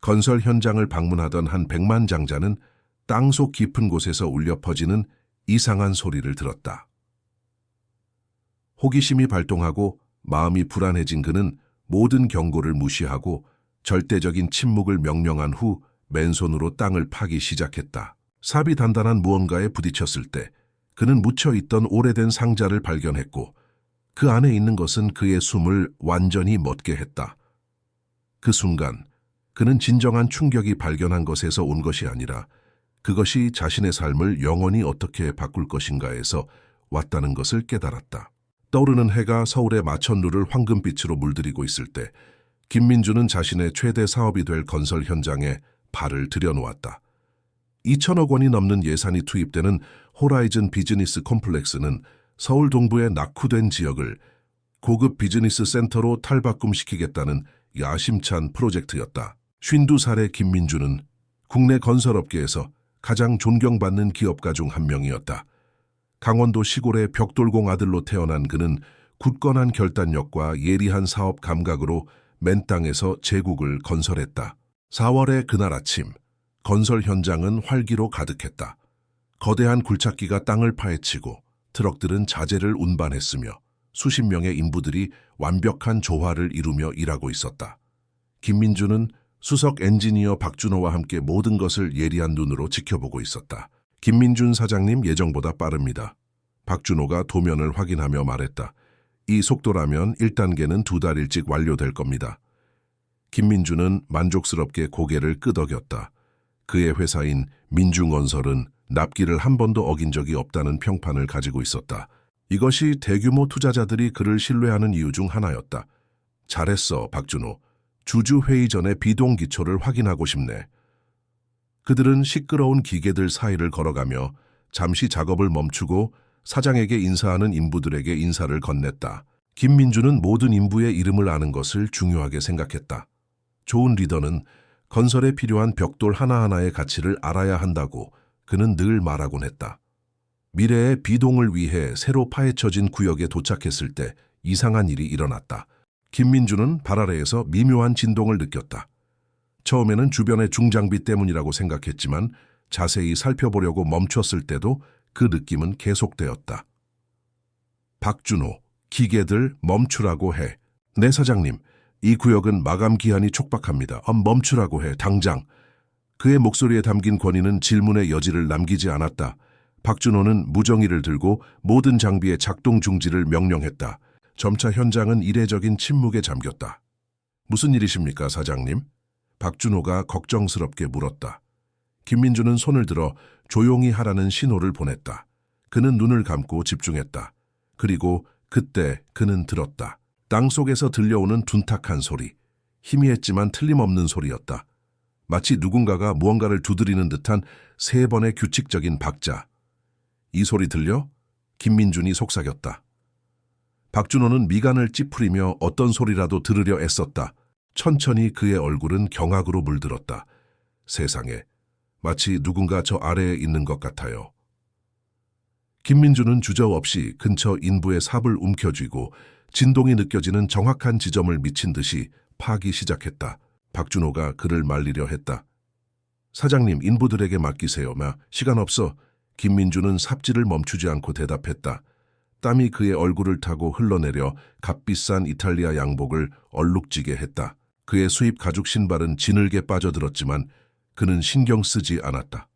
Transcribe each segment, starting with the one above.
건설 현장을 방문하던 한 백만장자는 땅속 깊은 곳에서 울려 퍼지는 이상한 소리를 들었다. 호기심이 발동하고 마음이 불안해진 그는 모든 경고를 무시하고 절대적인 침묵을 명령한 후 맨손으로 땅을 파기 시작했다. 삽이 단단한 무언가에 부딪혔을 때 그는 묻혀있던 오래된 상자를 발견했고 그 안에 있는 것은 그의 숨을 완전히 멎게 했다. 그 순간 그는 진정한 충격이 발견한 것에서 온 것이 아니라 그것이 자신의 삶을 영원히 어떻게 바꿀 것인가에서 왔다는 것을 깨달았다. 떠오르는 해가 서울의 마천루를 황금빛으로 물들이고 있을 때 김민주는 자신의 최대 사업이 될 건설 현장에 발을 들여놓았다. 2천억 원이 넘는 예산이 투입되는 호라이즌 비즈니스 콤플렉스는 서울 동부의 낙후된 지역을 고급 비즈니스 센터로 탈바꿈시키겠다는 야심찬 프로젝트였다. 52살의 김민주는 국내 건설업계에서 가장 존경받는 기업가 중 한 명이었다. 강원도 시골의 벽돌공 아들로 태어난 그는 굳건한 결단력과 예리한 사업 감각으로 맨 땅에서 제국을 건설했다. 4월의 그날 아침, 건설 현장은 활기로 가득했다. 거대한 굴착기가 땅을 파헤치고 트럭들은 자재를 운반했으며 수십 명의 인부들이 완벽한 조화를 이루며 일하고 있었다. 김민주는 수석 엔지니어 박준호와 함께 모든 것을 예리한 눈으로 지켜보고 있었다. 김민준 사장님 예정보다 빠릅니다. 박준호가 도면을 확인하며 말했다. 이 속도라면 1단계는 2달 일찍 완료될 겁니다. 김민주는 만족스럽게 고개를 끄덕였다. 그의 회사인 민중건설은 납기를 한 번도 어긴 적이 없다는 평판을 가지고 있었다. 이것이 대규모 투자자들이 그를 신뢰하는 이유 중 하나였다. 잘했어, 박준호. 주주 회의 전에 비동기초를 확인하고 싶네. 그들은 시끄러운 기계들 사이를 걸어가며 잠시 작업을 멈추고 사장에게 인사하는 인부들에게 인사를 건넸다. 김민주는 모든 인부의 이름을 아는 것을 중요하게 생각했다. 좋은 리더는 건설에 필요한 벽돌 하나하나의 가치를 알아야 한다고 그는 늘 말하곤 했다. 미래의 비동을 위해 새로 파헤쳐진 구역에 도착했을 때 이상한 일이 일어났다. 김민주는 발 아래에서 미묘한 진동을 느꼈다. 처음에는 주변의 중장비 때문이라고 생각했지만 자세히 살펴보려고 멈췄을 때도 그 느낌은 계속되었다. 박준호, 기계들 멈추라고 해. 네 사장님, 이 구역은 마감 기한이 촉박합니다. 멈추라고 해, 당장. 그의 목소리에 담긴 권위는 질문의 여지를 남기지 않았다. 박준호는 무정의를 들고 모든 장비의 작동 중지를 명령했다. 점차 현장은 이례적인 침묵에 잠겼다. 무슨 일이십니까, 사장님? 박준호가 걱정스럽게 물었다. 김민주는 손을 들어 조용히 하라는 신호를 보냈다. 그는 눈을 감고 집중했다. 그리고 그때 그는 들었다. 땅속에서 들려오는 둔탁한 소리. 희미했지만 틀림없는 소리였다. 마치 누군가가 무언가를 두드리는 듯한 3번의 규칙적인 박자. 이 소리 들려? 김민준이 속삭였다. 박준호는 미간을 찌푸리며 어떤 소리라도 들으려 애썼다. 천천히 그의 얼굴은 경악으로 물들었다. 세상에, 마치 누군가 저 아래에 있는 것 같아요. 김민주는 주저없이 근처 인부의 삽을 움켜쥐고 진동이 느껴지는 정확한 지점을 미친 듯이 파기 시작했다. 박준호가 그를 말리려 했다. 사장님, 인부들에게 맡기세요. 시간 없어. 김민주는 삽질을 멈추지 않고 대답했다. 땀이 그의 얼굴을 타고 흘러내려 값비싼 이탈리아 양복을 얼룩지게 했다. 그의 수입 가죽 신발은 지늘게 빠져들었지만 그는 신경 쓰지 않았다.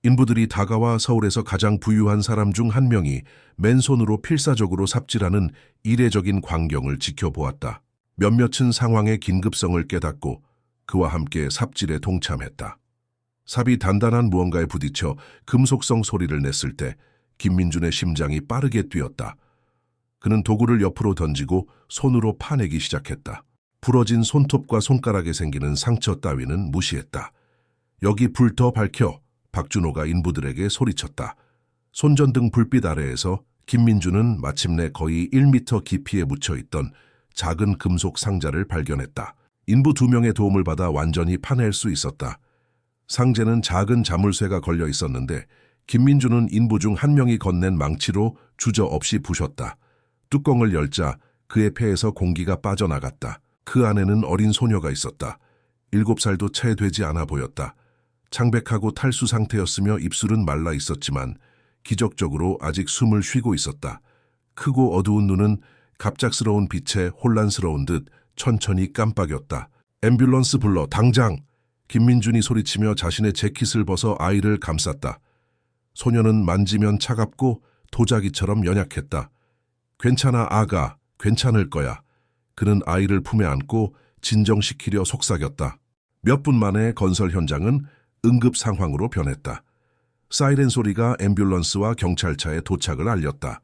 인부들이 다가와 서울에서 가장 부유한 사람 중 한 명이 맨손으로 필사적으로 삽질하는 이례적인 광경을 지켜보았다. 몇몇은 상황의 긴급성을 깨닫고 그와 함께 삽질에 동참했다. 삽이 단단한 무언가에 부딪혀 금속성 소리를 냈을 때 김민준의 심장이 빠르게 뛰었다. 그는 도구를 옆으로 던지고 손으로 파내기 시작했다. 부러진 손톱과 손가락에 생기는 상처 따위는 무시했다. 여기 불 더 밝혀. 박준호가 인부들에게 소리쳤다. 손전등 불빛 아래에서 김민주는 마침내 거의 1m 깊이에 묻혀있던 작은 금속 상자를 발견했다. 인부 2명의 도움을 받아 완전히 파낼 수 있었다. 상자는 작은 자물쇠가 걸려 있었는데 김민주는 인부 중 한 명이 건넨 망치로 주저없이 부셨다. 뚜껑을 열자 그의 폐에서 공기가 빠져나갔다. 그 안에는 어린 소녀가 있었다. 7살도 채 되지 않아 보였다. 창백하고 탈수 상태였으며 입술은 말라 있었지만 기적적으로 아직 숨을 쉬고 있었다. 크고 어두운 눈은 갑작스러운 빛에 혼란스러운 듯 천천히 깜빡였다. 앰뷸런스 불러, 당장! 김민준이 소리치며 자신의 재킷을 벗어 아이를 감쌌다. 소녀는 만지면 차갑고 도자기처럼 연약했다. 괜찮아, 아가. 괜찮을 거야. 그는 아이를 품에 안고 진정시키려 속삭였다. 몇 분 만에 건설 현장은 응급 상황으로 변했다. 사이렌 소리가 앰뷸런스와 경찰차의 도착을 알렸다.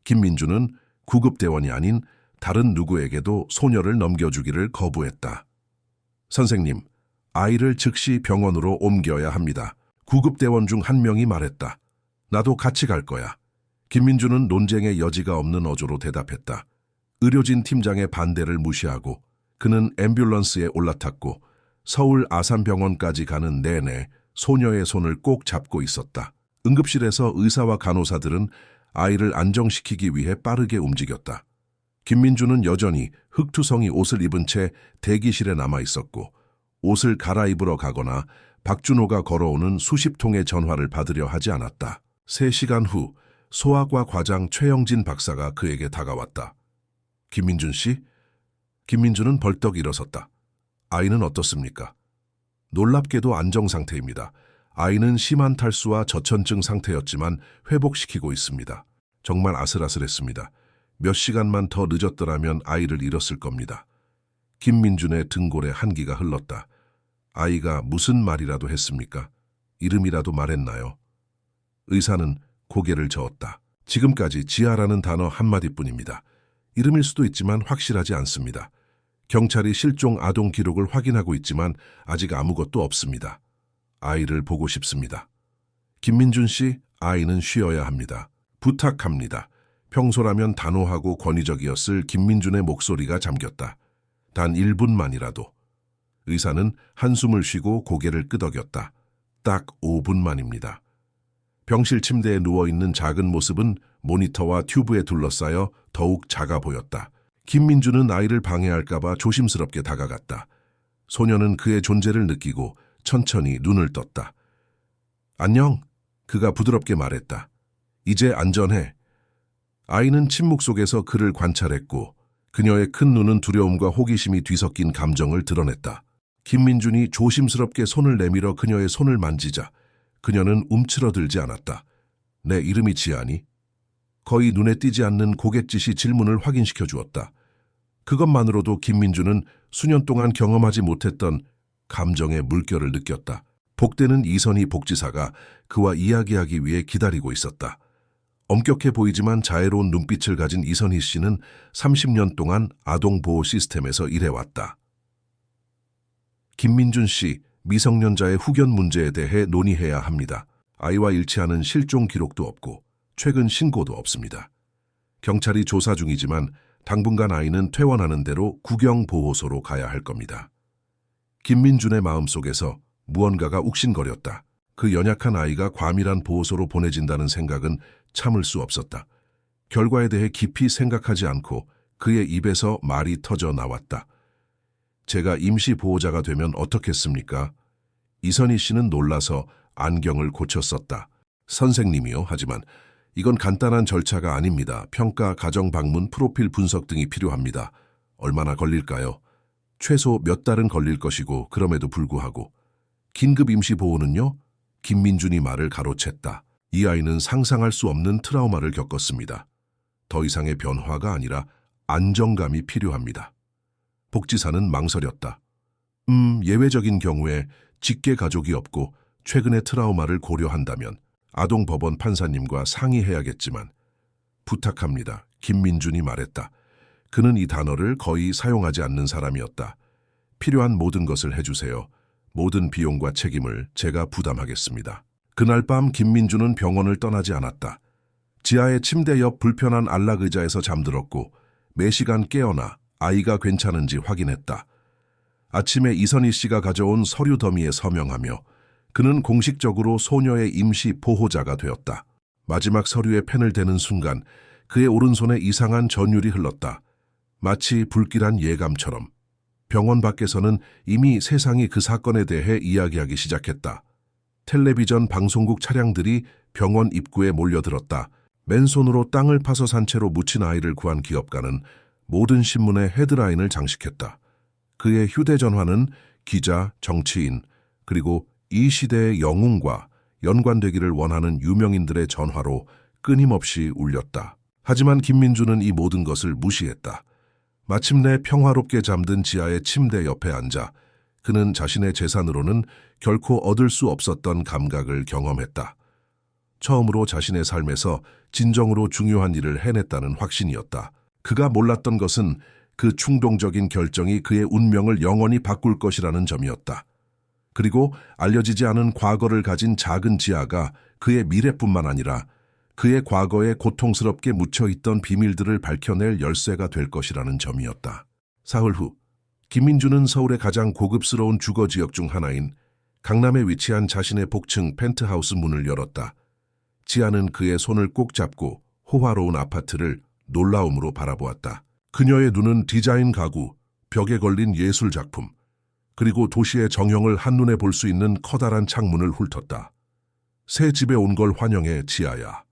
김민준은 구급대원이 아닌 다른 누구에게도 소녀를 넘겨주기를 거부했다. 선생님, 아이를 즉시 병원으로 옮겨야 합니다. 구급대원 중 한 명이 말했다. 나도 같이 갈 거야. 김민준은 논쟁의 여지가 없는 어조로 대답했다. 의료진 팀장의 반대를 무시하고 그는 앰뷸런스에 올라탔고 서울 아산병원까지 가는 내내 소녀의 손을 꼭 잡고 있었다. 응급실에서 의사와 간호사들은 아이를 안정시키기 위해 빠르게 움직였다. 김민준은 여전히 흑투성이 옷을 입은 채 대기실에 남아 있었고 옷을 갈아입으러 가거나 박준호가 걸어오는 수십 통의 전화를 받으려 하지 않았다. 3시간 후 소아과 과장 최영진 박사가 그에게 다가왔다. 김민준 씨? 김민준은 벌떡 일어섰다. 아이는 어떻습니까? 놀랍게도 안정 상태입니다. 아이는 심한 탈수와 저천증 상태였지만 회복시키고 있습니다. 정말 아슬아슬했습니다. 몇 시간만 더 늦었더라면 아이를 잃었을 겁니다. 김민준의 등골에 한기가 흘렀다. 아이가 무슨 말이라도 했습니까? 이름이라도 말했나요? 의사는 고개를 저었다. 지금까지 지아라는 단어 한마디뿐입니다. 이름일 수도 있지만 확실하지 않습니다. 경찰이 실종 아동 기록을 확인하고 있지만 아직 아무것도 없습니다. 아이를 보고 싶습니다. 김민준 씨, 아이는 쉬어야 합니다. 부탁합니다. 평소라면 단호하고 권위적이었을 김민준의 목소리가 잠겼다. 단 1분만이라도. 의사는 한숨을 쉬고 고개를 끄덕였다. 딱 5분만입니다. 병실 침대에 누워있는 작은 모습은 모니터와 튜브에 둘러싸여 더욱 작아 보였다. 김민준은 아이를 방해할까봐 조심스럽게 다가갔다. 소녀는 그의 존재를 느끼고 천천히 눈을 떴다. 안녕, 그가 부드럽게 말했다. 이제 안전해. 아이는 침묵 속에서 그를 관찰했고 그녀의 큰 눈은 두려움과 호기심이 뒤섞인 감정을 드러냈다. 김민준이 조심스럽게 손을 내밀어 그녀의 손을 만지자 그녀는 움츠러들지 않았다. 내 이름이 지아니? 거의 눈에 띄지 않는 고갯짓이 질문을 확인시켜 주었다. 그것만으로도 김민준은 수년 동안 경험하지 못했던 감정의 물결을 느꼈다. 복되는 이선희 복지사가 그와 이야기하기 위해 기다리고 있었다. 엄격해 보이지만 자애로운 눈빛을 가진 이선희 씨는 30년 동안 아동보호 시스템에서 일해왔다. 김민준 씨, 미성년자의 후견 문제에 대해 논의해야 합니다. 아이와 일치하는 실종 기록도 없고 최근 신고도 없습니다. 경찰이 조사 중이지만 당분간 아이는 퇴원하는 대로 구경보호소로 가야 할 겁니다. 김민준의 마음속에서 무언가가 욱신거렸다. 그 연약한 아이가 과밀한 보호소로 보내진다는 생각은 참을 수 없었다. 결과에 대해 깊이 생각하지 않고 그의 입에서 말이 터져 나왔다. 제가 임시 보호자가 되면 어떻겠습니까? 이선희 씨는 놀라서 안경을 고쳤었다. 선생님이요? 하지만 이건 간단한 절차가 아닙니다. 평가, 가정 방문, 프로필 분석 등이 필요합니다. 얼마나 걸릴까요? 최소 몇 달은 걸릴 것이고 그럼에도 불구하고 긴급 임시 보호는요? 김민준이 말을 가로챘다. 이 아이는 상상할 수 없는 트라우마를 겪었습니다. 더 이상의 변화가 아니라 안정감이 필요합니다. 복지사는 망설였다. 예외적인 경우에 직계 가족이 없고 최근의 트라우마를 고려한다면 아동법원 판사님과 상의해야겠지만 부탁합니다. 김민준이 말했다. 그는 이 단어를 거의 사용하지 않는 사람이었다. 필요한 모든 것을 해주세요. 모든 비용과 책임을 제가 부담하겠습니다. 그날 밤 김민준은 병원을 떠나지 않았다. 지하의 침대 옆 불편한 안락 의자에서 잠들었고 매시간 깨어나 아이가 괜찮은지 확인했다. 아침에 이선희 씨가 가져온 서류 더미에 서명하며 그는 공식적으로 소녀의 임시 보호자가 되었다. 마지막 서류에 펜을 대는 순간 그의 오른손에 이상한 전율이 흘렀다. 마치 불길한 예감처럼. 병원 밖에서는 이미 세상이 그 사건에 대해 이야기하기 시작했다. 텔레비전 방송국 차량들이 병원 입구에 몰려들었다. 맨손으로 땅을 파서 산 채로 묻힌 아이를 구한 기업가는 모든 신문의 헤드라인을 장식했다. 그의 휴대전화는 기자, 정치인, 그리고 이 시대의 영웅과 연관되기를 원하는 유명인들의 전화로 끊임없이 울렸다. 하지만 김민주는 이 모든 것을 무시했다. 마침내 평화롭게 잠든 지아의 침대 옆에 앉아 그는 자신의 재산으로는 결코 얻을 수 없었던 감각을 경험했다. 처음으로 자신의 삶에서 진정으로 중요한 일을 해냈다는 확신이었다. 그가 몰랐던 것은 그 충동적인 결정이 그의 운명을 영원히 바꿀 것이라는 점이었다. 그리고 알려지지 않은 과거를 가진 작은 지아가 그의 미래뿐만 아니라 그의 과거에 고통스럽게 묻혀있던 비밀들을 밝혀낼 열쇠가 될 것이라는 점이었다. 사흘 후, 김민주는 서울의 가장 고급스러운 주거지역 중 하나인 강남에 위치한 자신의 복층 펜트하우스 문을 열었다. 지아는 그의 손을 꼭 잡고 호화로운 아파트를 놀라움으로 바라보았다. 그녀의 눈은 디자인 가구, 벽에 걸린 예술 작품, 그리고 도시의 정형을 한눈에 볼 수 있는 커다란 창문을 훑었다. 새 집에 온 걸 환영해, 지아야.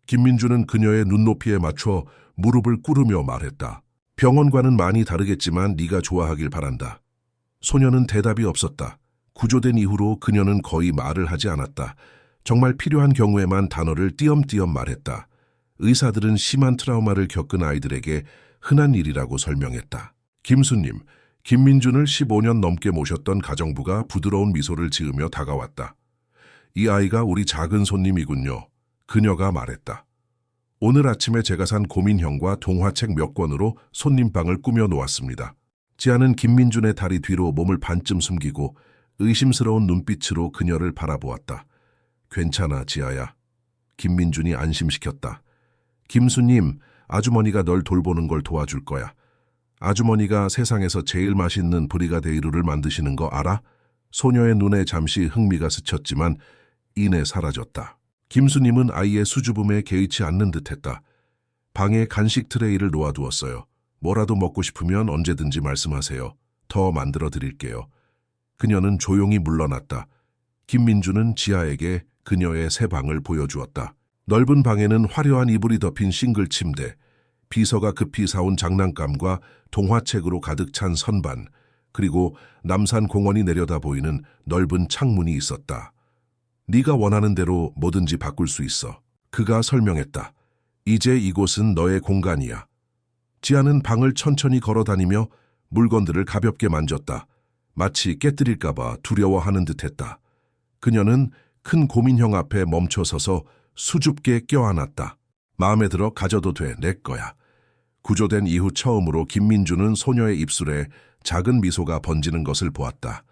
김민주는 그녀의 눈높이에 맞춰 무릎을 꿇으며 말했다. 병원과는 많이 다르겠지만 네가 좋아하길 바란다. 소녀는 대답이 없었다. 구조된 이후로 그녀는 거의 말을 하지 않았다. 정말 필요한 경우에만 단어를 띄엄띄엄 말했다. 의사들은 심한 트라우마를 겪은 아이들에게 흔한 일이라고 설명했다. 김수님, 김민준을 15년 넘게 모셨던 가정부가 부드러운 미소를 지으며 다가왔다. 이 아이가 우리 작은 손님이군요. 그녀가 말했다. 오늘 아침에 제가 산 고민형과 동화책 몇 권으로 손님방을 꾸며 놓았습니다. 지아는 김민준의 다리 뒤로 몸을 반쯤 숨기고 의심스러운 눈빛으로 그녀를 바라보았다. 괜찮아, 지아야. 김민준이 안심시켰다. 김수님, 아주머니가 널 돌보는 걸 도와줄 거야. 아주머니가 세상에서 제일 맛있는 브리가데이루를 만드시는 거 알아? 소녀의 눈에 잠시 흥미가 스쳤지만 이내 사라졌다. 김수님은 아이의 수줍음에 개의치 않는 듯했다. 방에 간식 트레이를 놓아두었어요. 뭐라도 먹고 싶으면 언제든지 말씀하세요. 더 만들어 드릴게요. 그녀는 조용히 물러났다. 김민주는 지아에게 그녀의 새 방을 보여주었다. 넓은 방에는 화려한 이불이 덮인 싱글 침대, 비서가 급히 사온 장난감과 동화책으로 가득 찬 선반, 그리고 남산 공원이 내려다 보이는 넓은 창문이 있었다. 네가 원하는 대로 뭐든지 바꿀 수 있어. 그가 설명했다. 이제 이곳은 너의 공간이야. 지아는 방을 천천히 걸어다니며 물건들을 가볍게 만졌다. 마치 깨뜨릴까봐 두려워하는 듯했다. 그녀는 큰 고민형 앞에 멈춰서서 수줍게 껴안았다. 마음에 들어 가져도 돼, 내 거야. 구조된 이후 처음으로 김민주는 소녀의 입술에 작은 미소가 번지는 것을 보았다.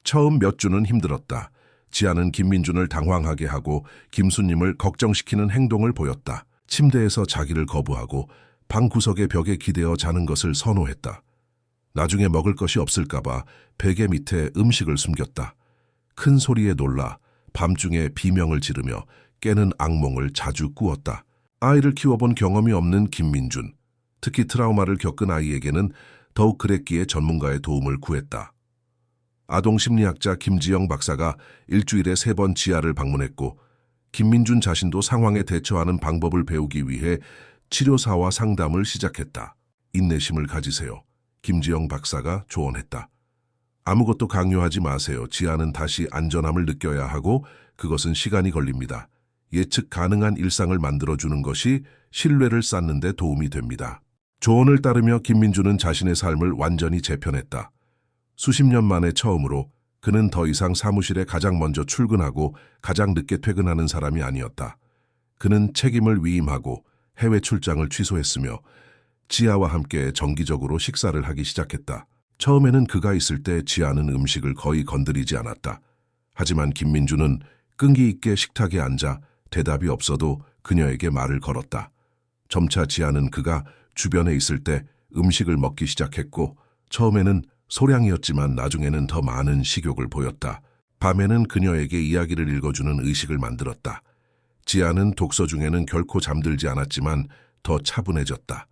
처음 몇 주는 힘들었다. 지아는 김민준을 당황하게 하고 김수님을 걱정시키는 행동을 보였다. 침대에서 자기를 거부하고 방 구석의 벽에 기대어 자는 것을 선호했다. 나중에 먹을 것이 없을까봐 베개 밑에 음식을 숨겼다. 큰 소리에 놀라 밤중에 비명을 지르며 깨는 악몽을 자주 꾸었다. 아이를 키워본 경험이 없는 김민준, 특히 트라우마를 겪은 아이에게는 더욱 그랬기에 전문가의 도움을 구했다. 아동심리학자 김지영 박사가 일주일에 3번 지아를 방문했고 김민준 자신도 상황에 대처하는 방법을 배우기 위해 치료사와 상담을 시작했다. 인내심을 가지세요. 김지영 박사가 조언했다. 아무것도 강요하지 마세요. 지아는 다시 안전함을 느껴야 하고 그것은 시간이 걸립니다. 예측 가능한 일상을 만들어주는 것이 신뢰를 쌓는 데 도움이 됩니다. 조언을 따르며 김민주는 자신의 삶을 완전히 재편했다. 수십 년 만에 처음으로 그는 더 이상 사무실에 가장 먼저 출근하고 가장 늦게 퇴근하는 사람이 아니었다. 그는 책임을 위임하고 해외 출장을 취소했으며 지아와 함께 정기적으로 식사를 하기 시작했다. 처음에는 그가 있을 때 지아는 음식을 거의 건드리지 않았다. 하지만 김민주는 끈기 있게 식탁에 앉아 대답이 없어도 그녀에게 말을 걸었다. 점차 지아는 그가 주변에 있을 때 음식을 먹기 시작했고 처음에는 소량이었지만 나중에는 더 많은 식욕을 보였다. 밤에는 그녀에게 이야기를 읽어주는 의식을 만들었다. 지아는 독서 중에는 결코 잠들지 않았지만 더 차분해졌다.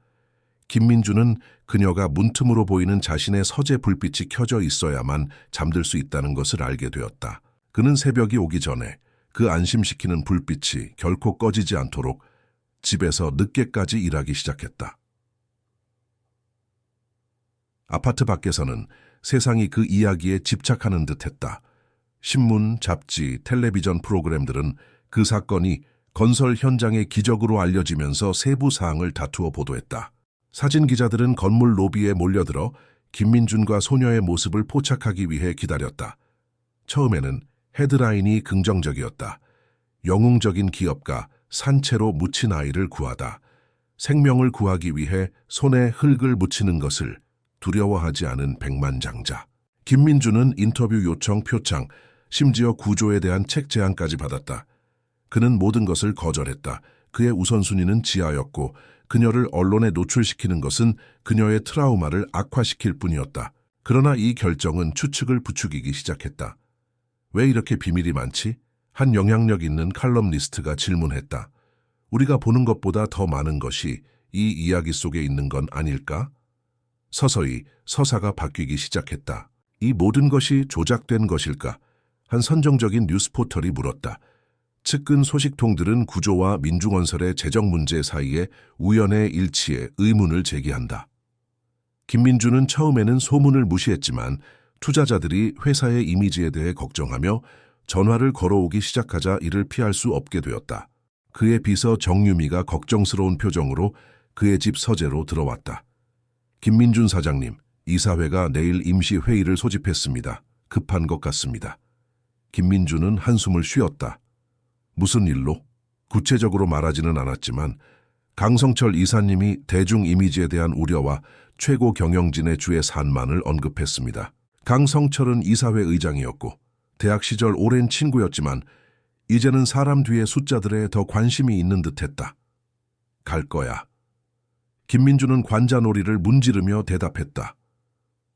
김민주는 그녀가 문틈으로 보이는 자신의 서재 불빛이 켜져 있어야만 잠들 수 있다는 것을 알게 되었다. 그는 새벽이 오기 전에 그 안심시키는 불빛이 결코 꺼지지 않도록 집에서 늦게까지 일하기 시작했다. 아파트 밖에서는 세상이 그 이야기에 집착하는 듯했다. 신문, 잡지, 텔레비전 프로그램들은 그 사건이 건설 현장의 기적으로 알려지면서 세부 사항을 다투어 보도했다. 사진 기자들은 건물 로비에 몰려들어 김민준과 소녀의 모습을 포착하기 위해 기다렸다. 처음에는 헤드라인이 긍정적이었다. 영웅적인 기업가 산채로 묻힌 아이를 구하다. 생명을 구하기 위해 손에 흙을 묻히는 것을 두려워하지 않은 백만장자. 김민준은 인터뷰 요청 표창, 심지어 구조에 대한 책 제안까지 받았다. 그는 모든 것을 거절했다. 그의 우선순위는 지하였고 그녀를 언론에 노출시키는 것은 그녀의 트라우마를 악화시킬 뿐이었다. 그러나 이 결정은 추측을 부추기기 시작했다. 왜 이렇게 비밀이 많지? 한 영향력 있는 칼럼니스트가 질문했다. 우리가 보는 것보다 더 많은 것이 이 이야기 속에 있는 건 아닐까? 서서히 서사가 바뀌기 시작했다. 이 모든 것이 조작된 것일까? 한 선정적인 뉴스 포털이 물었다. 측근 소식통들은 구조와 민중건설의 재정 문제 사이에 우연의 일치에 의문을 제기한다. 김민주는 처음에는 소문을 무시했지만 투자자들이 회사의 이미지에 대해 걱정하며 전화를 걸어오기 시작하자 이를 피할 수 없게 되었다. 그의 비서 정유미가 걱정스러운 표정으로 그의 집 서재로 들어왔다. 김민준 사장님, 이사회가 내일 임시회의를 소집했습니다. 급한 것 같습니다. 김민준은 한숨을 쉬었다. 무슨 일로? 구체적으로 말하지는 않았지만 강성철 이사님이 대중 이미지에 대한 우려와 최고 경영진의 주의 산만을 언급했습니다. 강성철은 이사회 의장이었고 대학 시절 오랜 친구였지만 이제는 사람 뒤의 숫자들에 더 관심이 있는 듯했다. 갈 거야. 김민주는 관자놀이를 문지르며 대답했다.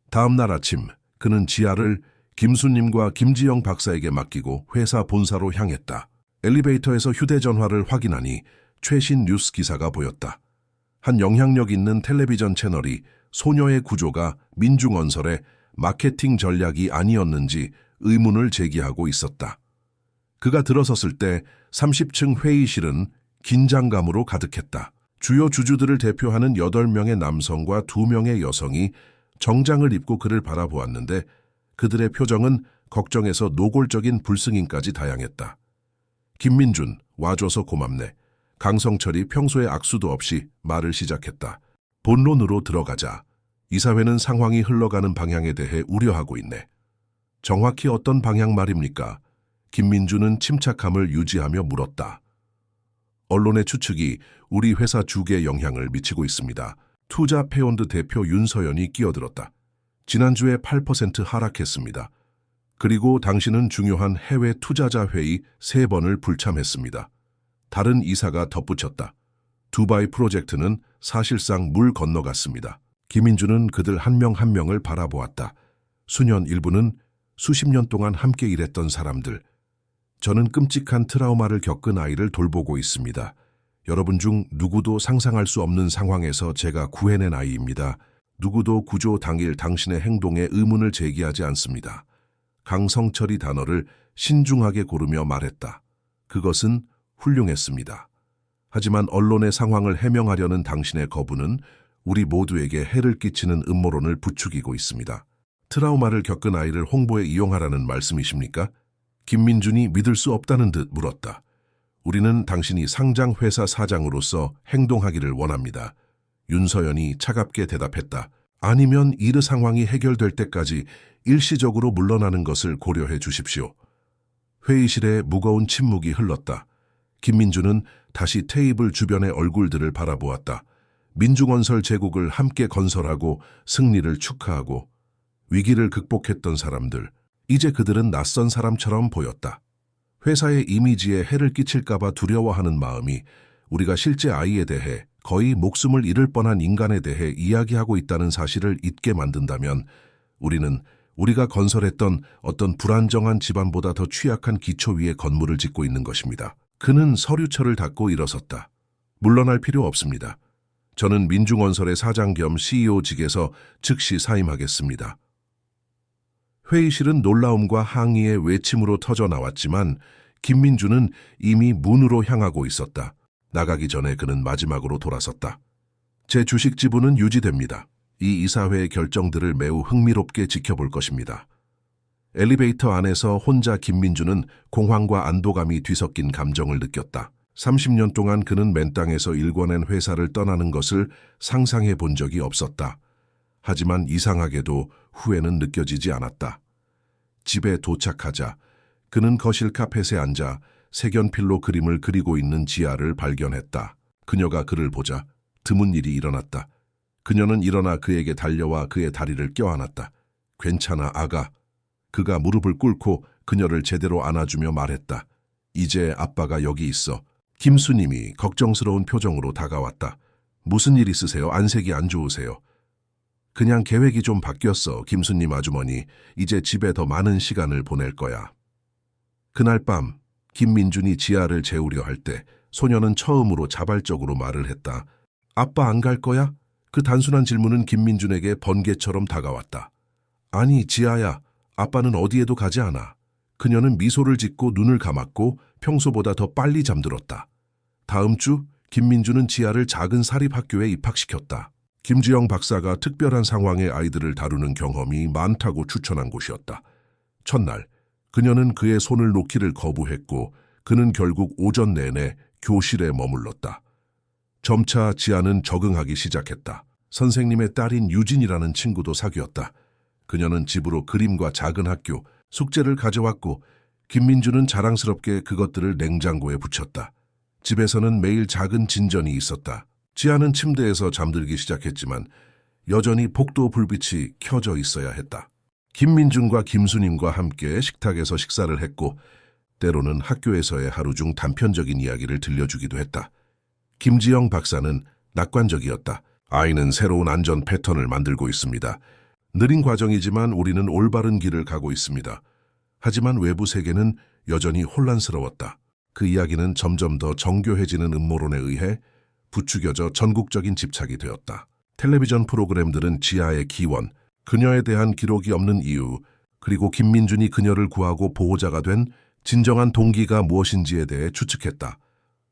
다음 날 아침 그는 지하를 김수님과 김지영 박사에게 맡기고 회사 본사로 향했다. 엘리베이터에서 휴대전화를 확인하니 최신 뉴스 기사가 보였다. 한 영향력 있는 텔레비전 채널이 소녀의 구조가 민중건설의 마케팅 전략이 아니었는지 의문을 제기하고 있었다. 그가 들어섰을 때 30층 회의실은 긴장감으로 가득했다. 주요 주주들을 대표하는 8명의 남성과 2명의 여성이 정장을 입고 그를 바라보았는데 그들의 표정은 걱정에서 노골적인 불승인까지 다양했다. 김민준, 와줘서 고맙네. 강성철이 평소에 악수도 없이 말을 시작했다. 본론으로 들어가자. 이사회는 상황이 흘러가는 방향에 대해 우려하고 있네. 정확히 어떤 방향 말입니까? 김민준은 침착함을 유지하며 물었다. 언론의 추측이 우리 회사 주계에 영향을 미치고 있습니다. 투자페온드 대표 윤서연이 끼어들었다. 지난주에 8% 하락했습니다. 그리고 당신은 중요한 해외 투자자 회의 3번을 불참했습니다. 다른 이사가 덧붙였다. 두바이 프로젝트는 사실상 물 건너갔습니다. 김민준은 그들 한 명 한 명을 바라보았다. 수년 일부는 수십 년 동안 함께 일했던 사람들. 저는 끔찍한 트라우마를 겪은 아이를 돌보고 있습니다. 여러분 중 누구도 상상할 수 없는 상황에서 제가 구해낸 아이입니다. 누구도 구조 당일 당신의 행동에 의문을 제기하지 않습니다. 강성철이 단어를 신중하게 고르며 말했다. 그것은 훌륭했습니다. 하지만 언론의 상황을 해명하려는 당신의 거부는 우리 모두에게 해를 끼치는 음모론을 부추기고 있습니다. 트라우마를 겪은 아이를 홍보에 이용하라는 말씀이십니까? 김민준이 믿을 수 없다는 듯 물었다. 우리는 당신이 상장 회사 사장으로서 행동하기를 원합니다. 윤서연이 차갑게 대답했다. 아니면 이르 상황이 해결될 때까지 일시적으로 물러나는 것을 고려해 주십시오. 회의실에 무거운 침묵이 흘렀다. 김민준은 다시 테이블 주변의 얼굴들을 바라보았다. 민중건설 제국을 함께 건설하고 승리를 축하하고 위기를 극복했던 사람들, 이제 그들은 낯선 사람처럼 보였다. 회사의 이미지에 해를 끼칠까봐 두려워하는 마음이 우리가 실제 아이에 대해 거의 목숨을 잃을 뻔한 인간에 대해 이야기하고 있다는 사실을 잊게 만든다면 우리는 우리가 건설했던 어떤 불안정한 집안보다 더 취약한 기초 위에 건물을 짓고 있는 것입니다. 그는 서류철을 닫고 일어섰다. 물러날 필요 없습니다. 저는 민중언설의 사장 겸 CEO직에서 즉시 사임하겠습니다. 회의실은 놀라움과 항의의 외침으로 터져 나왔지만 김민주는 이미 문으로 향하고 있었다. 나가기 전에 그는 마지막으로 돌아섰다. 제 주식 지분은 유지됩니다. 이 이사회의 결정들을 매우 흥미롭게 지켜볼 것입니다. 엘리베이터 안에서 혼자 김민주는 공황과 안도감이 뒤섞인 감정을 느꼈다. 30년 동안 그는 맨땅에서 일궈낸 회사를 떠나는 것을 상상해 본 적이 없었다. 하지만 이상하게도 후회는 느껴지지 않았다. 집에 도착하자 그는 거실 카펫에 앉아 색연필로 그림을 그리고 있는 지아를 발견했다. 그녀가 그를 보자 드문 일이 일어났다. 그녀는 일어나 그에게 달려와 그의 다리를 껴안았다. 괜찮아, 아가. 그가 무릎을 꿇고 그녀를 제대로 안아주며 말했다. 이제 아빠가 여기 있어. 김수님이 걱정스러운 표정으로 다가왔다. 무슨 일 있으세요? 안색이 안 좋으세요? 그냥 계획이 좀 바뀌었어, 김수님 아주머니. 이제 집에 더 많은 시간을 보낼 거야. 그날 밤 김민준이 지아를 재우려 할 때 소녀는 처음으로 자발적으로 말을 했다. 아빠 안 갈 거야? 그 단순한 질문은 김민준에게 번개처럼 다가왔다. 아니, 지아야. 아빠는 어디에도 가지 않아. 그녀는 미소를 짓고 눈을 감았고 평소보다 더 빨리 잠들었다. 다음 주 김민주는 지아를 작은 사립학교에 입학시켰다. 김지영 박사가 특별한 상황의 아이들을 다루는 경험이 많다고 추천한 곳이었다. 첫날 그녀는 그의 손을 놓기를 거부했고 그는 결국 오전 내내 교실에 머물렀다. 점차 지아는 적응하기 시작했다. 선생님의 딸인 유진이라는 친구도 사귀었다. 그녀는 집으로 그림과 작은 학교, 숙제를 가져왔고 김민주는 자랑스럽게 그것들을 냉장고에 붙였다. 집에서는 매일 작은 진전이 있었다. 지아는 침대에서 잠들기 시작했지만 여전히 복도 불빛이 켜져 있어야 했다. 김민준과 김수님과 함께 식탁에서 식사를 했고 때로는 학교에서의 하루 중 단편적인 이야기를 들려주기도 했다. 김지영 박사는 낙관적이었다. 아이는 새로운 안전 패턴을 만들고 있습니다. 느린 과정이지만 우리는 올바른 길을 가고 있습니다. 하지만 외부 세계는 여전히 혼란스러웠다. 그 이야기는 점점 더 정교해지는 음모론에 의해 부추겨져 전국적인 집착이 되었다. 텔레비전 프로그램들은 지아의 기원, 그녀에 대한 기록이 없는 이유, 그리고 김민준이 그녀를 구하고 보호자가 된 진정한 동기가 무엇인지에 대해 추측했다.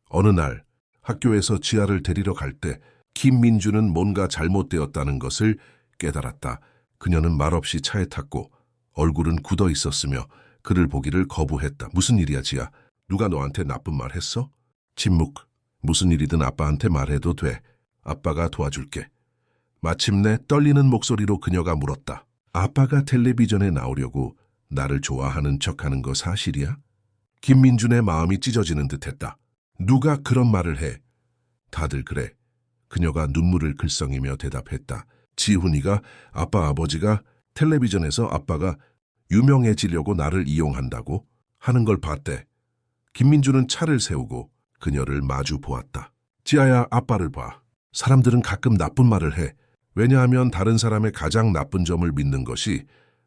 어느 날 학교에서 지아를 데리러 갈 때 김민준은 뭔가 잘못되었다는 것을 깨달았다. 그녀는 말없이 차에 탔고 얼굴은 굳어 있었으며 그를 보기를 거부했다. 무슨 일이야, 지아? 누가 너한테 나쁜 말 했어? 침묵. 무슨 일이든 아빠한테 말해도 돼. 아빠가 도와줄게. 마침내 떨리는 목소리로 그녀가 물었다. 아빠가 텔레비전에 나오려고 나를 좋아하는 척하는 거 사실이야? 김민준의 마음이 찢어지는 듯했다. 누가 그런 말을 해? 다들 그래. 그녀가 눈물을 글썽이며 대답했다. 지훈이가 아빠 아버지가 텔레비전에서 아빠가 유명해지려고 나를 이용한다고 하는 걸 봤대. 김민주는 차를 세우고 그녀를 마주 보았다. 지아야, 아빠를 봐. 사람들은 가끔 나쁜 말을 해. 왜냐하면 다른 사람의 가장 나쁜 점을 믿는 것이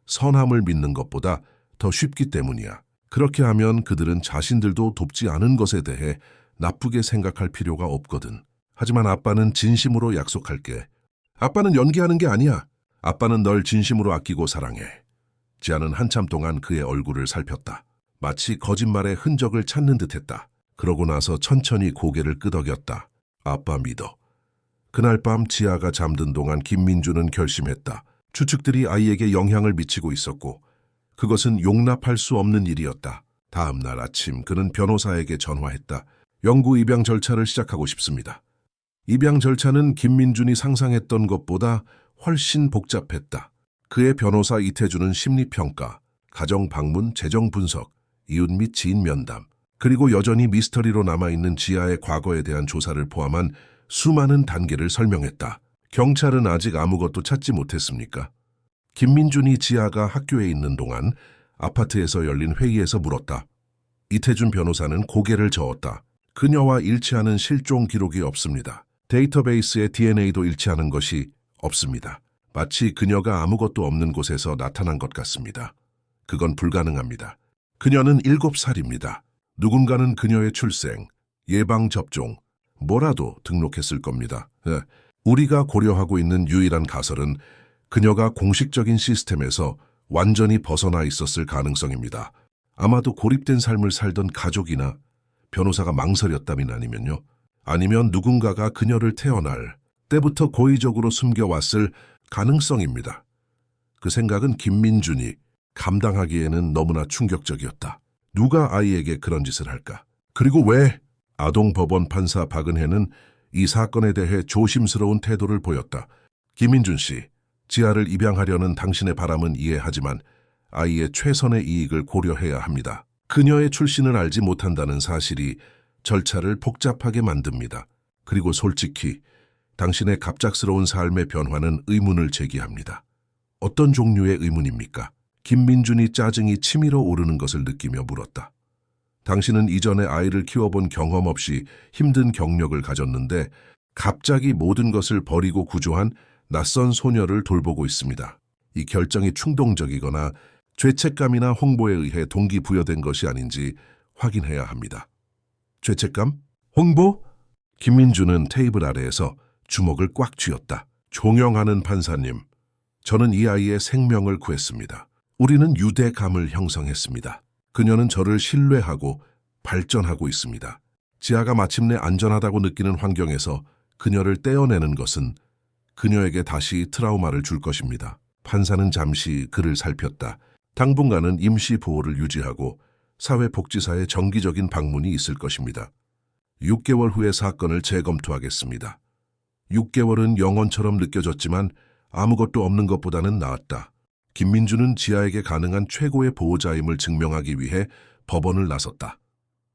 선함을 믿는 것보다 더 쉽기 때문이야. 그렇게 하면 그들은 자신들도 돕지 않은 것에 대해 나쁘게 생각할 필요가 없거든. 하지만 아빠는 진심으로 약속할게. 아빠는 연기하는 게 아니야. 아빠는 널 진심으로 아끼고 사랑해. 지아는 한참 동안 그의 얼굴을 살폈다. 마치 거짓말의 흔적을 찾는 듯했다. 그러고 나서 천천히 고개를 끄덕였다. 아빠 믿어. 그날 밤 지아가 잠든 동안 김민주는 결심했다. 추측들이 아이에게 영향을 미치고 있었고 그것은 용납할 수 없는 일이었다. 다음 날 아침 그는 변호사에게 전화했다. 영구 입양 절차를 시작하고 싶습니다. 입양 절차는 김민준이 상상했던 것보다 훨씬 복잡했다. 그의 변호사 이태준은 심리평가, 가정방문, 재정분석, 이웃 및 지인 면담, 그리고 여전히 미스터리로 남아있는 지아의 과거에 대한 조사를 포함한 수많은 단계를 설명했다. 경찰은 아직 아무것도 찾지 못했습니까? 김민준이 지아가 학교에 있는 동안 아파트에서 열린 회의에서 물었다. 이태준 변호사는 고개를 저었다. 그녀와 일치하는 실종 기록이 없습니다. 데이터베이스에 DNA도 일치하는 것이 없습니다. 마치 그녀가 아무것도 없는 곳에서 나타난 것 같습니다. 그건 불가능합니다. 그녀는 7살입니다. 누군가는 그녀의 출생, 예방접종, 뭐라도 등록했을 겁니다. 우리가 고려하고 있는 유일한 가설은 그녀가 공식적인 시스템에서 완전히 벗어나 있었을 가능성입니다. 아마도 고립된 삶을 살던 가족이나 변호사가 망설였다면 아니면 누군가가 그녀를 태어날 때부터 고의적으로 숨겨왔을 가능성입니다. 그 생각은 김민준이 감당하기에는 너무나 충격적이었다. 누가 아이에게 그런 짓을 할까? 그리고 왜? 아동법원 판사 박은혜는 이 사건에 대해 조심스러운 태도를 보였다. 김민준 씨, 지아를 입양하려는 당신의 바람은 이해하지만 아이의 최선의 이익을 고려해야 합니다. 그녀의 출신을 알지 못한다는 사실이 절차를 복잡하게 만듭니다. 그리고 솔직히 당신의 갑작스러운 삶의 변화는 의문을 제기합니다. 어떤 종류의 의문입니까? 김민준이 짜증이 치밀어 오르는 것을 느끼며 물었다. 당신은 이전에 아이를 키워본 경험 없이 힘든 경력을 가졌는데 갑자기 모든 것을 버리고 구조한 낯선 소녀를 돌보고 있습니다. 이 결정이 충동적이거나 죄책감이나 홍보에 의해 동기부여된 것이 아닌지 확인해야 합니다. 죄책감? 홍보? 김민준은 테이블 아래에서 주먹을 꽉 쥐었다. 존경하는 판사님, 저는 이 아이의 생명을 구했습니다. 우리는 유대감을 형성했습니다. 그녀는 저를 신뢰하고 발전하고 있습니다. 지아가 마침내 안전하다고 느끼는 환경에서 그녀를 떼어내는 것은 그녀에게 다시 트라우마를 줄 것입니다. 판사는 잠시 그를 살폈다. 당분간은 임시 보호를 유지하고 사회복지사의 정기적인 방문이 있을 것입니다. 6개월 후에 사건을 재검토하겠습니다. 6개월은 영원처럼 느껴졌지만 아무것도 없는 것보다는 나았다. 김민준은 지아에게 가능한 최고의 보호자임을 증명하기 위해 법원을 나섰다.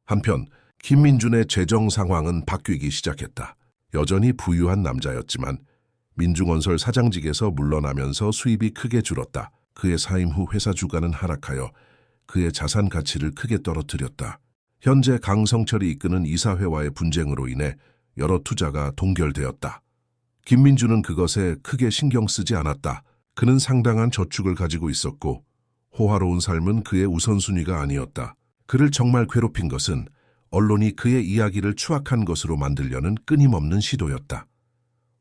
한편 김민준의 재정 상황은 바뀌기 시작했다. 여전히 부유한 남자였지만 민중건설 사장직에서 물러나면서 수입이 크게 줄었다. 그의 사임 후 회사 주가는 하락하여 그의 자산 가치를 크게 떨어뜨렸다. 현재 강성철이 이끄는 이사회와의 분쟁으로 인해 여러 투자가 동결되었다. 김민준은 그것에 크게 신경 쓰지 않았다. 그는 상당한 저축을 가지고 있었고 호화로운 삶은 그의 우선순위가 아니었다. 그를 정말 괴롭힌 것은 언론이 그의 이야기를 추악한 것으로 만들려는 끊임없는 시도였다.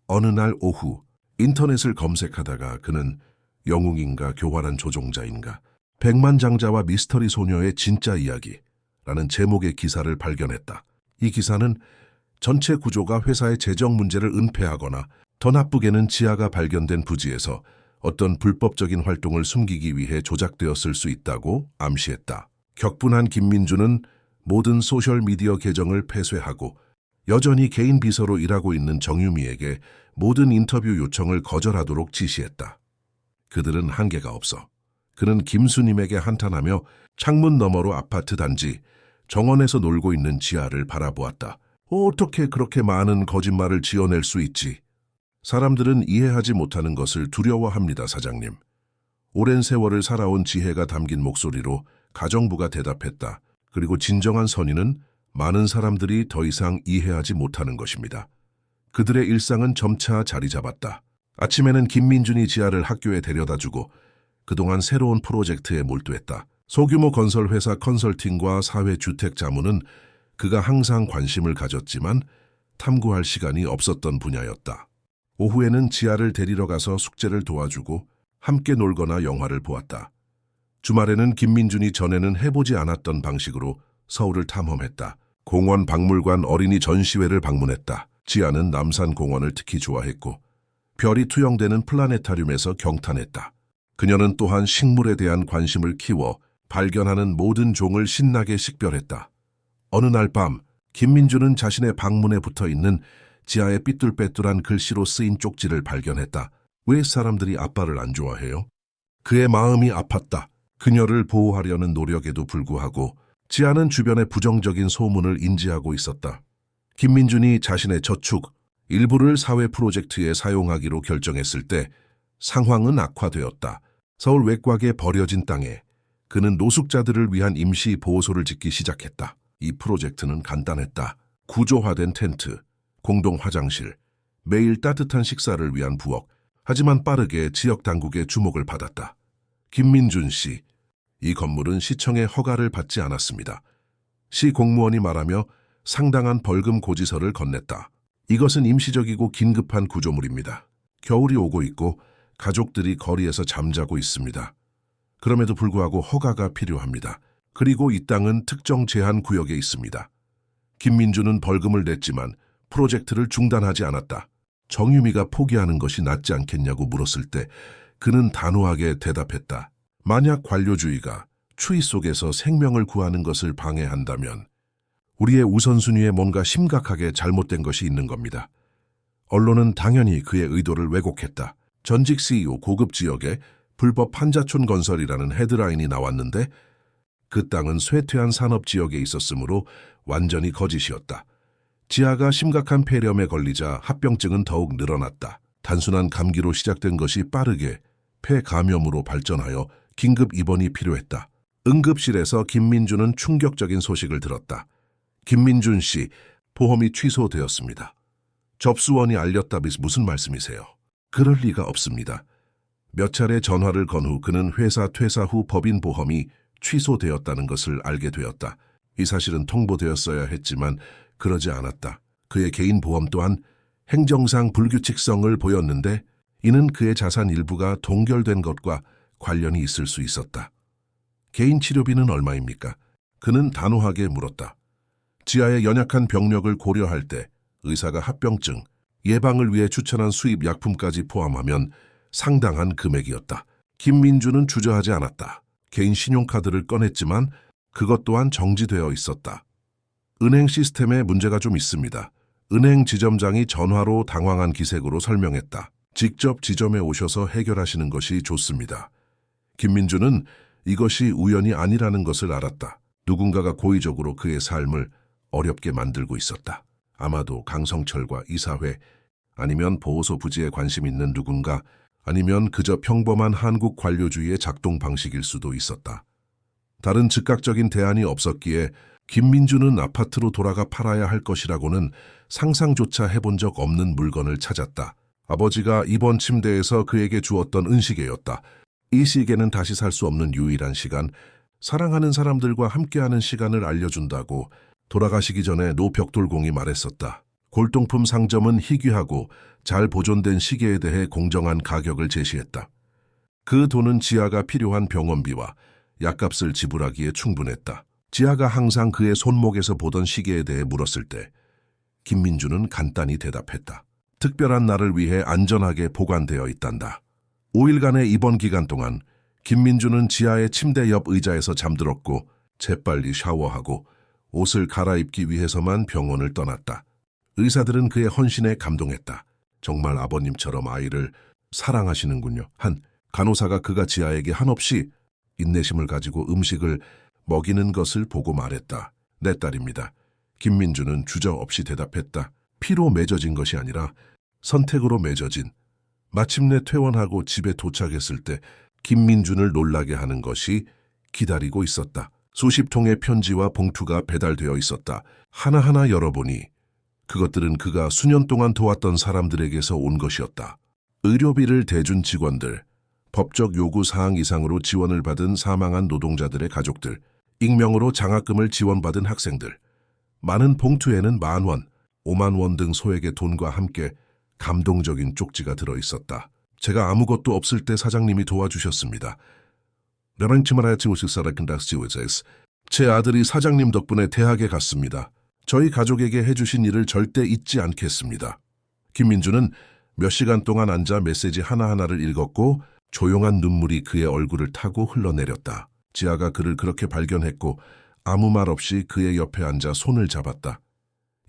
어느 날 오후 인터넷을 검색하다가 그는 영웅인가 교활한 조종자인가 백만장자와 미스터리 소녀의 진짜 이야기라는 제목의 기사를 발견했다. 이 기사는 전체 구조가 회사의 재정 문제를 은폐하거나 더 나쁘게는 지아가 발견된 부지에서 어떤 불법적인 활동을 숨기기 위해 조작되었을 수 있다고 암시했다. 격분한 김민준은 모든 소셜미디어 계정을 폐쇄하고 여전히 개인 비서로 일하고 있는 정유미에게 모든 인터뷰 요청을 거절하도록 지시했다. 그들은 한계가 없어. 그는 김수님에게 한탄하며 창문 너머로 아파트 단지 정원에서 놀고 있는 지아를 바라보았다. 어떻게 그렇게 많은 거짓말을 지어낼 수 있지? 사람들은 이해하지 못하는 것을 두려워합니다, 사장님. 오랜 세월을 살아온 지혜가 담긴 목소리로 가정부가 대답했다. 그리고 진정한 선의는 많은 사람들이 더 이상 이해하지 못하는 것입니다. 그들의 일상은 점차 자리 잡았다. 아침에는 김민준이 지아를 학교에 데려다주고 그동안 새로운 프로젝트에 몰두했다. 소규모 건설회사 컨설팅과 사회주택 자문은 그가 항상 관심을 가졌지만 탐구할 시간이 없었던 분야였다. 오후에는 지아를 데리러 가서 숙제를 도와주고 함께 놀거나 영화를 보았다. 주말에는 김민준이 전에는 해보지 않았던 방식으로 서울을 탐험했다. 공원, 박물관, 어린이 전시회를 방문했다. 지아는 남산공원을 특히 좋아했고 별이 투영되는 플라네타륨에서 경탄했다. 그녀는 또한 식물에 대한 관심을 키워 발견하는 모든 종을 신나게 식별했다. 어느 날 밤 김민준은 자신의 방문에 붙어있는 지아의 삐뚤빼뚤한 글씨로 쓰인 쪽지를 발견했다. 왜 사람들이 아빠를 안 좋아해요? 그의 마음이 아팠다. 그녀를 보호하려는 노력에도 불구하고 지아는 주변의 부정적인 소문을 인지하고 있었다. 김민준이 자신의 저축 일부를 사회 프로젝트에 사용하기로 결정했을 때 상황은 악화되었다. 서울 외곽의 버려진 땅에 그는 노숙자들을 위한 임시 보호소를 짓기 시작했다. 이 프로젝트는 간단했다. 구조화된 텐트, 공동 화장실, 매일 따뜻한 식사를 위한 부엌. 하지만 빠르게 지역 당국의 주목을 받았다. 김민준 씨, 이 건물은 시청의 허가를 받지 않았습니다. 시 공무원이 말하며 상당한 벌금 고지서를 건넸다. 이것은 임시적이고 긴급한 구조물입니다. 겨울이 오고 있고 가족들이 거리에서 잠자고 있습니다. 그럼에도 불구하고 허가가 필요합니다. 그리고 이 땅은 특정 제한 구역에 있습니다. 김민주는 벌금을 냈지만 프로젝트를 중단하지 않았다. 정유미가 포기하는 것이 낫지 않겠냐고 물었을 때 그는 단호하게 대답했다. 만약 관료주의가 추위 속에서 생명을 구하는 것을 방해한다면 우리의 우선순위에 뭔가 심각하게 잘못된 것이 있는 겁니다. 언론은 당연히 그의 의도를 왜곡했다. 전직 CEO 고급 지역에 불법 판자촌 건설이라는 헤드라인이 나왔는데 그 땅은 쇠퇴한 산업지역에 있었으므로 완전히 거짓이었다. 지하가 심각한 폐렴에 걸리자 합병증은 더욱 늘어났다. 단순한 감기로 시작된 것이 빠르게 폐감염으로 발전하여 긴급 입원이 필요했다. 응급실에서 김민주는 충격적인 소식을 들었다. 김민준 씨, 보험이 취소되었습니다. 접수원이 알렸다비 무슨 말씀이세요? 그럴 리가 없습니다. 몇 차례 전화를 건 후 그는 회사 퇴사 후 법인 보험이 취소되었다는 것을 알게 되었다. 이 사실은 통보되었어야 했지만 그러지 않았다. 그의 개인 보험 또한 행정상 불규칙성을 보였는데 이는 그의 자산 일부가 동결된 것과 관련이 있을 수 있었다. 개인 치료비는 얼마입니까? 그는 단호하게 물었다. 지하의 연약한 병력을 고려할 때 의사가 합병증, 예방을 위해 추천한 수입 약품까지 포함하면 상당한 금액이었다. 김민주는 주저하지 않았다. 개인 신용카드를 꺼냈지만 그것 또한 정지되어 있었다. 은행 시스템에 문제가 좀 있습니다. 은행 지점장이 전화로 당황한 기색으로 설명했다. 직접 지점에 오셔서 해결하시는 것이 좋습니다. 김민주는 이것이 우연이 아니라는 것을 알았다. 누군가가 고의적으로 그의 삶을 어렵게 만들고 있었다. 아마도 강성철과 이사회, 아니면 보호소 부지에 관심 있는 누군가, 아니면 그저 평범한 한국 관료주의의 작동 방식일 수도 있었다. 다른 즉각적인 대안이 없었기에 김민주는 아파트로 돌아가 팔아야 할 것이라고는 상상조차 해본 적 없는 물건을 찾았다. 아버지가 이번 침대에서 그에게 주었던 은시계였다. 이 시계는 다시 살 수 없는 유일한 시간, 사랑하는 사람들과 함께하는 시간을 알려준다고 돌아가시기 전에 노벽돌공이 말했었다. 골동품 상점은 희귀하고 잘 보존된 시계에 대해 공정한 가격을 제시했다. 그 돈은 지아가 필요한 병원비와 약값을 지불하기에 충분했다. 지아가 항상 그의 손목에서 보던 시계에 대해 물었을 때 김민주는 간단히 대답했다. 특별한 날을 위해 안전하게 보관되어 있단다. 5일간의 입원 기간 동안 김민주는 지아의 침대 옆 의자에서 잠들었고 재빨리 샤워하고 옷을 갈아입기 위해서만 병원을 떠났다. 의사들은 그의 헌신에 감동했다. 정말 아버님처럼 아이를 사랑하시는군요. 한 간호사가 그가 지아에게 한없이 인내심을 가지고 음식을 먹이는 것을 보고 말했다. 내 딸입니다. 김민주는 주저없이 대답했다. 피로 맺어진 것이 아니라 선택으로 맺어진. 마침내 퇴원하고 집에 도착했을 때 김민준을 놀라게 하는 것이 기다리고 있었다. 수십 통의 편지와 봉투가 배달되어 있었다. 하나하나 열어보니 그것들은 그가 수년 동안 도왔던 사람들에게서 온 것이었다. 의료비를 대준 직원들, 법적 요구 사항 이상으로 지원을 받은 사망한 노동자들의 가족들, 익명으로 장학금을 지원받은 학생들, 많은 봉투에는 10,000원, 50,000원 등 소액의 돈과 함께 감동적인 쪽지가 들어있었다. 제가 아무것도 없을 때 사장님이 도와주셨습니다. 제 아들이 사장님 덕분에 대학에 갔습니다. 저희 가족에게 해주신 일을 절대 잊지 않겠습니다. 김민주는 몇 시간 동안 앉아 메시지 하나하나를 읽었고 조용한 눈물이 그의 얼굴을 타고 흘러내렸다. 지아가 그를 그렇게 발견했고 아무 말 없이 그의 옆에 앉아 손을 잡았다.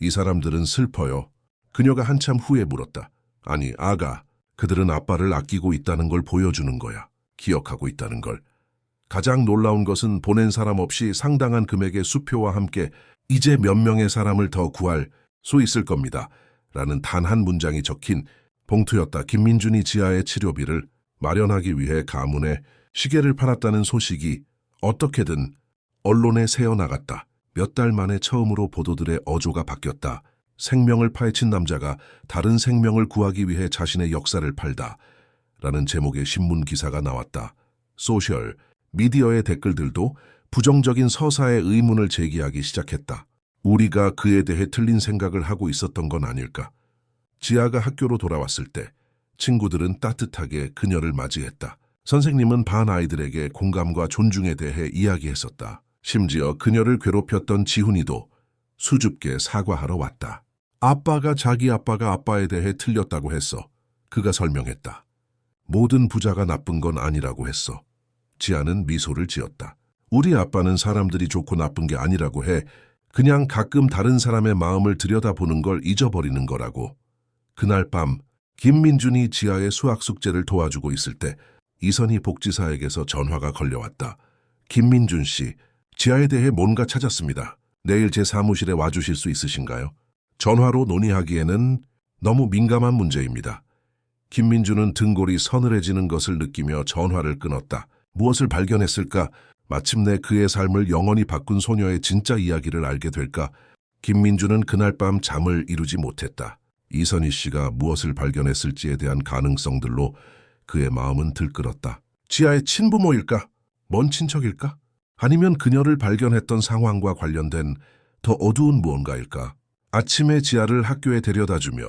이 사람들은 슬퍼요. 그녀가 한참 후에 물었다. 아니, 아가, 그들은 아빠를 아끼고 있다는 걸 보여주는 거야. 기억하고 있다는 걸. 가장 놀라운 것은 보낸 사람 없이 상당한 금액의 수표와 함께 이제 몇 명의 사람을 더 구할 수 있을 겁니다. 라는 단 한 문장이 적힌 봉투였다. 김민준이 지아의 치료비를 마련하기 위해 가문에 시계를 팔았다는 소식이 어떻게든 언론에 새어나갔다. 몇 달 만에 처음으로 보도들의 어조가 바뀌었다. 생명을 파헤친 남자가 다른 생명을 구하기 위해 자신의 역사를 팔다. 라는 제목의 신문 기사가 나왔다. 소셜, 미디어의 댓글들도 부정적인 서사의 의문을 제기하기 시작했다. 우리가 그에 대해 틀린 생각을 하고 있었던 건 아닐까? 지아가 학교로 돌아왔을 때 친구들은 따뜻하게 그녀를 맞이했다. 선생님은 반 아이들에게 공감과 존중에 대해 이야기했었다. 심지어 그녀를 괴롭혔던 지훈이도 수줍게 사과하러 왔다. 아빠가 자기 아빠가 아빠에 대해 틀렸다고 했어. 그가 설명했다. 모든 부자가 나쁜 건 아니라고 했어. 지아는 미소를 지었다. 우리 아빠는 사람들이 좋고 나쁜 게 아니라고 해. 그냥 가끔 다른 사람의 마음을 들여다보는 걸 잊어버리는 거라고. 그날 밤 김민준이 지아의 수학 숙제를 도와주고 있을 때 이선희 복지사에게서 전화가 걸려왔다. 김민준 씨, 지아에 대해 뭔가 찾았습니다. 내일 제 사무실에 와주실 수 있으신가요? 전화로 논의하기에는 너무 민감한 문제입니다. 김민준은 등골이 서늘해지는 것을 느끼며 전화를 끊었다. 무엇을 발견했을까? 마침내 그의 삶을 영원히 바꾼 소녀의 진짜 이야기를 알게 될까? 김민준은 그날 밤 잠을 이루지 못했다. 이선희 씨가 무엇을 발견했을지에 대한 가능성들로 그의 마음은 들끓었다. 지아의 친부모일까? 먼 친척일까? 아니면 그녀를 발견했던 상황과 관련된 더 어두운 무언가일까? 아침에 지아를 학교에 데려다주며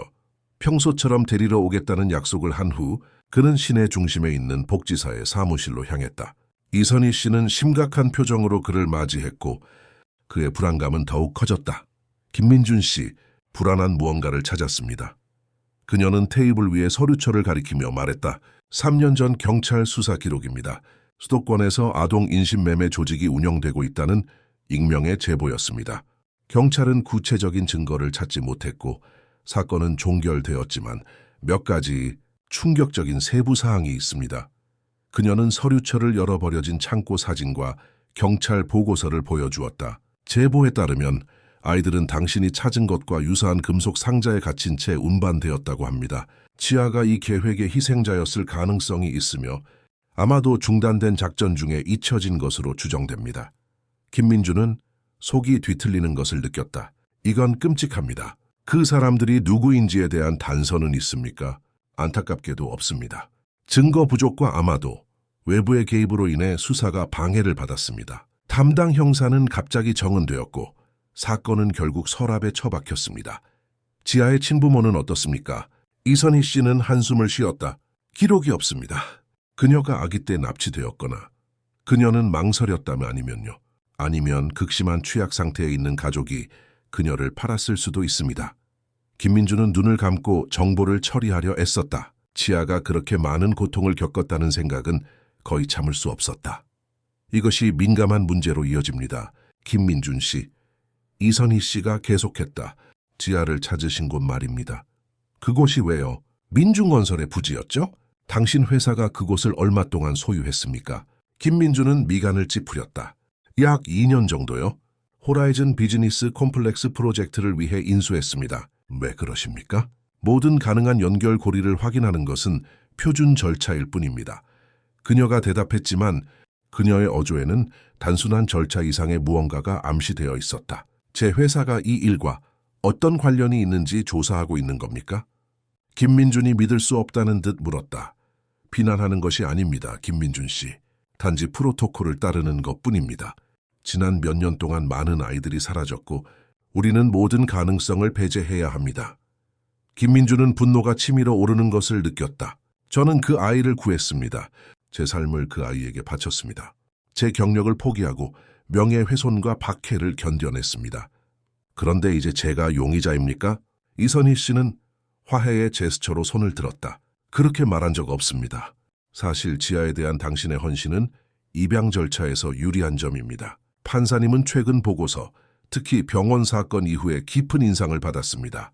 평소처럼 데리러 오겠다는 약속을 한 후 그는 시내 중심에 있는 복지사의 사무실로 향했다. 이선희 씨는 심각한 표정으로 그를 맞이했고 그의 불안감은 더욱 커졌다. 김민준 씨, 불안한 무언가를 찾았습니다. 그녀는 테이블 위에 서류처를 가리키며 말했다. 3년 전 경찰 수사 기록입니다. 수도권에서 아동 인신매매 조직이 운영되고 있다는 익명의 제보였습니다. 경찰은 구체적인 증거를 찾지 못했고 사건은 종결되었지만 몇 가지 충격적인 세부 사항이 있습니다. 그녀는 서류처를 열어버려진 창고 사진과 경찰 보고서를 보여주었다. 제보에 따르면 아이들은 당신이 찾은 것과 유사한 금속 상자에 갇힌 채 운반되었다고 합니다. 지아가 이 계획의 희생자였을 가능성이 있으며 아마도 중단된 작전 중에 잊혀진 것으로 추정됩니다. 김민준은 속이 뒤틀리는 것을 느꼈다. 이건 끔찍합니다. 그 사람들이 누구인지에 대한 단서는 있습니까? 안타깝게도 없습니다. 증거 부족과 아마도 외부의 개입으로 인해 수사가 방해를 받았습니다. 담당 형사는 갑자기 정은되었고 사건은 결국 서랍에 처박혔습니다. 지아의 친부모는 어떻습니까? 이선희 씨는 한숨을 쉬었다. 기록이 없습니다. 그녀가 아기 때 납치되었거나 그녀는 망설였다면 아니면 극심한 취약 상태에 있는 가족이 그녀를 팔았을 수도 있습니다. 김민준은 눈을 감고 정보를 처리하려 애썼다. 지아가 그렇게 많은 고통을 겪었다는 생각은 거의 참을 수 없었다. 이것이 민감한 문제로 이어집니다. 김민준 씨, 이선희 씨가 계속했다. 지아를 찾으신 곳 말입니다. 그곳이 왜요? 민중건설의 부지였죠? 당신 회사가 그곳을 얼마 동안 소유했습니까? 김민준은 미간을 찌푸렸다. 약 2년 정도요. 호라이즌 비즈니스 콤플렉스 프로젝트를 위해 인수했습니다. 왜 그러십니까? 모든 가능한 연결고리를 확인하는 것은 표준 절차일 뿐입니다. 그녀가 대답했지만 그녀의 어조에는 단순한 절차 이상의 무언가가 암시되어 있었다. 제 회사가 이 일과 어떤 관련이 있는지 조사하고 있는 겁니까? 김민준이 믿을 수 없다는 듯 물었다. 비난하는 것이 아닙니다, 김민준 씨. 단지 프로토콜을 따르는 것뿐입니다. 지난 몇 년 동안 많은 아이들이 사라졌고 우리는 모든 가능성을 배제해야 합니다. 김민준은 분노가 치밀어 오르는 것을 느꼈다. 저는 그 아이를 구했습니다. 제 삶을 그 아이에게 바쳤습니다. 제 경력을 포기하고 명예훼손과 박해를 견뎌냈습니다. 그런데 이제 제가 용의자입니까? 이선희 씨는 화해의 제스처로 손을 들었다. 그렇게 말한 적 없습니다. 사실 지아에 대한 당신의 헌신은 입양 절차에서 유리한 점입니다. 판사님은 최근 보고서, 특히 병원 사건 이후에 깊은 인상을 받았습니다.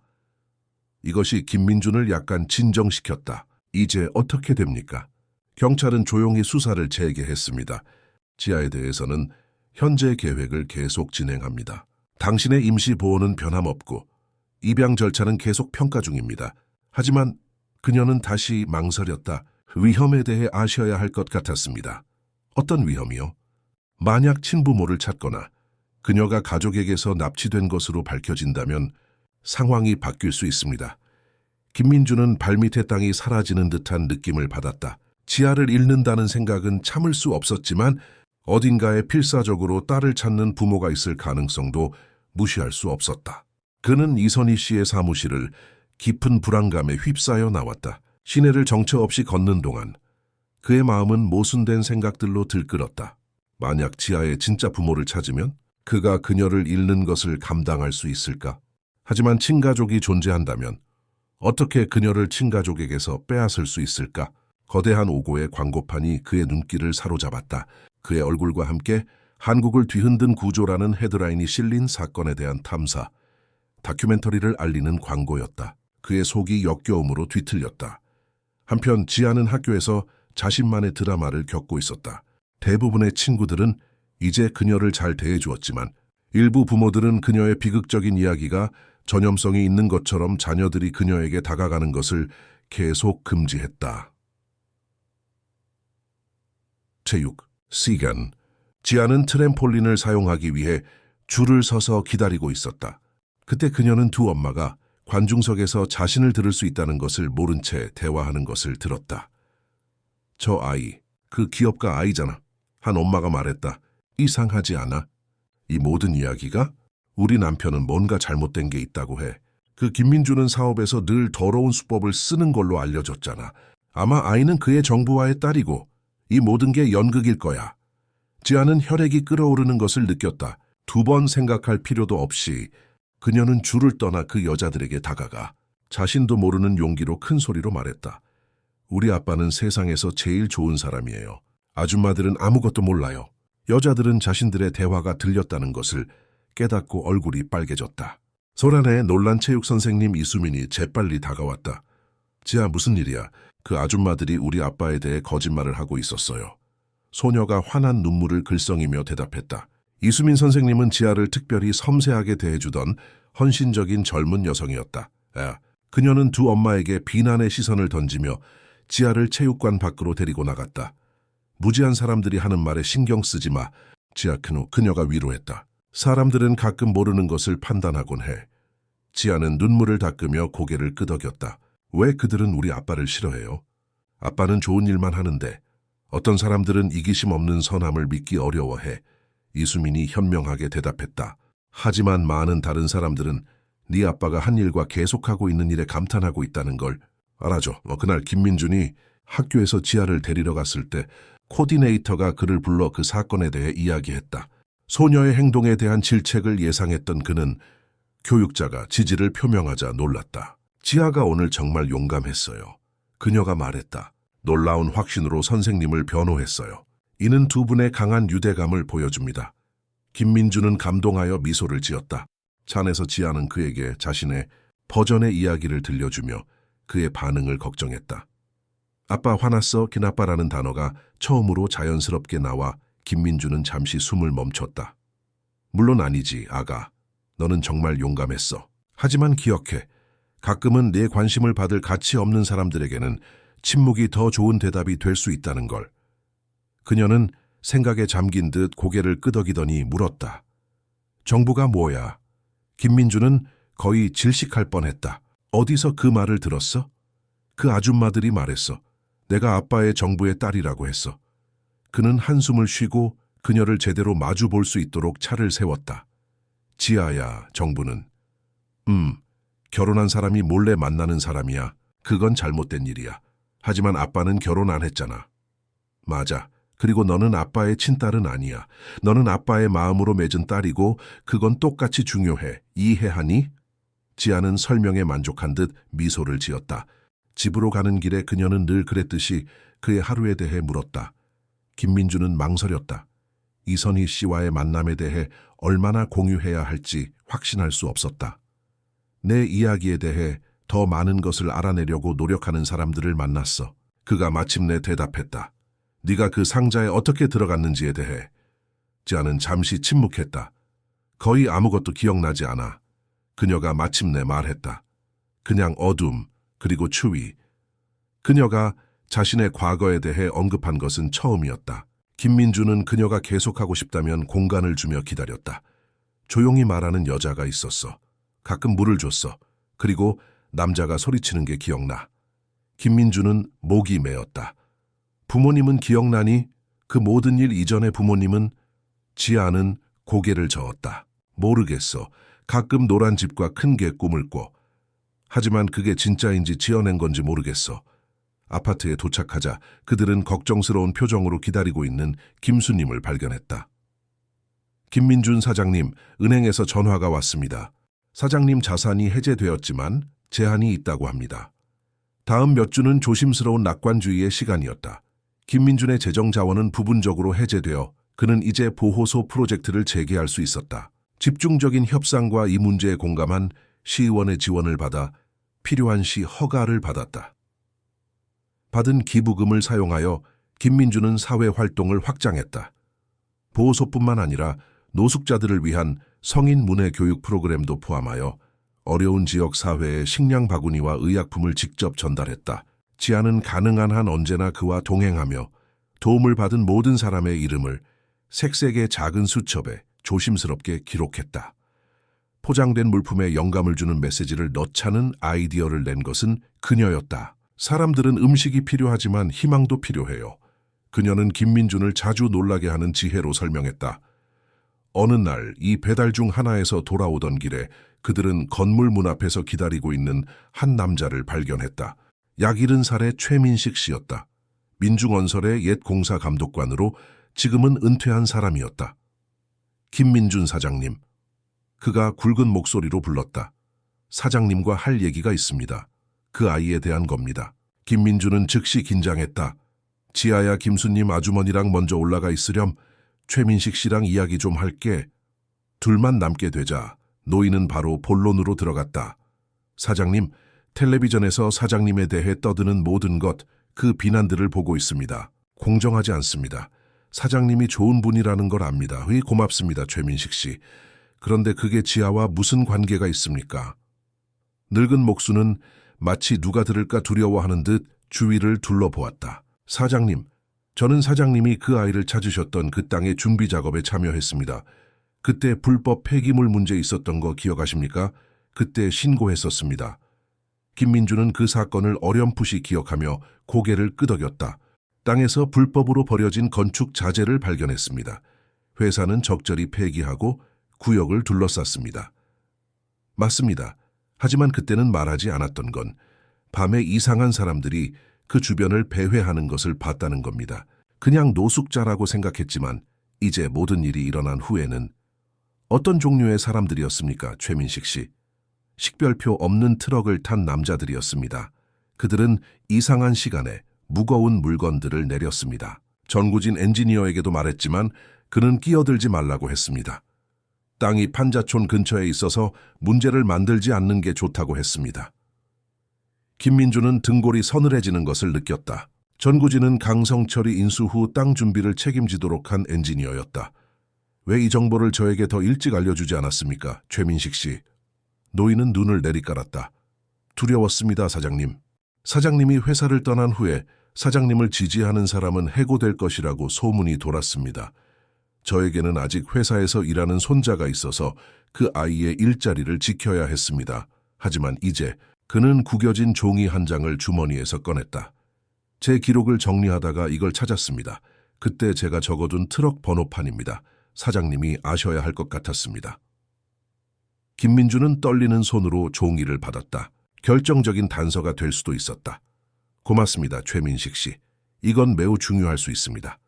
이것이 김민준을 약간 진정시켰다. 이제 어떻게 됩니까? 경찰은 조용히 수사를 재개했습니다. 지아에 대해서는 현재 계획을 계속 진행합니다. 당신의 임시 보호는 변함없고 입양 절차는 계속 평가 중입니다. 하지만 그녀는 다시 망설였다. 위험에 대해 아셔야 할 것 같았습니다. 어떤 위험이요? 만약 친부모를 찾거나 그녀가 가족에게서 납치된 것으로 밝혀진다면 상황이 바뀔 수 있습니다. 김민준은 발밑의 땅이 사라지는 듯한 느낌을 받았다. 지아를 잃는다는 생각은 참을 수 없었지만 어딘가에 필사적으로 딸을 찾는 부모가 있을 가능성도 무시할 수 없었다. 그는 이선희 씨의 사무실을 깊은 불안감에 휩싸여 나왔다. 시내를 정처 없이 걷는 동안 그의 마음은 모순된 생각들로 들끓었다. 만약 지아의 진짜 부모를 찾으면 그가 그녀를 잃는 것을 감당할 수 있을까? 하지만 친가족이 존재한다면 어떻게 그녀를 친가족에게서 빼앗을 수 있을까? 거대한 오고의 광고판이 그의 눈길을 사로잡았다. 그의 얼굴과 함께 한국을 뒤흔든 구조라는 헤드라인이 실린 사건에 대한 탐사, 다큐멘터리를 알리는 광고였다. 그의 속이 역겨움으로 뒤틀렸다. 한편 지아는 학교에서 자신만의 드라마를 겪고 있었다. 대부분의 친구들은 이제 그녀를 잘 대해주었지만 일부 부모들은 그녀의 비극적인 이야기가 전염성이 있는 것처럼 자녀들이 그녀에게 다가가는 것을 계속 금지했다. 체육, 시간. 지아는 트램폴린을 사용하기 위해 줄을 서서 기다리고 있었다. 그때 그녀는 두 엄마가 관중석에서 자신을 들을 수 있다는 것을 모른 채 대화하는 것을 들었다. 저 아이, 그 기업가 아이잖아. 한 엄마가 말했다. 이상하지 않아? 이 모든 이야기가 우리 남편은 뭔가 잘못된 게 있다고 해. 그 김민주는 사업에서 늘 더러운 수법을 쓰는 걸로 알려졌잖아. 아마 아이는 그의 정부와의 딸이고 이 모든 게 연극일 거야. 지아는 혈액이 끓어오르는 것을 느꼈다. 두 번 생각할 필요도 없이 그녀는 줄을 떠나 그 여자들에게 다가가 자신도 모르는 용기로 큰 소리로 말했다. 우리 아빠는 세상에서 제일 좋은 사람이에요. 아줌마들은 아무것도 몰라요. 여자들은 자신들의 대화가 들렸다는 것을 깨닫고 얼굴이 빨개졌다. 소란에 놀란 체육 선생님 이수민이 재빨리 다가왔다. 지아, 무슨 일이야? 그 아줌마들이 우리 아빠에 대해 거짓말을 하고 있었어요. 소녀가 환한 눈물을 글썽이며 대답했다. 이수민 선생님은 지아를 특별히 섬세하게 대해주던 헌신적인 젊은 여성이었다. 그녀는 두 엄마에게 비난의 시선을 던지며 지아를 체육관 밖으로 데리고 나갔다. 무지한 사람들이 하는 말에 신경 쓰지 마. 지아, 그녀가 위로했다. 사람들은 가끔 모르는 것을 판단하곤 해. 지아는 눈물을 닦으며 고개를 끄덕였다. 왜 그들은 우리 아빠를 싫어해요? 아빠는 좋은 일만 하는데 어떤 사람들은 이기심 없는 선함을 믿기 어려워해. 이수민이 현명하게 대답했다. 하지만 많은 다른 사람들은 네 아빠가 한 일과 계속하고 있는 일에 감탄하고 있다는 걸 알아줘. 그날 김민준이 학교에서 지아를 데리러 갔을 때 코디네이터가 그를 불러 그 사건에 대해 이야기했다. 소녀의 행동에 대한 질책을 예상했던 그는 교육자가 지지를 표명하자 놀랐다. 지아가 오늘 정말 용감했어요. 그녀가 말했다. 놀라운 확신으로 선생님을 변호했어요. 이는 두 분의 강한 유대감을 보여줍니다. 김민주는 감동하여 미소를 지었다. 잔에서 지아는 그에게 자신의 버전의 이야기를 들려주며 그의 반응을 걱정했다. 아빠 화났어, 기나빠라는 단어가 처음으로 자연스럽게 나와 김민주는 잠시 숨을 멈췄다. 물론 아니지, 아가. 너는 정말 용감했어. 하지만 기억해. 가끔은 내 관심을 받을 가치 없는 사람들에게는 침묵이 더 좋은 대답이 될 수 있다는 걸. 그녀는 생각에 잠긴 듯 고개를 끄덕이더니 물었다. 정부가 뭐야? 김민주는 거의 질식할 뻔했다. 어디서 그 말을 들었어? 그 아줌마들이 말했어. 내가 아빠의 정부의 딸이라고 했어. 그는 한숨을 쉬고 그녀를 제대로 마주 볼 수 있도록 차를 세웠다. 지아야, 정부는. 결혼한 사람이 몰래 만나는 사람이야. 그건 잘못된 일이야. 하지만 아빠는 결혼 안 했잖아. 맞아. 그리고 너는 아빠의 친딸은 아니야. 너는 아빠의 마음으로 맺은 딸이고 그건 똑같이 중요해. 이해하니? 지아는 설명에 만족한 듯 미소를 지었다. 집으로 가는 길에 그녀는 늘 그랬듯이 그의 하루에 대해 물었다. 김민주는 망설였다. 이선희 씨와의 만남에 대해 얼마나 공유해야 할지 확신할 수 없었다. 내 이야기에 대해 더 많은 것을 알아내려고 노력하는 사람들을 만났어. 그가 마침내 대답했다. 네가 그 상자에 어떻게 들어갔는지에 대해. 지아는 잠시 침묵했다. 거의 아무것도 기억나지 않아. 그녀가 마침내 말했다. 그냥 어둠, 그리고 추위. 그녀가 자신의 과거에 대해 언급한 것은 처음이었다. 김민주는 그녀가 계속하고 싶다면 공간을 주며 기다렸다. 조용히 말하는 여자가 있었어. 가끔 물을 줬어. 그리고 남자가 소리치는 게 기억나. 김민주는 목이 메었다. 부모님은 기억나니? 그 모든 일 이전의 부모님은? 지아는 고개를 저었다. 모르겠어. 가끔 노란 집과 큰 개 꿈을 꿔. 하지만 그게 진짜인지 지어낸 건지 모르겠어. 아파트에 도착하자 그들은 걱정스러운 표정으로 기다리고 있는 김수님을 발견했다. 김민준 사장님, 은행에서 전화가 왔습니다. 사장님 자산이 해제되었지만 제한이 있다고 합니다. 다음 몇 주는 조심스러운 낙관주의의 시간이었다. 김민준의 재정 자원은 부분적으로 해제되어 그는 이제 보호소 프로젝트를 재개할 수 있었다. 집중적인 협상과 이 문제에 공감한 시의원의 지원을 받아 필요한 시 허가를 받았다. 받은 기부금을 사용하여 김민준은 사회 활동을 확장했다. 보호소뿐만 아니라 노숙자들을 위한 성인 문해 교육 프로그램도 포함하여 어려운 지역 사회에 식량 바구니와 의약품을 직접 전달했다. 지아는 가능한 한 언제나 그와 동행하며 도움을 받은 모든 사람의 이름을 색색의 작은 수첩에 조심스럽게 기록했다. 포장된 물품에 영감을 주는 메시지를 넣자는 아이디어를 낸 것은 그녀였다. 사람들은 음식이 필요하지만 희망도 필요해요. 그녀는 김민준을 자주 놀라게 하는 지혜로 설명했다. 어느 날 이 배달 중 하나에서 돌아오던 길에 그들은 건물 문 앞에서 기다리고 있는 한 남자를 발견했다. 약 70살의 최민식 씨였다. 민중언설의 옛 공사 감독관으로 지금은 은퇴한 사람이었다. 김민준 사장님. 그가 굵은 목소리로 불렀다. 사장님과 할 얘기가 있습니다. 그 아이에 대한 겁니다. 김민준은 즉시 긴장했다. 지아야, 김수님 아주머니랑 먼저 올라가 있으렴. 최민식 씨랑 이야기 좀 할게. 둘만 남게 되자 노인은 바로 본론으로 들어갔다. 사장님, 텔레비전에서 사장님에 대해 떠드는 모든 것, 그 비난들을 보고 있습니다. 공정하지 않습니다. 사장님이 좋은 분이라는 걸 압니다. 고맙습니다, 최민식 씨. 그런데 그게 지아와 무슨 관계가 있습니까? 늙은 목수는 마치 누가 들을까 두려워하는 듯 주위를 둘러보았다. 사장님, 저는 사장님이 그 아이를 찾으셨던 그 땅의 준비 작업에 참여했습니다. 그때 불법 폐기물 문제 있었던 거 기억하십니까? 그때 신고했었습니다. 김민준은 그 사건을 어렴풋이 기억하며 고개를 끄덕였다. 땅에서 불법으로 버려진 건축 자재를 발견했습니다. 회사는 적절히 폐기하고 구역을 둘러쌌습니다. 맞습니다. 하지만 그때는 말하지 않았던 건 밤에 이상한 사람들이 그 주변을 배회하는 것을 봤다는 겁니다. 그냥 노숙자라고 생각했지만 이제 모든 일이 일어난 후에는 어떤 종류의 사람들이었습니까, 최민식 씨? 식별표 없는 트럭을 탄 남자들이었습니다. 그들은 이상한 시간에 무거운 물건들을 내렸습니다. 전구진 엔지니어에게도 말했지만 그는 끼어들지 말라고 했습니다. 땅이 판자촌 근처에 있어서 문제를 만들지 않는 게 좋다고 했습니다. 김민준은 등골이 서늘해지는 것을 느꼈다. 전구진은 강성철이 인수 후 땅 준비를 책임지도록 한 엔지니어였다. 왜 이 정보를 저에게 더 일찍 알려주지 않았습니까, 최민식 씨? 노인은 눈을 내리깔았다. 두려웠습니다, 사장님. 사장님이 회사를 떠난 후에 사장님을 지지하는 사람은 해고될 것이라고 소문이 돌았습니다. 저에게는 아직 회사에서 일하는 손자가 있어서 그 아이의 일자리를 지켜야 했습니다. 하지만 이제 그는 구겨진 종이 한 장을 주머니에서 꺼냈다. 제 기록을 정리하다가 이걸 찾았습니다. 그때 제가 적어둔 트럭 번호판입니다. 사장님이 아셔야 할 것 같았습니다. 김민준은 떨리는 손으로 종이를 받았다. 결정적인 단서가 될 수도 있었다. 고맙습니다, 최민식 씨. 이건 매우 중요할 수 있습니다.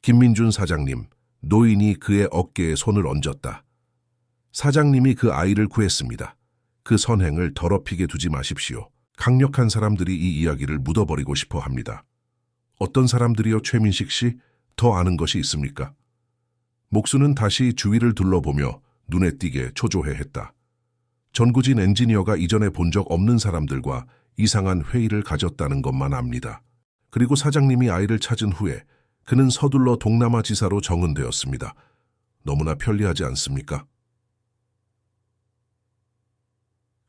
김민준 사장님, 노인이 그의 어깨에 손을 얹었다. 사장님이 그 아이를 구했습니다. 그 선행을 더럽히게 두지 마십시오. 강력한 사람들이 이 이야기를 묻어버리고 싶어 합니다. 어떤 사람들이요, 최민식 씨? 더 아는 것이 있습니까? 목수는 다시 주위를 둘러보며 눈에 띄게 초조해했다. 전구진 엔지니어가 이전에 본 적 없는 사람들과 이상한 회의를 가졌다는 것만 압니다. 그리고 사장님이 아이를 찾은 후에 그는 서둘러 동남아 지사로 정은되었습니다. 너무나 편리하지 않습니까?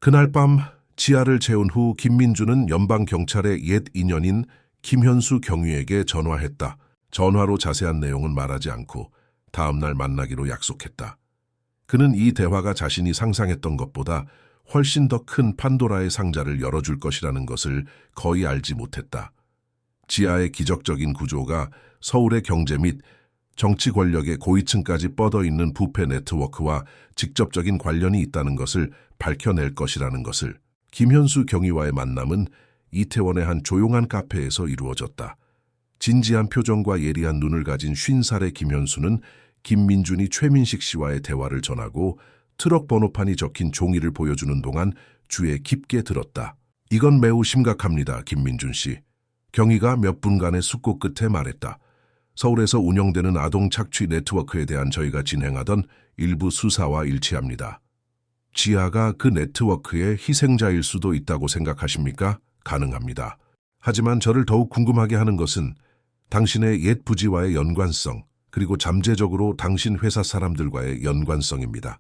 그날 밤 지아를 재운 후 김민준은 연방경찰의 옛 인연인 김현수 경위에게 전화했다. 전화로 자세한 내용은 말하지 않고 다음 날 만나기로 약속했다. 그는 이 대화가 자신이 상상했던 것보다 훨씬 더 큰 판도라의 상자를 열어줄 것이라는 것을 거의 알지 못했다. 지하의 기적적인 구조가 서울의 경제 및 정치 권력의 고위층까지 뻗어있는 부패 네트워크와 직접적인 관련이 있다는 것을 밝혀낼 것이라는 것을. 김현수 경위와의 만남은 이태원의 한 조용한 카페에서 이루어졌다. 진지한 표정과 예리한 눈을 가진 50살의 김현수는 김민준이 최민식 씨와의 대화를 전하고 트럭 번호판이 적힌 종이를 보여주는 동안 주에 깊게 들었다. 이건 매우 심각합니다, 김민준 씨. 경위가 몇 분간의 숙고 끝에 말했다. 서울에서 운영되는 아동 착취 네트워크에 대한 저희가 진행하던 일부 수사와 일치합니다. 지아가 그 네트워크의 희생자일 수도 있다고 생각하십니까? 가능합니다. 하지만 저를 더욱 궁금하게 하는 것은 당신의 옛 부지와의 연관성, 그리고 잠재적으로 당신 회사 사람들과의 연관성입니다.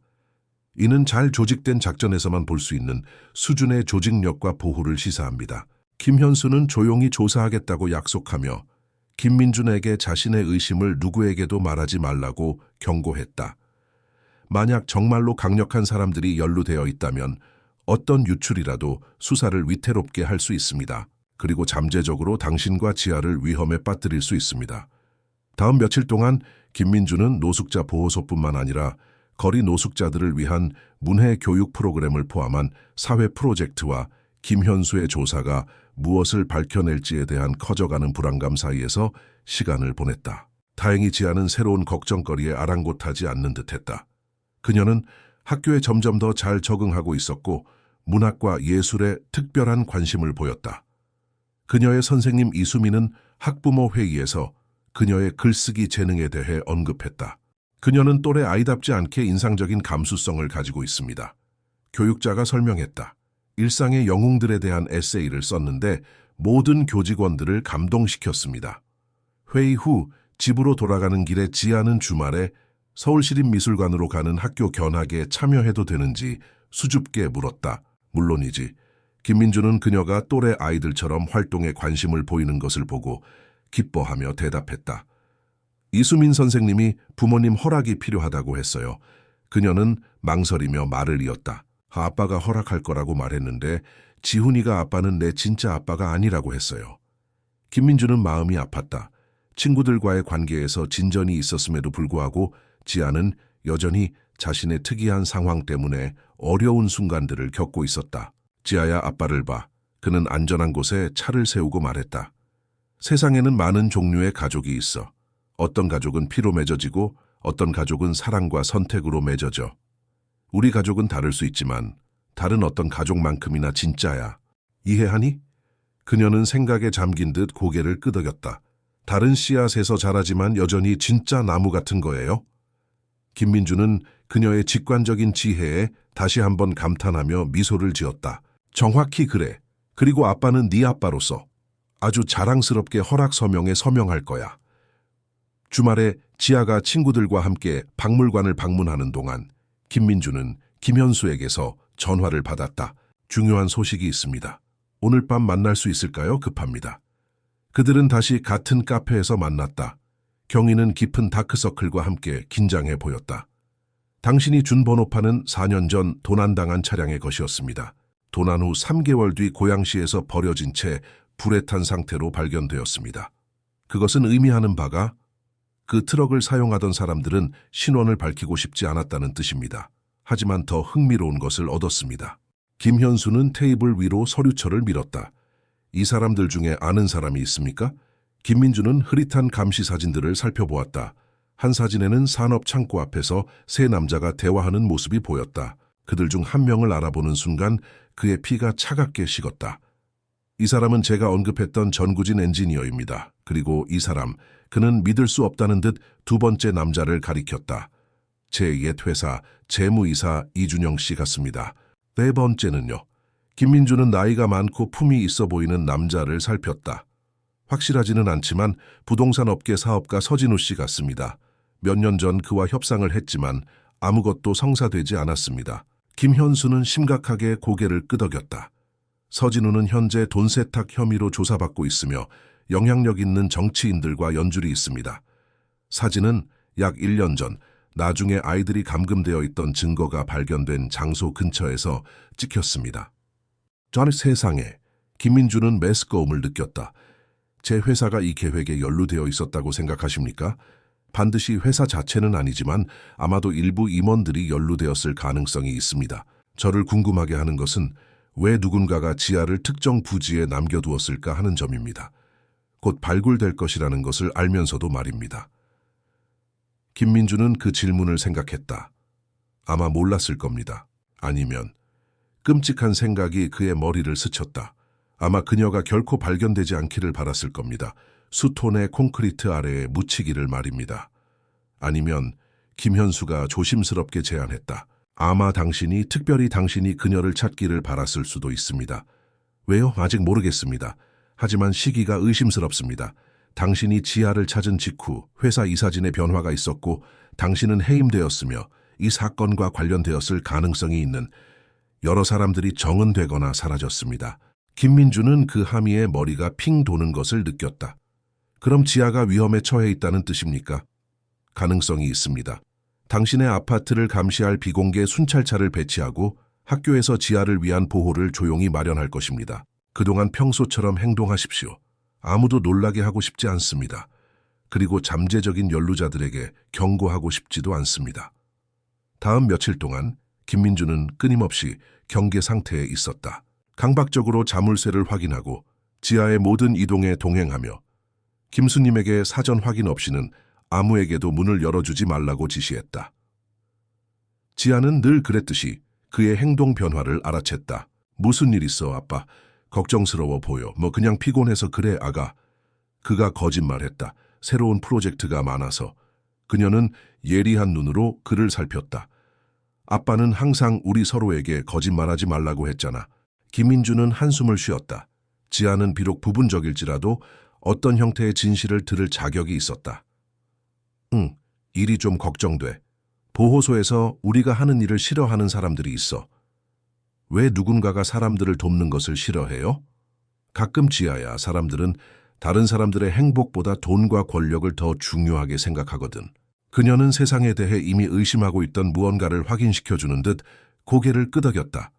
이는 잘 조직된 작전에서만 볼 수 있는 수준의 조직력과 보호를 시사합니다. 김현수는 조용히 조사하겠다고 약속하며 김민준에게 자신의 의심을 누구에게도 말하지 말라고 경고했다. 만약 정말로 강력한 사람들이 연루되어 있다면 어떤 유출이라도 수사를 위태롭게 할 수 있습니다. 그리고 잠재적으로 당신과 지아를 위험에 빠뜨릴 수 있습니다. 다음 며칠 동안 김민준은 노숙자 보호소뿐만 아니라 거리 노숙자들을 위한 문해 교육 프로그램을 포함한 사회 프로젝트와 김현수의 조사가 무엇을 밝혀낼지에 대한 커져가는 불안감 사이에서 시간을 보냈다. 다행히 지아는 새로운 걱정거리에 아랑곳하지 않는 듯했다. 그녀는 학교에 점점 더 잘 적응하고 있었고 문학과 예술에 특별한 관심을 보였다. 그녀의 선생님 이수민은 학부모 회의에서 그녀의 글쓰기 재능에 대해 언급했다. 그녀는 또래 아이답지 않게 인상적인 감수성을 가지고 있습니다. 교육자가 설명했다. 일상의 영웅들에 대한 에세이를 썼는데 모든 교직원들을 감동시켰습니다. 회의 후 집으로 돌아가는 길에 지아는 주말에 서울시립미술관으로 가는 학교 견학에 참여해도 되는지 수줍게 물었다. 물론이지. 김민준은 그녀가 또래 아이들처럼 활동에 관심을 보이는 것을 보고 기뻐하며 대답했다. 이수민 선생님이 부모님 허락이 필요하다고 했어요. 그녀는 망설이며 말을 이었다. 아빠가 허락할 거라고 말했는데 지훈이가 아빠는 내 진짜 아빠가 아니라고 했어요. 김민준은 마음이 아팠다. 친구들과의 관계에서 진전이 있었음에도 불구하고 지아는 여전히 자신의 특이한 상황 때문에 어려운 순간들을 겪고 있었다. 지아야, 아빠를 봐. 그는 안전한 곳에 차를 세우고 말했다. 세상에는 많은 종류의 가족이 있어. 어떤 가족은 피로 맺어지고 어떤 가족은 사랑과 선택으로 맺어져. 우리 가족은 다를 수 있지만 다른 어떤 가족만큼이나 진짜야. 이해하니? 그녀는 생각에 잠긴 듯 고개를 끄덕였다. 다른 씨앗에서 자라지만 여전히 진짜 나무 같은 거예요? 김민준은 그녀의 직관적인 지혜에 다시 한번 감탄하며 미소를 지었다. 정확히 그래. 그리고 아빠는 네 아빠로서 아주 자랑스럽게 허락 서명에 서명할 거야. 주말에 지아가 친구들과 함께 박물관을 방문하는 동안 김민준은 김현수에게서 전화를 받았다. 중요한 소식이 있습니다. 오늘 밤 만날 수 있을까요? 급합니다. 그들은 다시 같은 카페에서 만났다. 경위는 깊은 다크서클과 함께 긴장해 보였다. 당신이 준 번호판은 4년 전 도난당한 차량의 것이었습니다. 도난 후 3개월 뒤 고양시에서 버려진 채 불에 탄 상태로 발견되었습니다. 그것은 의미하는 바가 그 트럭을 사용하던 사람들은 신원을 밝히고 싶지 않았다는 뜻입니다. 하지만 더 흥미로운 것을 얻었습니다. 김현수는 테이블 위로 서류철을 밀었다. 이 사람들 중에 아는 사람이 있습니까? 김민준은 흐릿한 감시 사진들을 살펴보았다. 한 사진에는 산업 창고 앞에서 세 남자가 대화하는 모습이 보였다. 그들 중 한 명을 알아보는 순간 그의 피가 차갑게 식었다. 이 사람은 제가 언급했던 전구진 엔지니어입니다. 그리고 이 사람, 그는 믿을 수 없다는 듯 두 번째 남자를 가리켰다. 제 옛 회사 재무이사 이준영 씨 같습니다. 네 번째는요. 김민준은 나이가 많고 품이 있어 보이는 남자를 살폈다. 확실하지는 않지만 부동산 업계 사업가 서진우 씨 같습니다. 몇 년 전 그와 협상을 했지만 아무것도 성사되지 않았습니다. 김현수는 심각하게 고개를 끄덕였다. 서진우는 현재 돈 세탁 혐의로 조사받고 있으며 영향력 있는 정치인들과 연줄이 있습니다. 사진은 약 1년 전 나중에 아이들이 감금되어 있던 증거가 발견된 장소 근처에서 찍혔습니다. 저는 세상에, 김민준은 메스꺼움을 느꼈다. 제 회사가 이 계획에 연루되어 있었다고 생각하십니까? 반드시 회사 자체는 아니지만 아마도 일부 임원들이 연루되었을 가능성이 있습니다. 저를 궁금하게 하는 것은 왜 누군가가 지하를 특정 부지에 남겨두었을까 하는 점입니다. 곧 발굴될 것이라는 것을 알면서도 말입니다. 김민주는 그 질문을 생각했다. 아마 몰랐을 겁니다. 아니면 끔찍한 생각이 그의 머리를 스쳤다. 아마 그녀가 결코 발견되지 않기를 바랐을 겁니다. 수톤의 콘크리트 아래에 묻히기를 말입니다. 아니면 김현수가 조심스럽게 제안했다. 아마 특별히 당신이 그녀를 찾기를 바랐을 수도 있습니다. 왜요? 아직 모르겠습니다. 하지만 시기가 의심스럽습니다. 당신이 지하를 찾은 직후 회사 이사진의 변화가 있었고 당신은 해임되었으며 이 사건과 관련되었을 가능성이 있는 여러 사람들이 정은되거나 사라졌습니다. 김민주는 그 함의에 머리가 핑 도는 것을 느꼈다. 그럼 지하가 위험에 처해 있다는 뜻입니까? 가능성이 있습니다. 당신의 아파트를 감시할 비공개 순찰차를 배치하고 학교에서 지하를 위한 보호를 조용히 마련할 것입니다. 그동안 평소처럼 행동하십시오. 아무도 놀라게 하고 싶지 않습니다. 그리고 잠재적인 연루자들에게 경고하고 싶지도 않습니다. 다음 며칠 동안 김민주는 끊임없이 경계 상태에 있었다. 강박적으로 자물쇠를 확인하고 지하의 모든 이동에 동행하며 김수님에게 사전 확인 없이는 아무에게도 문을 열어주지 말라고 지시했다. 지아는 늘 그랬듯이 그의 행동 변화를 알아챘다. 무슨 일 있어, 아빠? 걱정스러워 보여. 그냥 피곤해서 그래, 아가. 그가 거짓말했다. 새로운 프로젝트가 많아서. 그녀는 예리한 눈으로 그를 살폈다. 아빠는 항상 우리 서로에게 거짓말하지 말라고 했잖아. 김민주는 한숨을 쉬었다. 지아는 비록 부분적일지라도 어떤 형태의 진실을 들을 자격이 있었다. 응, 일이 좀 걱정돼. 보호소에서 우리가 하는 일을 싫어하는 사람들이 있어. 왜 누군가가 사람들을 돕는 것을 싫어해요? 가끔 지아야 사람들은 다른 사람들의 행복보다 돈과 권력을 더 중요하게 생각하거든. 그녀는 세상에 대해 이미 의심하고 있던 무언가를 확인시켜주는 듯 고개를 끄덕였다.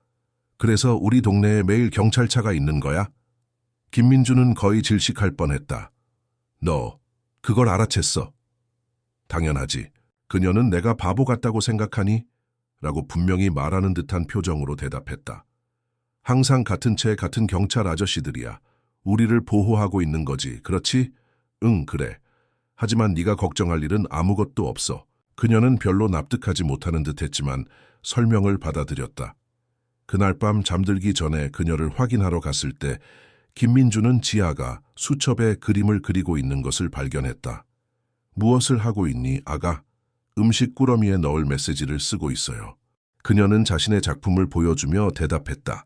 그래서 우리 동네에 매일 경찰차가 있는 거야? 김민주는 거의 질식할 뻔했다. 너 그걸 알아챘어? 당연하지. 그녀는 내가 바보 같다고 생각하니? 라고 분명히 말하는 듯한 표정으로 대답했다. 항상 같은 채 같은 경찰 아저씨들이야. 우리를 보호하고 있는 거지. 그렇지? 응, 그래. 하지만 네가 걱정할 일은 아무것도 없어. 그녀는 별로 납득하지 못하는 듯했지만 설명을 받아들였다. 그날 밤 잠들기 전에 그녀를 확인하러 갔을 때 김민주는 지아가 수첩에 그림을 그리고 있는 것을 발견했다. 무엇을 하고 있니, 아가? 음식 꾸러미에 넣을 메시지를 쓰고 있어요. 그녀는 자신의 작품을 보여주며 대답했다.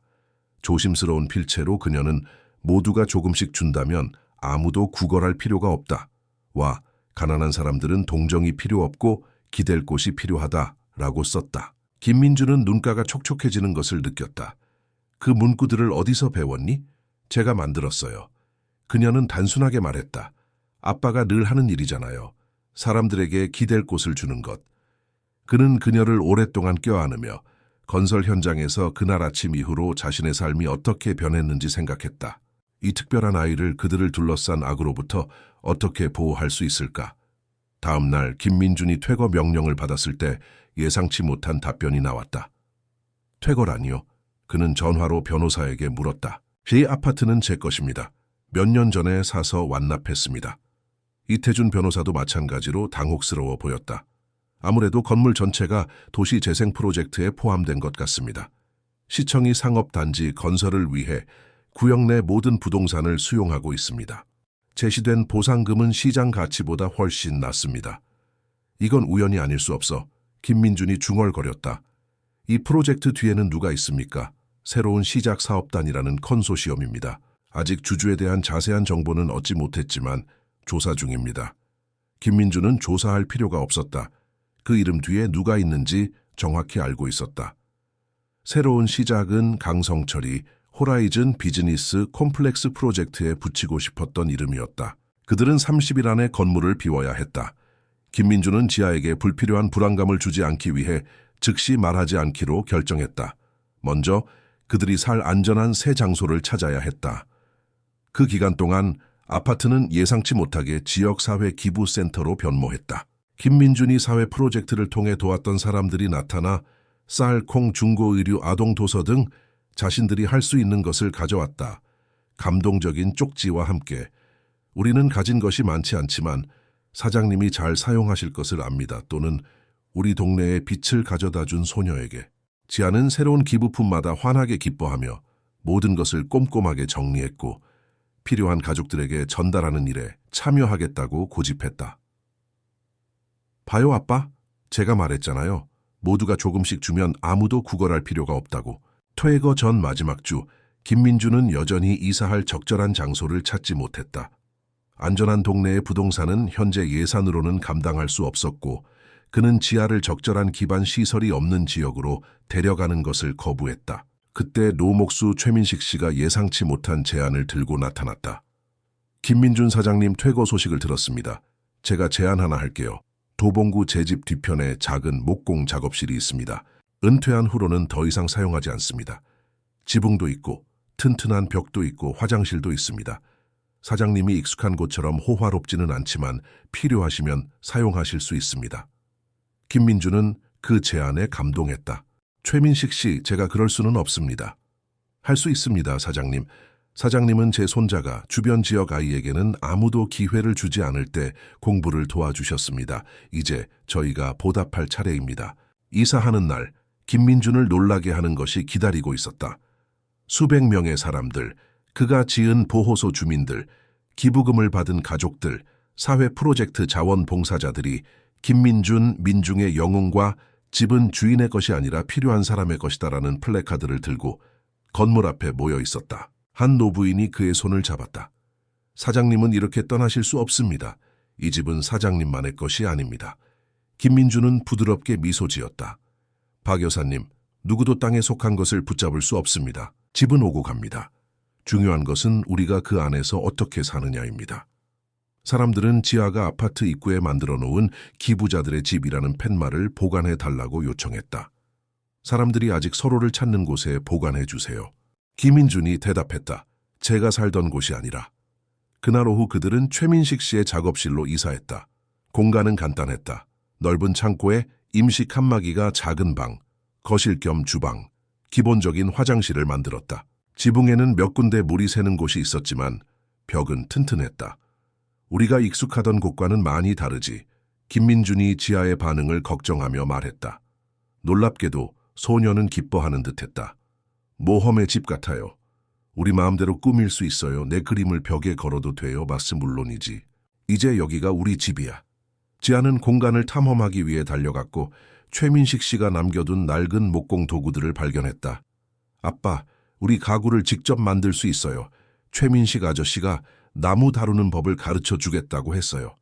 조심스러운 필체로 그녀는 모두가 조금씩 준다면 아무도 구걸할 필요가 없다. 와, 가난한 사람들은 동정이 필요 없고 기댈 곳이 필요하다. 라고 썼다. 김민주는 눈가가 촉촉해지는 것을 느꼈다. 그 문구들을 어디서 배웠니? 제가 만들었어요. 그녀는 단순하게 말했다. 아빠가 늘 하는 일이잖아요. 사람들에게 기댈 곳을 주는 것. 그는 그녀를 오랫동안 껴안으며 건설 현장에서 그날 아침 이후로 자신의 삶이 어떻게 변했는지 생각했다. 이 특별한 아이를 그들을 둘러싼 악으로부터 어떻게 보호할 수 있을까? 다음 날 김민준이 퇴거 명령을 받았을 때 예상치 못한 답변이 나왔다. 퇴거라니요? 그는 전화로 변호사에게 물었다. 제 아파트는 제 것입니다. 몇 년 전에 사서 완납했습니다. 이태준 변호사도 마찬가지로 당혹스러워 보였다. 아무래도 건물 전체가 도시재생 프로젝트에 포함된 것 같습니다. 시청이 상업단지 건설을 위해 구역 내 모든 부동산을 수용하고 있습니다. 제시된 보상금은 시장 가치보다 훨씬 낮습니다. 이건 우연이 아닐 수 없어. 김민준이 중얼거렸다. 이 프로젝트 뒤에는 누가 있습니까? 새로운 시작 사업단이라는 컨소시엄입니다. 아직 주주에 대한 자세한 정보는 얻지 못했지만 조사 중입니다. 김민주는 조사할 필요가 없었다. 그 이름 뒤에 누가 있는지 정확히 알고 있었다. 새로운 시작은 강성철이 호라이즌 비즈니스 콤플렉스 프로젝트에 붙이고 싶었던 이름이었다. 그들은 30일 안에 건물을 비워야 했다. 김민주는 지아에게 불필요한 불안감을 주지 않기 위해 즉시 말하지 않기로 결정했다. 먼저 그들이 살 안전한 새 장소를 찾아야 했다. 그 기간 동안 아파트는 예상치 못하게 지역사회 기부센터로 변모했다. 김민준이 사회 프로젝트를 통해 도왔던 사람들이 나타나 쌀, 콩, 중고의류, 아동도서 등 자신들이 할 수 있는 것을 가져왔다. 감동적인 쪽지와 함께. 우리는 가진 것이 많지 않지만 사장님이 잘 사용하실 것을 압니다. 또는 우리 동네에 빛을 가져다 준 소녀에게. 지아는 새로운 기부품마다 환하게 기뻐하며 모든 것을 꼼꼼하게 정리했고 필요한 가족들에게 전달하는 일에 참여하겠다고 고집했다. 봐요, 아빠. 제가 말했잖아요. 모두가 조금씩 주면 아무도 구걸할 필요가 없다고. 퇴거 전 마지막 주, 김민주는 여전히 이사할 적절한 장소를 찾지 못했다. 안전한 동네의 부동산은 현재 예산으로는 감당할 수 없었고 그는 지하를 적절한 기반 시설이 없는 지역으로 데려가는 것을 거부했다. 그때 노목수 최민식 씨가 예상치 못한 제안을 들고 나타났다. 김민준 사장님 퇴거 소식을 들었습니다. 제가 제안 하나 할게요. 도봉구 제 집 뒤편에 작은 목공 작업실이 있습니다. 은퇴한 후로는 더 이상 사용하지 않습니다. 지붕도 있고 튼튼한 벽도 있고 화장실도 있습니다. 사장님이 익숙한 곳처럼 호화롭지는 않지만 필요하시면 사용하실 수 있습니다. 김민주는 그 제안에 감동했다. 최민식 씨, 제가 그럴 수는 없습니다. 할 수 있습니다, 사장님. 사장님은 제 손자가 주변 지역 아이에게는 아무도 기회를 주지 않을 때 공부를 도와주셨습니다. 이제 저희가 보답할 차례입니다. 이사하는 날, 김민준을 놀라게 하는 것이 기다리고 있었다. 수백 명의 사람들, 그가 지은 보호소 주민들, 기부금을 받은 가족들, 사회 프로젝트 자원봉사자들이 김민준, 민중의 영웅과 집은 주인의 것이 아니라 필요한 사람의 것이다라는 플래카드를 들고 건물 앞에 모여 있었다. 한 노부인이 그의 손을 잡았다. 사장님은 이렇게 떠나실 수 없습니다. 이 집은 사장님만의 것이 아닙니다. 김민주는 부드럽게 미소 지었다. 박 여사님, 누구도 땅에 속한 것을 붙잡을 수 없습니다. 집은 오고 갑니다. 중요한 것은 우리가 그 안에서 어떻게 사느냐입니다. 사람들은 지아가 아파트 입구에 만들어 놓은 기부자들의 집이라는 팻말을 보관해 달라고 요청했다. 사람들이 아직 서로를 찾는 곳에 보관해 주세요. 김민준이 대답했다. 제가 살던 곳이 아니라. 그날 오후 그들은 최민식 씨의 작업실로 이사했다. 공간은 간단했다. 넓은 창고에 임시 칸막이가 작은 방, 거실 겸 주방, 기본적인 화장실을 만들었다. 지붕에는 몇 군데 물이 새는 곳이 있었지만 벽은 튼튼했다. 우리가 익숙하던 곳과는 많이 다르지. 김민준이 지아의 반응을 걱정하며 말했다. 놀랍게도 소녀는 기뻐하는 듯했다. 모험의 집 같아요. 우리 마음대로 꾸밀 수 있어요. 내 그림을 벽에 걸어도 돼요. 마스 물론이지. 이제 여기가 우리 집이야. 지아는 공간을 탐험하기 위해 달려갔고 최민식 씨가 남겨둔 낡은 목공 도구들을 발견했다. 아빠, 우리 가구를 직접 만들 수 있어요. 최민식 아저씨가 나무 다루는 법을 가르쳐 주겠다고 했어요.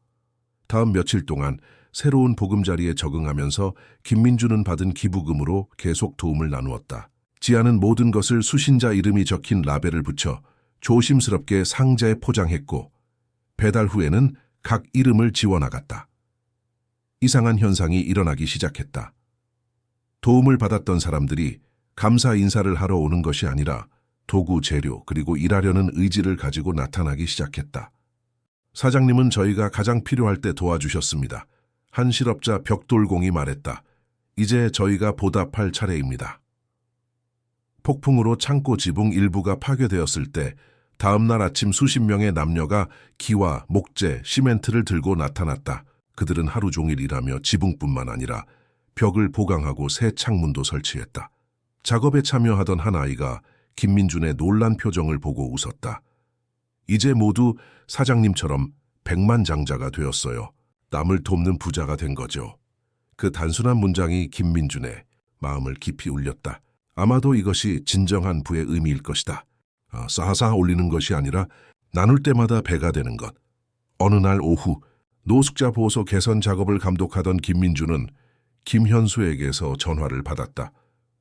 다음 며칠 동안 새로운 보금자리에 적응하면서 김민주는 받은 기부금으로 계속 도움을 나누었다. 지아는 모든 것을 수신자 이름이 적힌 라벨을 붙여 조심스럽게 상자에 포장했고 배달 후에는 각 이름을 지워나갔다. 이상한 현상이 일어나기 시작했다. 도움을 받았던 사람들이 감사 인사를 하러 오는 것이 아니라 도구, 재료, 그리고 일하려는 의지를 가지고 나타나기 시작했다. 사장님은 저희가 가장 필요할 때 도와주셨습니다. 한 실업자 벽돌공이 말했다. 이제 저희가 보답할 차례입니다. 폭풍으로 창고 지붕 일부가 파괴되었을 때 다음 날 아침 수십 명의 남녀가 기와 목재, 시멘트를 들고 나타났다. 그들은 하루 종일 일하며 지붕뿐만 아니라 벽을 보강하고 새 창문도 설치했다. 작업에 참여하던 한 아이가 김민준의 놀란 표정을 보고 웃었다. 이제 모두 사장님처럼 백만장자가 되었어요. 남을 돕는 부자가 된 거죠. 그 단순한 문장이 김민준의 마음을 깊이 울렸다. 아마도 이것이 진정한 부의 의미일 것이다. 쌓아 올리는 것이 아니라 나눌 때마다 배가 되는 것. 어느 날 오후 노숙자 보호소 개선 작업을 감독하던 김민주는 김현수에게서 전화를 받았다.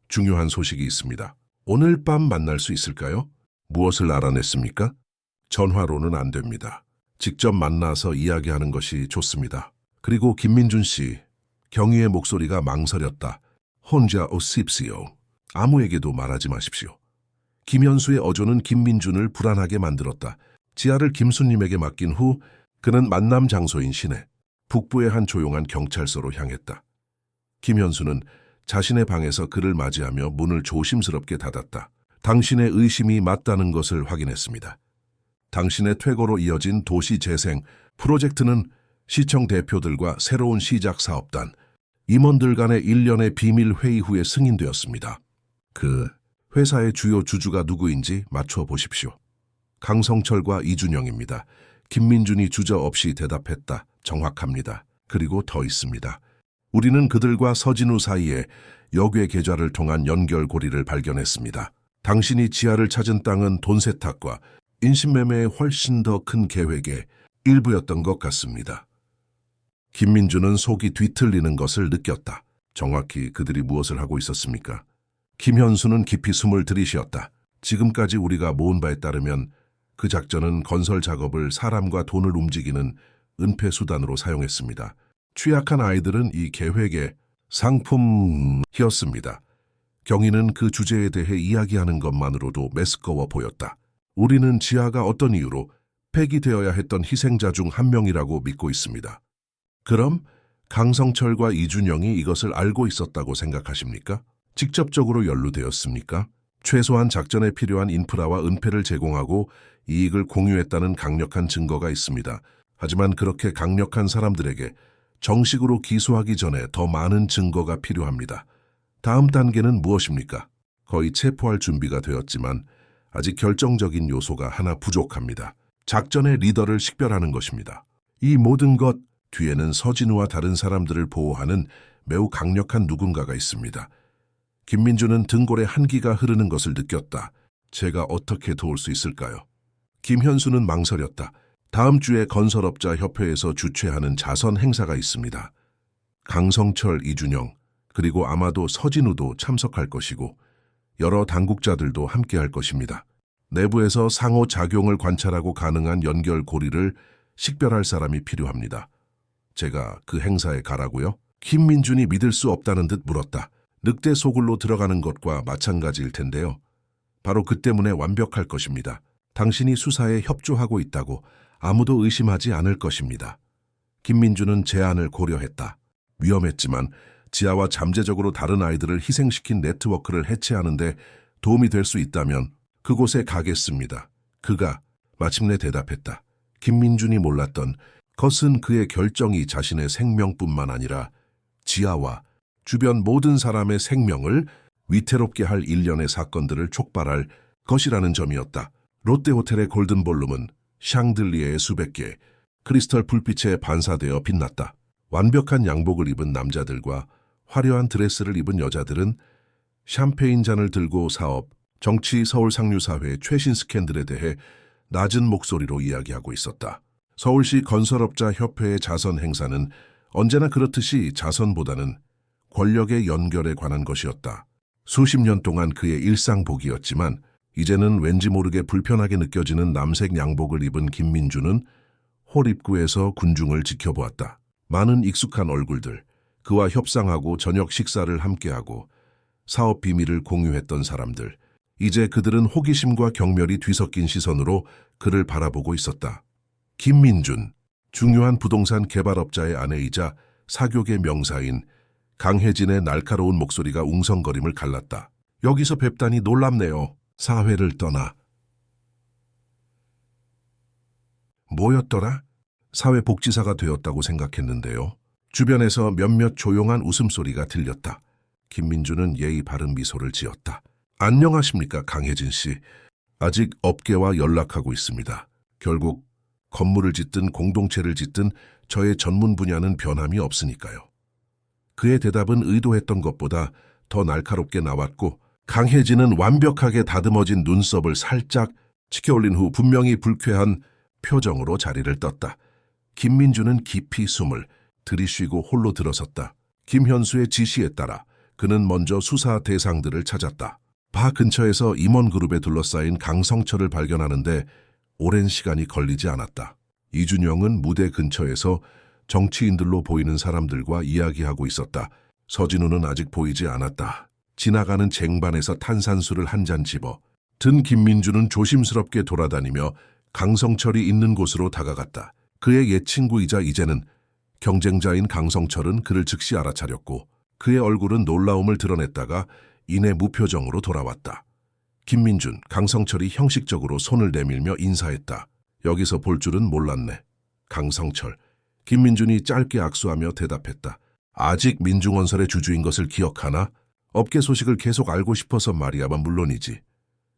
중요한 소식이 있습니다. 오늘 밤 만날 수 있을까요? 무엇을 알아냈습니까? 전화로는 안 됩니다. 직접 만나서 이야기하는 것이 좋습니다. 그리고 김민준 씨, 경위의 목소리가 망설였다. 혼자 오십시오. 아무에게도 말하지 마십시오. 김현수의 어조는 김민준을 불안하게 만들었다. 지하를 김수님에게 맡긴 후 그는 만남 장소인 시내, 북부의 한 조용한 경찰서로 향했다. 김현수는 자신의 방에서 그를 맞이하며 문을 조심스럽게 닫았다. 당신의 의심이 맞다는 것을 확인했습니다. 당신의 퇴거로 이어진 도시재생 프로젝트는 시청 대표들과 새로운 시작 사업단, 임원들 간의 일련의 비밀 회의 후에 승인되었습니다. 그 회사의 주요 주주가 누구인지 맞춰보십시오. 강성철과 이준영입니다. 김민준이 주저없이 대답했다. 정확합니다. 그리고 더 있습니다. 우리는 그들과 서진우 사이에 역외 계좌를 통한 연결고리를 발견했습니다. 당신이 지하를 찾은 땅은 돈 세탁과 인신매매의 훨씬 더 큰 계획의 일부였던 것 같습니다. 김민준은 속이 뒤틀리는 것을 느꼈다. 정확히 그들이 무엇을 하고 있었습니까? 김현수는 깊이 숨을 들이쉬었다. 지금까지 우리가 모은 바에 따르면 그 작전은 건설 작업을 사람과 돈을 움직이는 은폐 수단으로 사용했습니다. 취약한 아이들은 이 계획의 상품이었습니다. 경위는 그 주제에 대해 이야기하는 것만으로도 메스꺼워 보였다. 우리는 지하가 어떤 이유로 폐기되어야 했던 희생자 중 한 명이라고 믿고 있습니다. 그럼 강성철과 이준영이 이것을 알고 있었다고 생각하십니까? 직접적으로 연루되었습니까? 최소한 작전에 필요한 인프라와 은폐를 제공하고 이익을 공유했다는 강력한 증거가 있습니다. 하지만 그렇게 강력한 사람들에게 정식으로 기소하기 전에 더 많은 증거가 필요합니다. 다음 단계는 무엇입니까? 거의 체포할 준비가 되었지만 아직 결정적인 요소가 하나 부족합니다. 작전의 리더를 식별하는 것입니다. 이 모든 것 뒤에는 서진우와 다른 사람들을 보호하는 매우 강력한 누군가가 있습니다. 김민준은 등골에 한기가 흐르는 것을 느꼈다. 제가 어떻게 도울 수 있을까요? 김현수는 망설였다. 다음 주에 건설업자 협회에서 주최하는 자선 행사가 있습니다. 강성철, 이준영, 그리고 아마도 서진우도 참석할 것이고 여러 당국자들도 함께할 것입니다. 내부에서 상호작용을 관찰하고 가능한 연결고리를 식별할 사람이 필요합니다. 제가 그 행사에 가라고요? 김민준이 믿을 수 없다는 듯 물었다. 늑대 소굴로 들어가는 것과 마찬가지일 텐데요. 바로 그 때문에 완벽할 것입니다. 당신이 수사에 협조하고 있다고 아무도 의심하지 않을 것입니다. 김민준은 제안을 고려했다. 위험했지만 지하와 잠재적으로 다른 아이들을 희생시킨 네트워크를 해체하는데 도움이 될 수 있다면 그곳에 가겠습니다. 그가 마침내 대답했다. 김민준이 몰랐던 것은 그의 결정이 자신의 생명뿐만 아니라 지하와 주변 모든 사람의 생명을 위태롭게 할 일련의 사건들을 촉발할 것이라는 점이었다. 롯데호텔의 골든볼룸은 샹들리에의 수백 개 크리스털 불빛에 반사되어 빛났다. 완벽한 양복을 입은 남자들과 화려한 드레스를 입은 여자들은 샴페인 잔을 들고 사업, 정치, 서울 상류사회의 최신 스캔들에 대해 낮은 목소리로 이야기하고 있었다. 서울시 건설업자 협회의 자선 행사는 언제나 그렇듯이 자선보다는 권력의 연결에 관한 것이었다. 수십 년 동안 그의 일상복이었지만 이제는 왠지 모르게 불편하게 느껴지는 남색 양복을 입은 김민준은 홀 입구에서 군중을 지켜보았다. 많은 익숙한 얼굴들, 그와 협상하고 저녁 식사를 함께하고 사업 비밀을 공유했던 사람들, 이제 그들은 호기심과 경멸이 뒤섞인 시선으로 그를 바라보고 있었다. 김민준, 중요한 부동산 개발업자의 아내이자 사교계 명사인 강혜진의 날카로운 목소리가 웅성거림을 갈랐다. 여기서 뵙다니 놀랍네요. 사회를 떠나. 뭐였더라? 사회복지사가 되었다고 생각했는데요. 주변에서 몇몇 조용한 웃음소리가 들렸다. 김민준은 예의 바른 미소를 지었다. 안녕하십니까, 강혜진 씨. 아직 업계와 연락하고 있습니다. 결국 건물을 짓든 공동체를 짓든 저의 전문 분야는 변함이 없으니까요. 그의 대답은 의도했던 것보다 더 날카롭게 나왔고 강혜진은 완벽하게 다듬어진 눈썹을 살짝 치켜올린 후 분명히 불쾌한 표정으로 자리를 떴다. 김민준은 깊이 숨을 들이쉬고 홀로 들어섰다. 김현수의 지시에 따라 그는 먼저 수사 대상들을 찾았다. 바 근처에서 임원그룹에 둘러싸인 강성철을 발견하는데 오랜 시간이 걸리지 않았다. 이준영은 무대 근처에서 정치인들로 보이는 사람들과 이야기하고 있었다. 서진우는 아직 보이지 않았다. 지나가는 쟁반에서 탄산수를 한 잔 집어 든 김민준은 조심스럽게 돌아다니며 강성철이 있는 곳으로 다가갔다. 그의 옛 친구이자 이제는 경쟁자인 강성철은 그를 즉시 알아차렸고 그의 얼굴은 놀라움을 드러냈다가 이내 무표정으로 돌아왔다. 김민준, 강성철이 형식적으로 손을 내밀며 인사했다. 여기서 볼 줄은 몰랐네. 강성철, 김민준이 짧게 악수하며 대답했다. 아직 민중원설의 주주인 것을 기억하나? 업계 소식을 계속 알고 싶어서 말이야만 물론이지.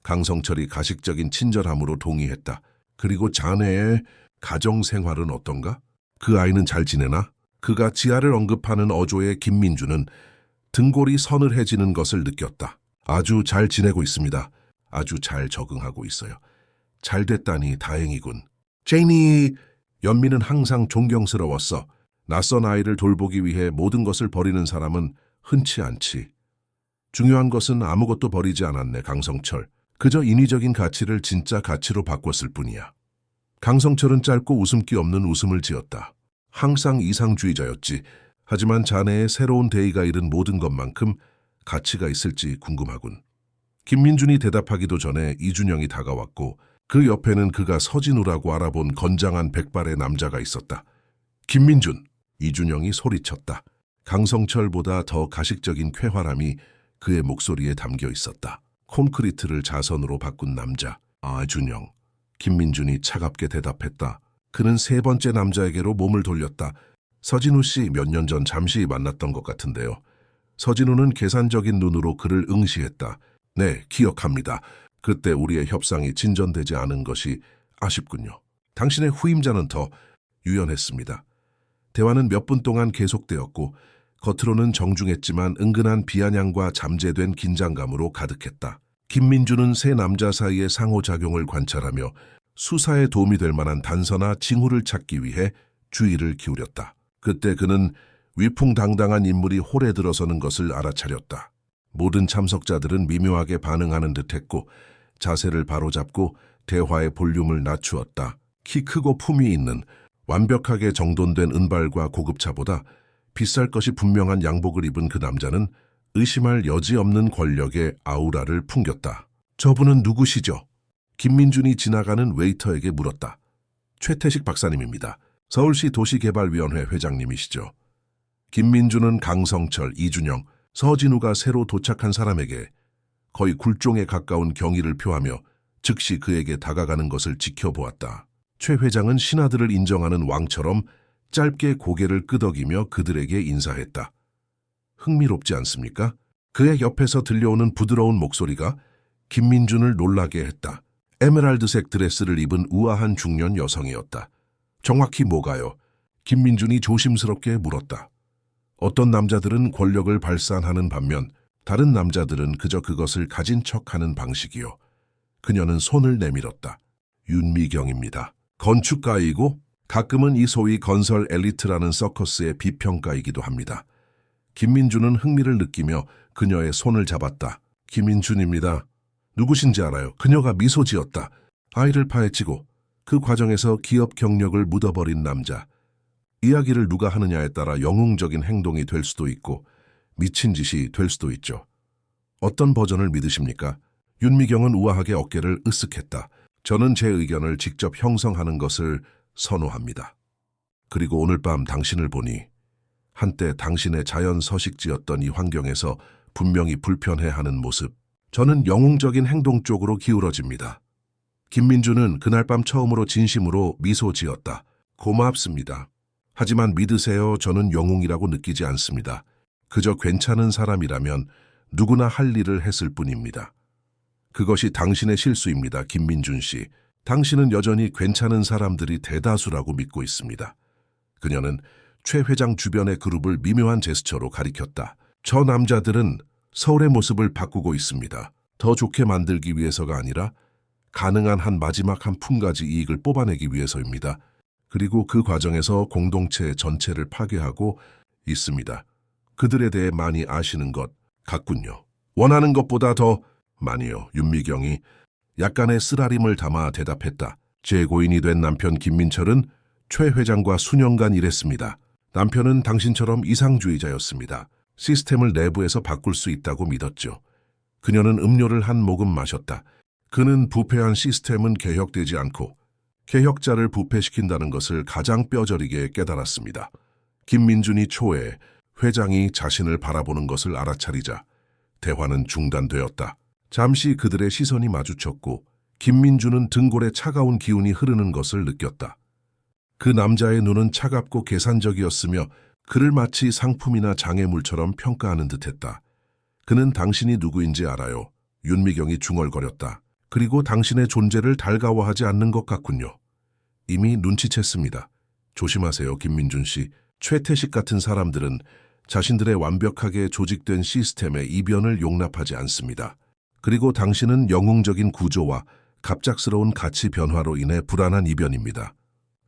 강성철이 가식적인 친절함으로 동의했다. 그리고 자네의 가정생활은 어떤가? 그 아이는 잘 지내나? 그가 지아를 언급하는 어조의 김민준은 등골이 서늘해지는 것을 느꼈다. 아주 잘 지내고 있습니다. 아주 잘 적응하고 있어요. 잘 됐다니 다행이군. 제니! 연민은 항상 존경스러웠어. 낯선 아이를 돌보기 위해 모든 것을 버리는 사람은 흔치 않지. 중요한 것은 아무것도 버리지 않았네, 강성철. 그저 인위적인 가치를 진짜 가치로 바꿨을 뿐이야. 강성철은 짧고 웃음기 없는 웃음을 지었다. 항상 이상주의자였지. 하지만 자네의 새로운 대의가 이룬 모든 것만큼 가치가 있을지 궁금하군. 김민준이 대답하기도 전에 이준영이 다가왔고 그 옆에는 그가 서진우라고 알아본 건장한 백발의 남자가 있었다. 김민준! 이준영이 소리쳤다. 강성철보다 더 가식적인 쾌활함이 그의 목소리에 담겨 있었다. 콘크리트를 자선으로 바꾼 남자. 아, 준영. 김민준이 차갑게 대답했다. 그는 세 번째 남자에게로 몸을 돌렸다. 서진우 씨 몇 년 전 잠시 만났던 것 같은데요. 서진우는 계산적인 눈으로 그를 응시했다. 네, 기억합니다. 그때 우리의 협상이 진전되지 않은 것이 아쉽군요. 당신의 후임자는 더 유연했습니다. 대화는 몇 분 동안 계속되었고 겉으로는 정중했지만 은근한 비아냥과 잠재된 긴장감으로 가득했다. 김민준은 세 남자 사이의 상호작용을 관찰하며 수사에 도움이 될 만한 단서나 징후를 찾기 위해 주의를 기울였다. 그때 그는 위풍당당한 인물이 홀에 들어서는 것을 알아차렸다. 모든 참석자들은 미묘하게 반응하는 듯했고 자세를 바로잡고 대화의 볼륨을 낮추었다. 키 크고 품위 있는 완벽하게 정돈된 은발과 고급차보다 비쌀 것이 분명한 양복을 입은 그 남자는 의심할 여지 없는 권력의 아우라를 풍겼다. 저분은 누구시죠? 김민준이 지나가는 웨이터에게 물었다. 최태식 박사님입니다. 서울시 도시개발위원회 회장님이시죠. 김민준은 강성철, 이준영, 서진우가 새로 도착한 사람에게 거의 굴종에 가까운 경의를 표하며 즉시 그에게 다가가는 것을 지켜보았다. 최 회장은 신하들을 인정하는 왕처럼 짧게 고개를 끄덕이며 그들에게 인사했다. 흥미롭지 않습니까? 그의 옆에서 들려오는 부드러운 목소리가 김민준을 놀라게 했다. 에메랄드색 드레스를 입은 우아한 중년 여성이었다. 정확히 뭐가요? 김민준이 조심스럽게 물었다. 어떤 남자들은 권력을 발산하는 반면 다른 남자들은 그저 그것을 가진 척하는 방식이요. 그녀는 손을 내밀었다. 윤미경입니다. 건축가이고 가끔은 이 소위 건설 엘리트라는 서커스의 비평가이기도 합니다. 김민준은 흥미를 느끼며 그녀의 손을 잡았다. 김민준입니다. 누구신지 알아요? 그녀가 미소 지었다. 아이를 파헤치고 그 과정에서 기업 경력을 묻어버린 남자. 이야기를 누가 하느냐에 따라 영웅적인 행동이 될 수도 있고 미친 짓이 될 수도 있죠. 어떤 버전을 믿으십니까? 윤미경은 우아하게 어깨를 으쓱했다. 저는 제 의견을 직접 형성하는 것을 선호합니다. 그리고 오늘 밤 당신을 보니 한때 당신의 자연 서식지였던 이 환경에서 분명히 불편해하는 모습. 저는 영웅적인 행동 쪽으로 기울어집니다. 김민준은 그날 밤 처음으로 진심으로 미소 지었다. 고맙습니다. 하지만 믿으세요. 저는 영웅이라고 느끼지 않습니다. 그저 괜찮은 사람이라면 누구나 할 일을 했을 뿐입니다. 그것이 당신의 실수입니다, 김민준 씨. 당신은 여전히 괜찮은 사람들이 대다수라고 믿고 있습니다. 그녀는 최 회장 주변의 그룹을 미묘한 제스처로 가리켰다. 저 남자들은 서울의 모습을 바꾸고 있습니다. 더 좋게 만들기 위해서가 아니라 가능한 한 마지막 한 푼가지 이익을 뽑아내기 위해서입니다. 그리고 그 과정에서 공동체 전체를 파괴하고 있습니다. 그들에 대해 많이 아시는 것 같군요. 원하는 것보다 더 많이요. 윤미경이 약간의 쓰라림을 담아 대답했다. 재고인이 된 남편 김민철은 최 회장과 수년간 일했습니다. 남편은 당신처럼 이상주의자였습니다. 시스템을 내부에서 바꿀 수 있다고 믿었죠. 그녀는 음료를 한 모금 마셨다. 그는 부패한 시스템은 개혁되지 않고 개혁자를 부패시킨다는 것을 가장 뼈저리게 깨달았습니다. 김민준이 초에 회장이 자신을 바라보는 것을 알아차리자 대화는 중단되었다. 잠시 그들의 시선이 마주쳤고 김민주는 등골에 차가운 기운이 흐르는 것을 느꼈다. 그 남자의 눈은 차갑고 계산적이었으며 그를 마치 상품이나 장애물처럼 평가하는 듯했다. 그는 당신이 누구인지 알아요. 윤미경이 중얼거렸다. 그리고 당신의 존재를 달가워하지 않는 것 같군요. 이미 눈치챘습니다. 조심하세요, 김민준 씨. 최태식 같은 사람들은 자신들의 완벽하게 조직된 시스템의 이변을 용납하지 않습니다. 그리고 당신은 영웅적인 구조와 갑작스러운 가치 변화로 인해 불안한 이변입니다.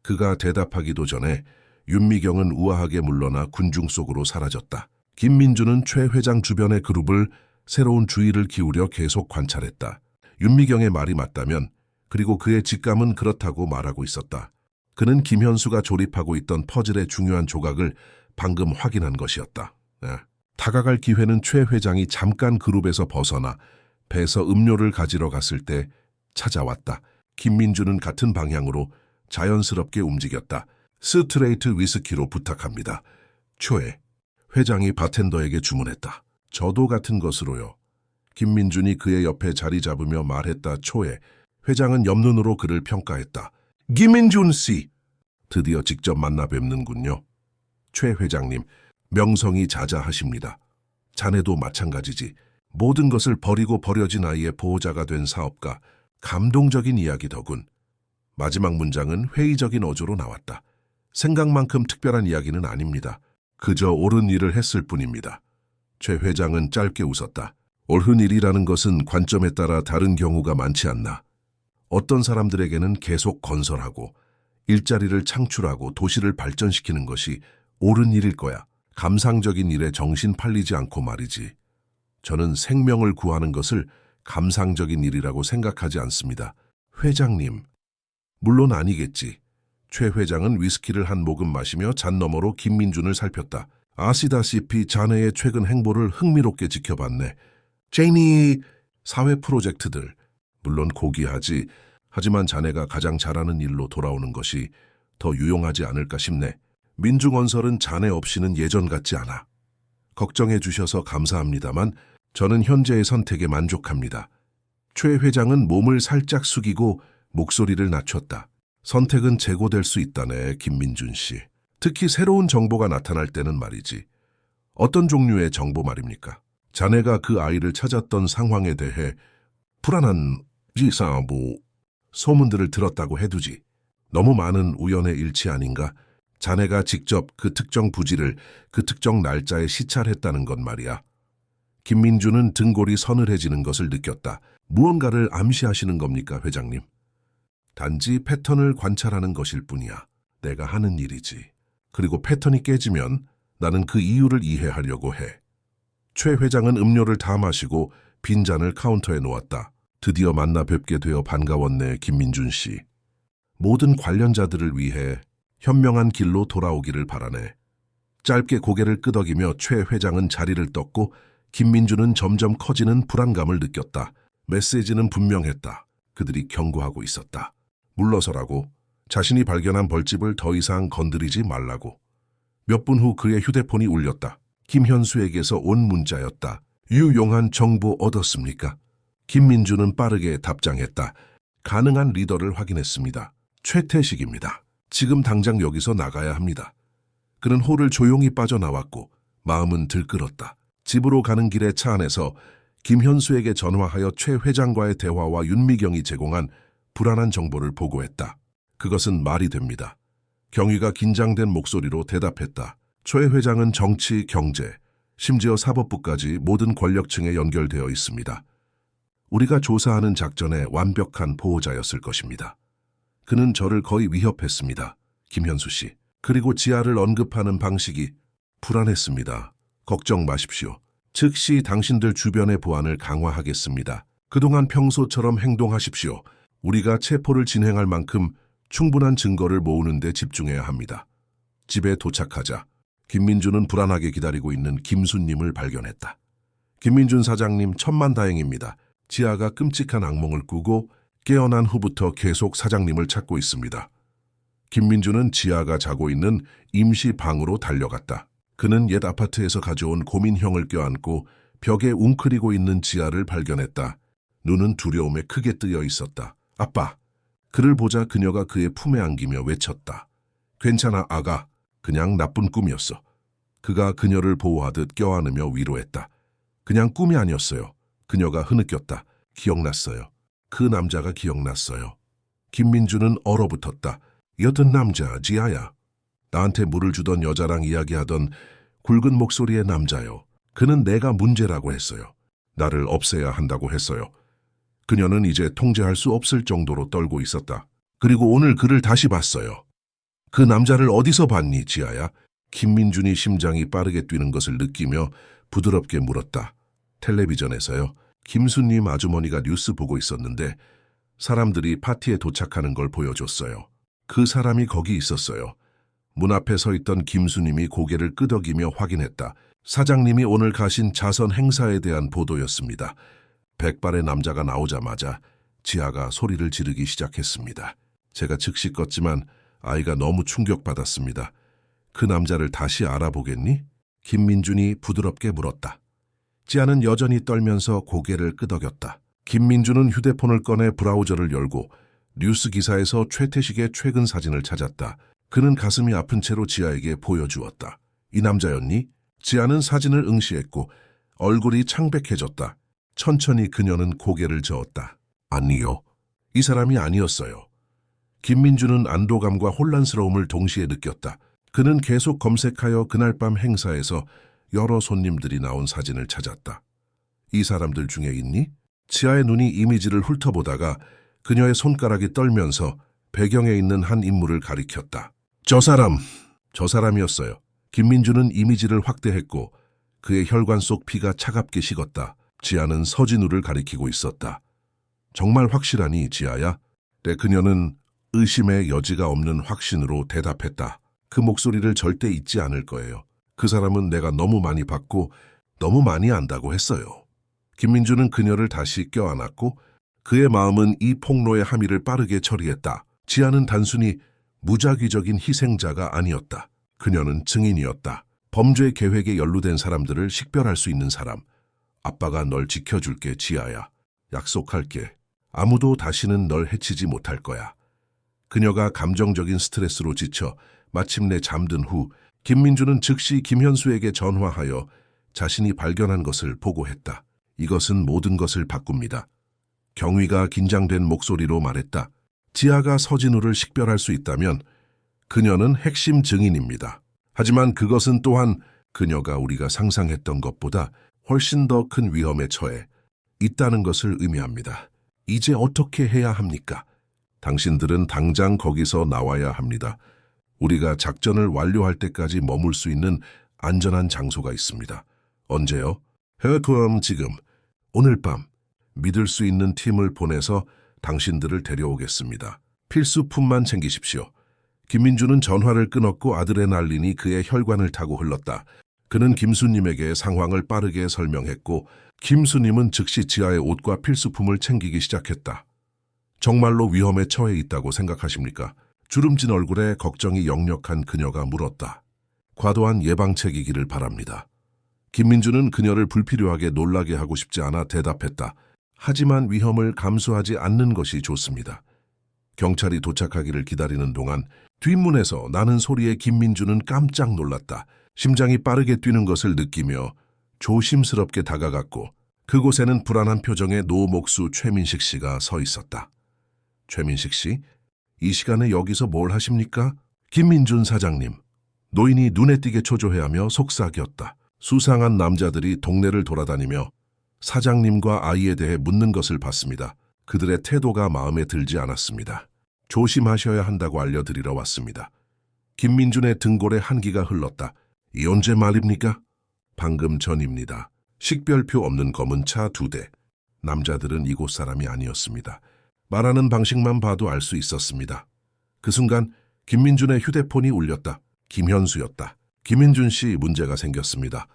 그가 대답하기도 전에 윤미경은 우아하게 물러나 군중 속으로 사라졌다. 김민주는 최 회장 주변의 그룹을 새로운 주의를 기울여 계속 관찰했다. 윤미경의 말이 맞다면, 그리고 그의 직감은 그렇다고 말하고 있었다. 그는 김현수가 조립하고 있던 퍼즐의 중요한 조각을 방금 확인한 것이었다. 다가갈 기회는 최 회장이 잠깐 그룹에서 벗어나 배에서 음료를 가지러 갔을 때 찾아왔다. 김민주는 같은 방향으로 자연스럽게 움직였다. 스트레이트 위스키로 부탁합니다. 초에 회장이 바텐더에게 주문했다. 저도 같은 것으로요. 김민준이 그의 옆에 자리 잡으며 말했다. 초에 회장은 옆눈으로 그를 평가했다. 김민준 씨! 드디어 직접 만나 뵙는군요. 최 회장님, 명성이 자자하십니다. 자네도 마찬가지지. 모든 것을 버리고 버려진 아이의 보호자가 된 사업가. 감동적인 이야기더군. 마지막 문장은 회의적인 어조로 나왔다. 생각만큼 특별한 이야기는 아닙니다. 그저 옳은 일을 했을 뿐입니다. 최 회장은 짧게 웃었다. 옳은 일이라는 것은 관점에 따라 다른 경우가 많지 않나. 어떤 사람들에게는 계속 건설하고 일자리를 창출하고 도시를 발전시키는 것이 옳은 일일 거야. 감상적인 일에 정신 팔리지 않고 말이지. 저는 생명을 구하는 것을 감상적인 일이라고 생각하지 않습니다. 회장님, 물론 아니겠지. 최 회장은 위스키를 한 모금 마시며 잔 너머로 김민준을 살폈다. 아시다시피 자네의 최근 행보를 흥미롭게 지켜봤네. 제니, 사회 프로젝트들, 물론 고귀하지. 하지만 자네가 가장 잘하는 일로 돌아오는 것이 더 유용하지 않을까 싶네. 민중건설은 자네 없이는 예전 같지 않아. 걱정해 주셔서 감사합니다만 저는 현재의 선택에 만족합니다. 최 회장은 몸을 살짝 숙이고 목소리를 낮췄다. 선택은 재고될 수 있다네, 김민준 씨. 특히 새로운 정보가 나타날 때는 말이지. 어떤 종류의 정보 말입니까? 자네가 그 아이를 찾았던 상황에 대해 불안한 지사부 소문들을 들었다고 해두지. 너무 많은 우연의 일치 아닌가? 자네가 직접 그 특정 부지를 그 특정 날짜에 시찰했다는 건 말이야. 김민주는 등골이 서늘해지는 것을 느꼈다. 무언가를 암시하시는 겁니까, 회장님? 단지 패턴을 관찰하는 것일 뿐이야. 내가 하는 일이지. 그리고 패턴이 깨지면 나는 그 이유를 이해하려고 해. 최 회장은 음료를 다 마시고 빈잔을 카운터에 놓았다. 드디어 만나 뵙게 되어 반가웠네, 김민준 씨. 모든 관련자들을 위해 현명한 길로 돌아오기를 바라네. 짧게 고개를 끄덕이며 최 회장은 자리를 떴고 김민주는 점점 커지는 불안감을 느꼈다. 메시지는 분명했다. 그들이 경고하고 있었다. 물러서라고. 자신이 발견한 벌집을 더 이상 건드리지 말라고. 몇 분 후 그의 휴대폰이 울렸다. 김현수에게서 온 문자였다. 유용한 정보 얻었습니까? 김민주는 빠르게 답장했다. 가능한 리더를 확인했습니다. 최태식입니다. 지금 당장 여기서 나가야 합니다. 그는 홀을 조용히 빠져나왔고 마음은 들끓었다. 집으로 가는 길에 차 안에서 김현수에게 전화하여 최 회장과의 대화와 윤미경이 제공한 불안한 정보를 보고했다. 그것은 말이 됩니다. 경위가 긴장된 목소리로 대답했다. 최 회장은 정치, 경제, 심지어 사법부까지 모든 권력층에 연결되어 있습니다. 우리가 조사하는 작전의 완벽한 보호자였을 것입니다. 그는 저를 거의 위협했습니다. 김현수 씨. 그리고 지하를 언급하는 방식이 불안했습니다. 걱정 마십시오. 즉시 당신들 주변의 보안을 강화하겠습니다. 그동안 평소처럼 행동하십시오. 우리가 체포를 진행할 만큼 충분한 증거를 모으는 데 집중해야 합니다. 집에 도착하자 김민준은 불안하게 기다리고 있는 김수님을 발견했다. 김민준 사장님, 천만다행입니다. 지아가 끔찍한 악몽을 꾸고 깨어난 후부터 계속 사장님을 찾고 있습니다. 김민준은 지아가 자고 있는 임시 방으로 달려갔다. 그는 옛 아파트에서 가져온 고민형을 껴안고 벽에 웅크리고 있는 지아를 발견했다. 눈은 두려움에 크게 뜨여 있었다. 아빠! 그를 보자 그녀가 그의 품에 안기며 외쳤다. 괜찮아, 아가. 그냥 나쁜 꿈이었어. 그가 그녀를 보호하듯 껴안으며 위로했다. 그냥 꿈이 아니었어요. 그녀가 흐느꼈다. 기억났어요. 그 남자가 기억났어요. 김민주는 얼어붙었다. 여든 남자, 지아야. 나한테 물을 주던 여자랑 이야기하던 굵은 목소리의 남자요. 그는 내가 문제라고 했어요. 나를 없애야 한다고 했어요. 그녀는 이제 통제할 수 없을 정도로 떨고 있었다. 그리고 오늘 그를 다시 봤어요. 그 남자를 어디서 봤니, 지아야? 김민준이 심장이 빠르게 뛰는 것을 느끼며 부드럽게 물었다. 텔레비전에서요. 김수님 아주머니가 뉴스 보고 있었는데 사람들이 파티에 도착하는 걸 보여줬어요. 그 사람이 거기 있었어요. 문 앞에 서 있던 김수님이 고개를 끄덕이며 확인했다. 사장님이 오늘 가신 자선 행사에 대한 보도였습니다. 백발의 남자가 나오자마자 지아가 소리를 지르기 시작했습니다. 제가 즉시 껐지만 아이가 너무 충격받았습니다. 그 남자를 다시 알아보겠니? 김민준이 부드럽게 물었다. 지아는 여전히 떨면서 고개를 끄덕였다. 김민준은 휴대폰을 꺼내 브라우저를 열고 뉴스 기사에서 최태식의 최근 사진을 찾았다. 그는 가슴이 아픈 채로 지아에게 보여주었다. 이 남자였니? 지아는 사진을 응시했고 얼굴이 창백해졌다. 천천히 그녀는 고개를 저었다. 아니요. 이 사람이 아니었어요. 김민주는 안도감과 혼란스러움을 동시에 느꼈다. 그는 계속 검색하여 그날 밤 행사에서 여러 손님들이 나온 사진을 찾았다. 이 사람들 중에 있니? 지아의 눈이 이미지를 훑어보다가 그녀의 손가락이 떨면서 배경에 있는 한 인물을 가리켰다. 저 사람이었어요. 김민주는 이미지를 확대했고 그의 혈관 속 피가 차갑게 식었다. 지아는 서진우를 가리키고 있었다. 정말 확실하니, 지아야? 때 그녀는 의심의 여지가 없는 확신으로 대답했다. 그 목소리를 절대 잊지 않을 거예요. 그 사람은 내가 너무 많이 봤고 너무 많이 안다고 했어요. 김민주는 그녀를 다시 껴안았고 그의 마음은 이 폭로의 함의를 빠르게 처리했다. 지아는 단순히 무작위적인 희생자가 아니었다. 그녀는 증인이었다. 범죄 계획에 연루된 사람들을 식별할 수 있는 사람. 아빠가 널 지켜줄게, 지아야. 약속할게. 아무도 다시는 널 해치지 못할 거야. 그녀가 감정적인 스트레스로 지쳐 마침내 잠든 후 김민주는 즉시 김현수에게 전화하여 자신이 발견한 것을 보고했다. 이것은 모든 것을 바꿉니다. 경위가 긴장된 목소리로 말했다. 지아가 서진우를 식별할 수 있다면 그녀는 핵심 증인입니다. 하지만 그것은 또한 그녀가 우리가 상상했던 것보다 훨씬 더 큰 위험에 처해 있다는 것을 의미합니다. 이제 어떻게 해야 합니까? 당신들은 당장 거기서 나와야 합니다. 우리가 작전을 완료할 때까지 머물 수 있는 안전한 장소가 있습니다. 언제요? 그럼 지금, 오늘 밤 믿을 수 있는 팀을 보내서 당신들을 데려오겠습니다. 필수품만 챙기십시오. 김민주는 전화를 끊었고 아드레날린이 그의 혈관을 타고 흘렀다. 그는 김수님에게 상황을 빠르게 설명했고 김수님은 즉시 지아의 옷과 필수품을 챙기기 시작했다. 정말로 위험에 처해 있다고 생각하십니까? 주름진 얼굴에 걱정이 역력한 그녀가 물었다. 과도한 예방책이기를 바랍니다. 김민주는 그녀를 불필요하게 놀라게 하고 싶지 않아 대답했다. 하지만 위험을 감수하지 않는 것이 좋습니다. 경찰이 도착하기를 기다리는 동안 뒷문에서 나는 소리에 김민주는 깜짝 놀랐다. 심장이 빠르게 뛰는 것을 느끼며 조심스럽게 다가갔고 그곳에는 불안한 표정의 노목수 최민식 씨가 서 있었다. 최민식 씨, 이 시간에 여기서 뭘 하십니까? 김민준 사장님. 노인이 눈에 띄게 초조해하며 속삭였다. 수상한 남자들이 동네를 돌아다니며 사장님과 아이에 대해 묻는 것을 봤습니다. 그들의 태도가 마음에 들지 않았습니다. 조심하셔야 한다고 알려드리러 왔습니다. 김민준의 등골에 한기가 흘렀다. 이 언제 말입니까? 방금 전입니다. 식별표 없는 검은 차 2대. 남자들은 이곳 사람이 아니었습니다. 말하는 방식만 봐도 알 수 있었습니다. 그 순간 김민준의 휴대폰이 울렸다. 김현수였다. 김민준 씨, 문제가 생겼습니다.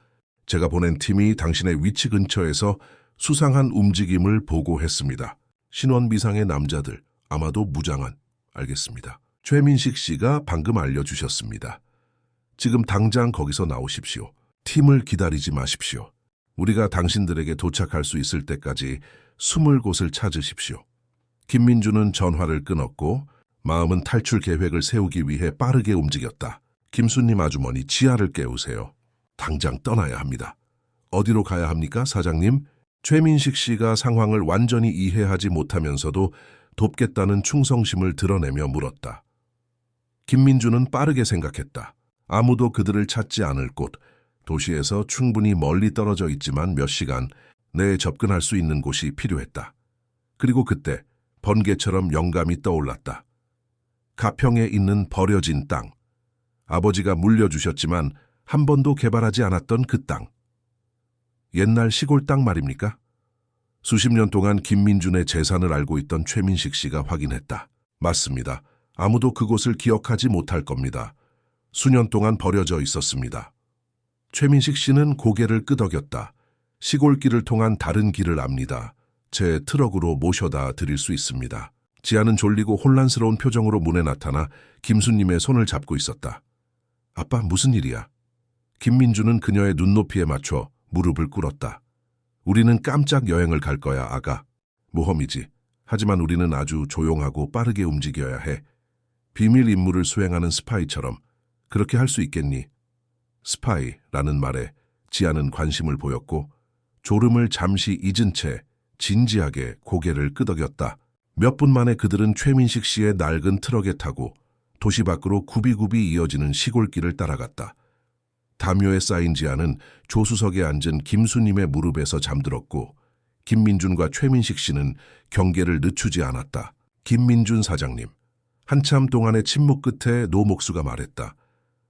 제가 보낸 팀이 당신의 위치 근처에서 수상한 움직임을 보고했습니다. 신원미상의 남자들, 아마도 무장한. 알겠습니다. 최민식 씨가 방금 알려주셨습니다. 지금 당장 거기서 나오십시오. 팀을 기다리지 마십시오. 우리가 당신들에게 도착할 수 있을 때까지 숨을 곳을 찾으십시오. 김민주는 전화를 끊었고 마음은 탈출 계획을 세우기 위해 빠르게 움직였다. 김수님 아주머니, 지아를 깨우세요. 당장 떠나야 합니다. 어디로 가야 합니까, 사장님? 최민식 씨가 상황을 완전히 이해하지 못하면서도 돕겠다는 충성심을 드러내며 물었다. 김민주는 빠르게 생각했다. 아무도 그들을 찾지 않을 곳, 도시에서 충분히 멀리 떨어져 있지만 몇 시간 내에 접근할 수 있는 곳이 필요했다. 그리고 그때 번개처럼 영감이 떠올랐다. 가평에 있는 버려진 땅. 아버지가 물려주셨지만 한 번도 개발하지 않았던 그 땅. 옛날 시골 땅 말입니까? 수십 년 동안 김민준의 재산을 알고 있던 최민식 씨가 확인했다. 맞습니다. 아무도 그곳을 기억하지 못할 겁니다. 수년 동안 버려져 있었습니다. 최민식 씨는 고개를 끄덕였다. 시골길을 통한 다른 길을 압니다. 제 트럭으로 모셔다 드릴 수 있습니다. 지아는 졸리고 혼란스러운 표정으로 문에 나타나 김수님의 손을 잡고 있었다. 아빠, 무슨 일이야? 김민주는 그녀의 눈높이에 맞춰 무릎을 꿇었다. 우리는 깜짝 여행을 갈 거야, 아가. 모험이지. 하지만 우리는 아주 조용하고 빠르게 움직여야 해. 비밀 임무를 수행하는 스파이처럼. 그렇게 할 수 있겠니? 스파이라는 말에 지아는 관심을 보였고 졸음을 잠시 잊은 채 진지하게 고개를 끄덕였다. 몇 분 만에 그들은 최민식 씨의 낡은 트럭에 타고 도시 밖으로 굽이굽이 이어지는 시골길을 따라갔다. 담요에 쌓인 지아는 조수석에 앉은 김수님의 무릎에서 잠들었고 김민준과 최민식 씨는 경계를 늦추지 않았다. 김민준 사장님. 한참 동안의 침묵 끝에 노목수가 말했다.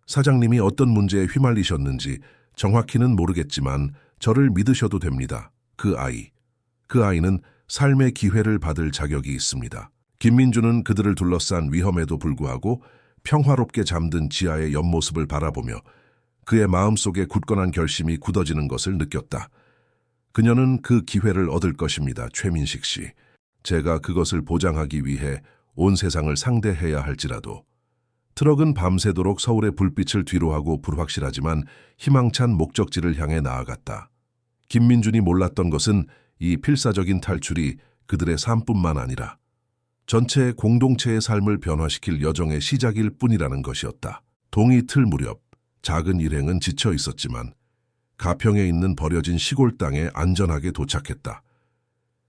사장님이 어떤 문제에 휘말리셨는지 정확히는 모르겠지만 저를 믿으셔도 됩니다. 그 아이는 삶의 기회를 받을 자격이 있습니다. 김민주는 그들을 둘러싼 위험에도 불구하고 평화롭게 잠든 지아의 옆모습을 바라보며 그의 마음속에 굳건한 결심이 굳어지는 것을 느꼈다. 그녀는 그 기회를 얻을 것입니다, 최민식 씨. 제가 그것을 보장하기 위해 온 세상을 상대해야 할지라도. 트럭은 밤새도록 서울의 불빛을 뒤로하고 불확실하지만 희망찬 목적지를 향해 나아갔다. 김민준이 몰랐던 것은 이 필사적인 탈출이 그들의 삶뿐만 아니라 전체 공동체의 삶을 변화시킬 여정의 시작일 뿐이라는 것이었다. 동이 틀 무렵 작은 일행은 지쳐 있었지만 가평에 있는 버려진 시골 땅에 안전하게 도착했다.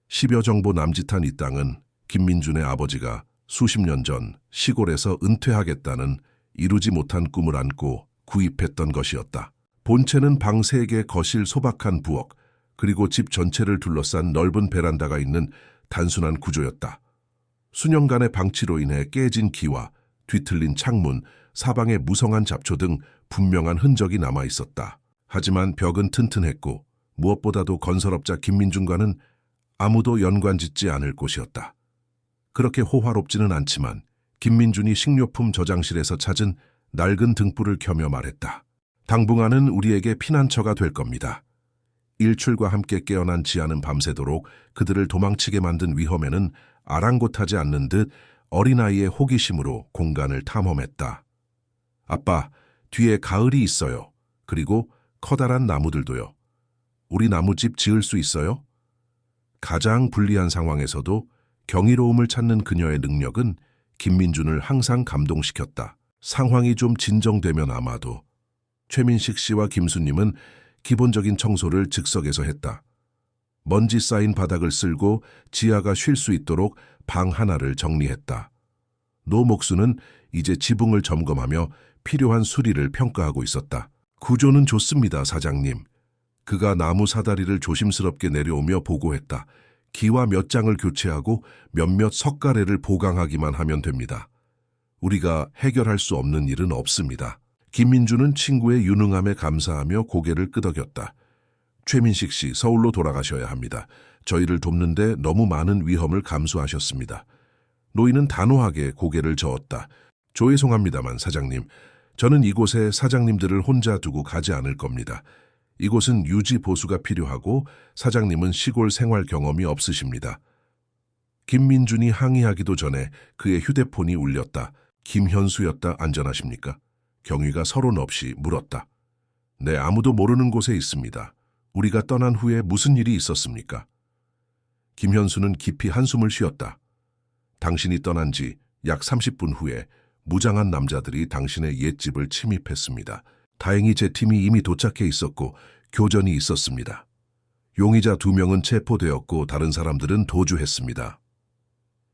10여 정보 남짓한 이 땅은 김민준의 아버지가 수십 년 전 시골에서 은퇴하겠다는 이루지 못한 꿈을 안고 구입했던 것이었다. 본체는 방 3개, 거실, 소박한 부엌, 그리고 집 전체를 둘러싼 넓은 베란다가 있는 단순한 구조였다. 수년간의 방치로 인해 깨진 기와 뒤틀린 창문, 사방에 무성한 잡초 등 분명한 흔적이 남아 있었다. 하지만 벽은 튼튼했고 무엇보다도 건설업자 김민준과는 아무도 연관짓지 않을 곳이었다. 그렇게 호화롭지는 않지만 김민준이 식료품 저장실에서 찾은 낡은 등불을 켜며 말했다. 당분간은 우리에게 피난처가 될 겁니다. 일출과 함께 깨어난 지아는 밤새도록 그들을 도망치게 만든 위험에는 아랑곳하지 않는 듯 어린아이의 호기심으로 공간을 탐험했다. 아빠, 뒤에 가을이 있어요. 그리고 커다란 나무들도요. 우리 나무집 지을 수 있어요? 가장 불리한 상황에서도 경이로움을 찾는 그녀의 능력은 김민준을 항상 감동시켰다. 상황이 좀 진정되면 아마도 최민식 씨와 김수님은 기본적인 청소를 즉석에서 했다. 먼지 쌓인 바닥을 쓸고 지아가 쉴 수 있도록 방 하나를 정리했다. 노목수는 이제 지붕을 점검하며 필요한 수리를 평가하고 있었다. 구조는 좋습니다, 사장님. 그가 나무 사다리를 조심스럽게 내려오며 보고했다. 기와 몇 장을 교체하고 몇몇 석가래를 보강하기만 하면 됩니다. 우리가 해결할 수 없는 일은 없습니다. 김민주는 친구의 유능함에 감사하며 고개를 끄덕였다. 최민식 씨, 서울로 돌아가셔야 합니다. 저희를 돕는데 너무 많은 위험을 감수하셨습니다. 노인은 단호하게 고개를 저었다. 죄송합니다만 사장님, 저는 이곳에 사장님들을 혼자 두고 가지 않을 겁니다. 이곳은 유지 보수가 필요하고 사장님은 시골 생활 경험이 없으십니다. 김민준이 항의하기도 전에 그의 휴대폰이 울렸다. 김현수였다. 안전하십니까? 경위가 서론 없이 물었다. 네, 아무도 모르는 곳에 있습니다. 우리가 떠난 후에 무슨 일이 있었습니까? 김현수는 깊이 한숨을 쉬었다. 당신이 떠난 지 약 30분 후에 무장한 남자들이 당신의 옛집을 침입했습니다. 다행히 제 팀이 이미 도착해 있었고 교전이 있었습니다. 용의자 2명은 체포되었고 다른 사람들은 도주했습니다.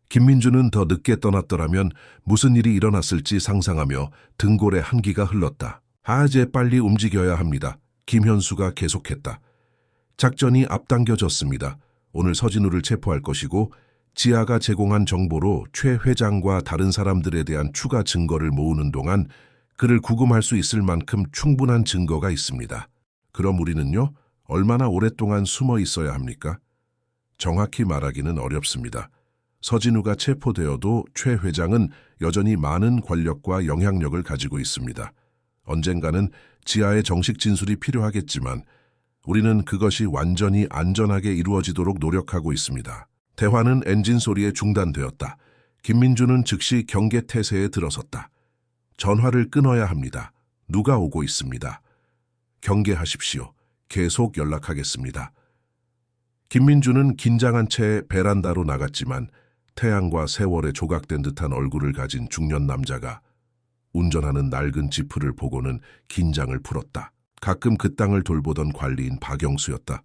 김민주는 더 늦게 떠났더라면 무슨 일이 일어났을지 상상하며 등골에 한기가 흘렀다. 이제 빨리 움직여야 합니다. 김현수가 계속했다. 작전이 앞당겨졌습니다. 오늘 서진우를 체포할 것이고 지아가 제공한 정보로 최 회장과 다른 사람들에 대한 추가 증거를 모으는 동안 그를 구금할 수 있을 만큼 충분한 증거가 있습니다. 그럼 우리는요? 얼마나 오랫동안 숨어 있어야 합니까? 정확히 말하기는 어렵습니다. 서진우가 체포되어도 최 회장은 여전히 많은 권력과 영향력을 가지고 있습니다. 언젠가는 지아의 정식 진술이 필요하겠지만 우리는 그것이 완전히 안전하게 이루어지도록 노력하고 있습니다. 대화는 엔진 소리에 중단되었다. 김민주는 즉시 경계태세에 들어섰다. 전화를 끊어야 합니다. 누가 오고 있습니다. 경계하십시오. 계속 연락하겠습니다. 김민주는 긴장한 채 베란다로 나갔지만 태양과 세월에 조각된 듯한 얼굴을 가진 중년 남자가 운전하는 낡은 지프를 보고는 긴장을 풀었다. 가끔 그 땅을 돌보던 관리인 박영수였다.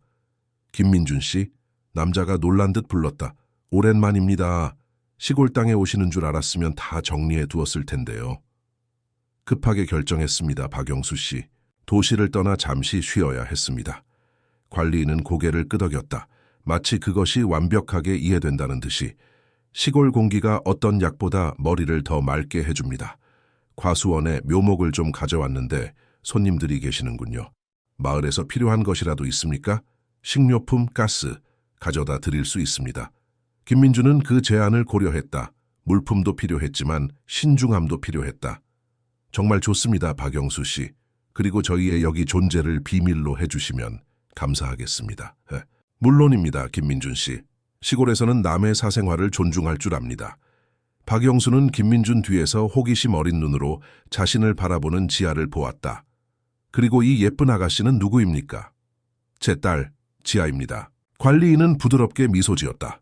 김민준 씨, 남자가 놀란 듯 불렀다. 오랜만입니다. 시골 땅에 오시는 줄 알았으면 다 정리해 두었을 텐데요. 급하게 결정했습니다, 박영수 씨. 도시를 떠나 잠시 쉬어야 했습니다. 관리인은 고개를 끄덕였다. 마치 그것이 완벽하게 이해된다는 듯이. 시골 공기가 어떤 약보다 머리를 더 맑게 해줍니다. 과수원에 묘목을 좀 가져왔는데 손님들이 계시는군요. 마을에서 필요한 것이라도 있습니까? 식료품, 가스 가져다 드릴 수 있습니다. 김민주는 그 제안을 고려했다. 물품도 필요했지만 신중함도 필요했다. 정말 좋습니다, 박영수 씨. 그리고 저희의 여기 존재를 비밀로 해주시면 감사하겠습니다. 물론입니다, 김민준 씨. 시골에서는 남의 사생활을 존중할 줄 압니다. 박영수는 김민준 뒤에서 호기심 어린 눈으로 자신을 바라보는 지아를 보았다. 그리고 이 예쁜 아가씨는 누구입니까? 제 딸, 지아입니다. 관리인은 부드럽게 미소 지었다.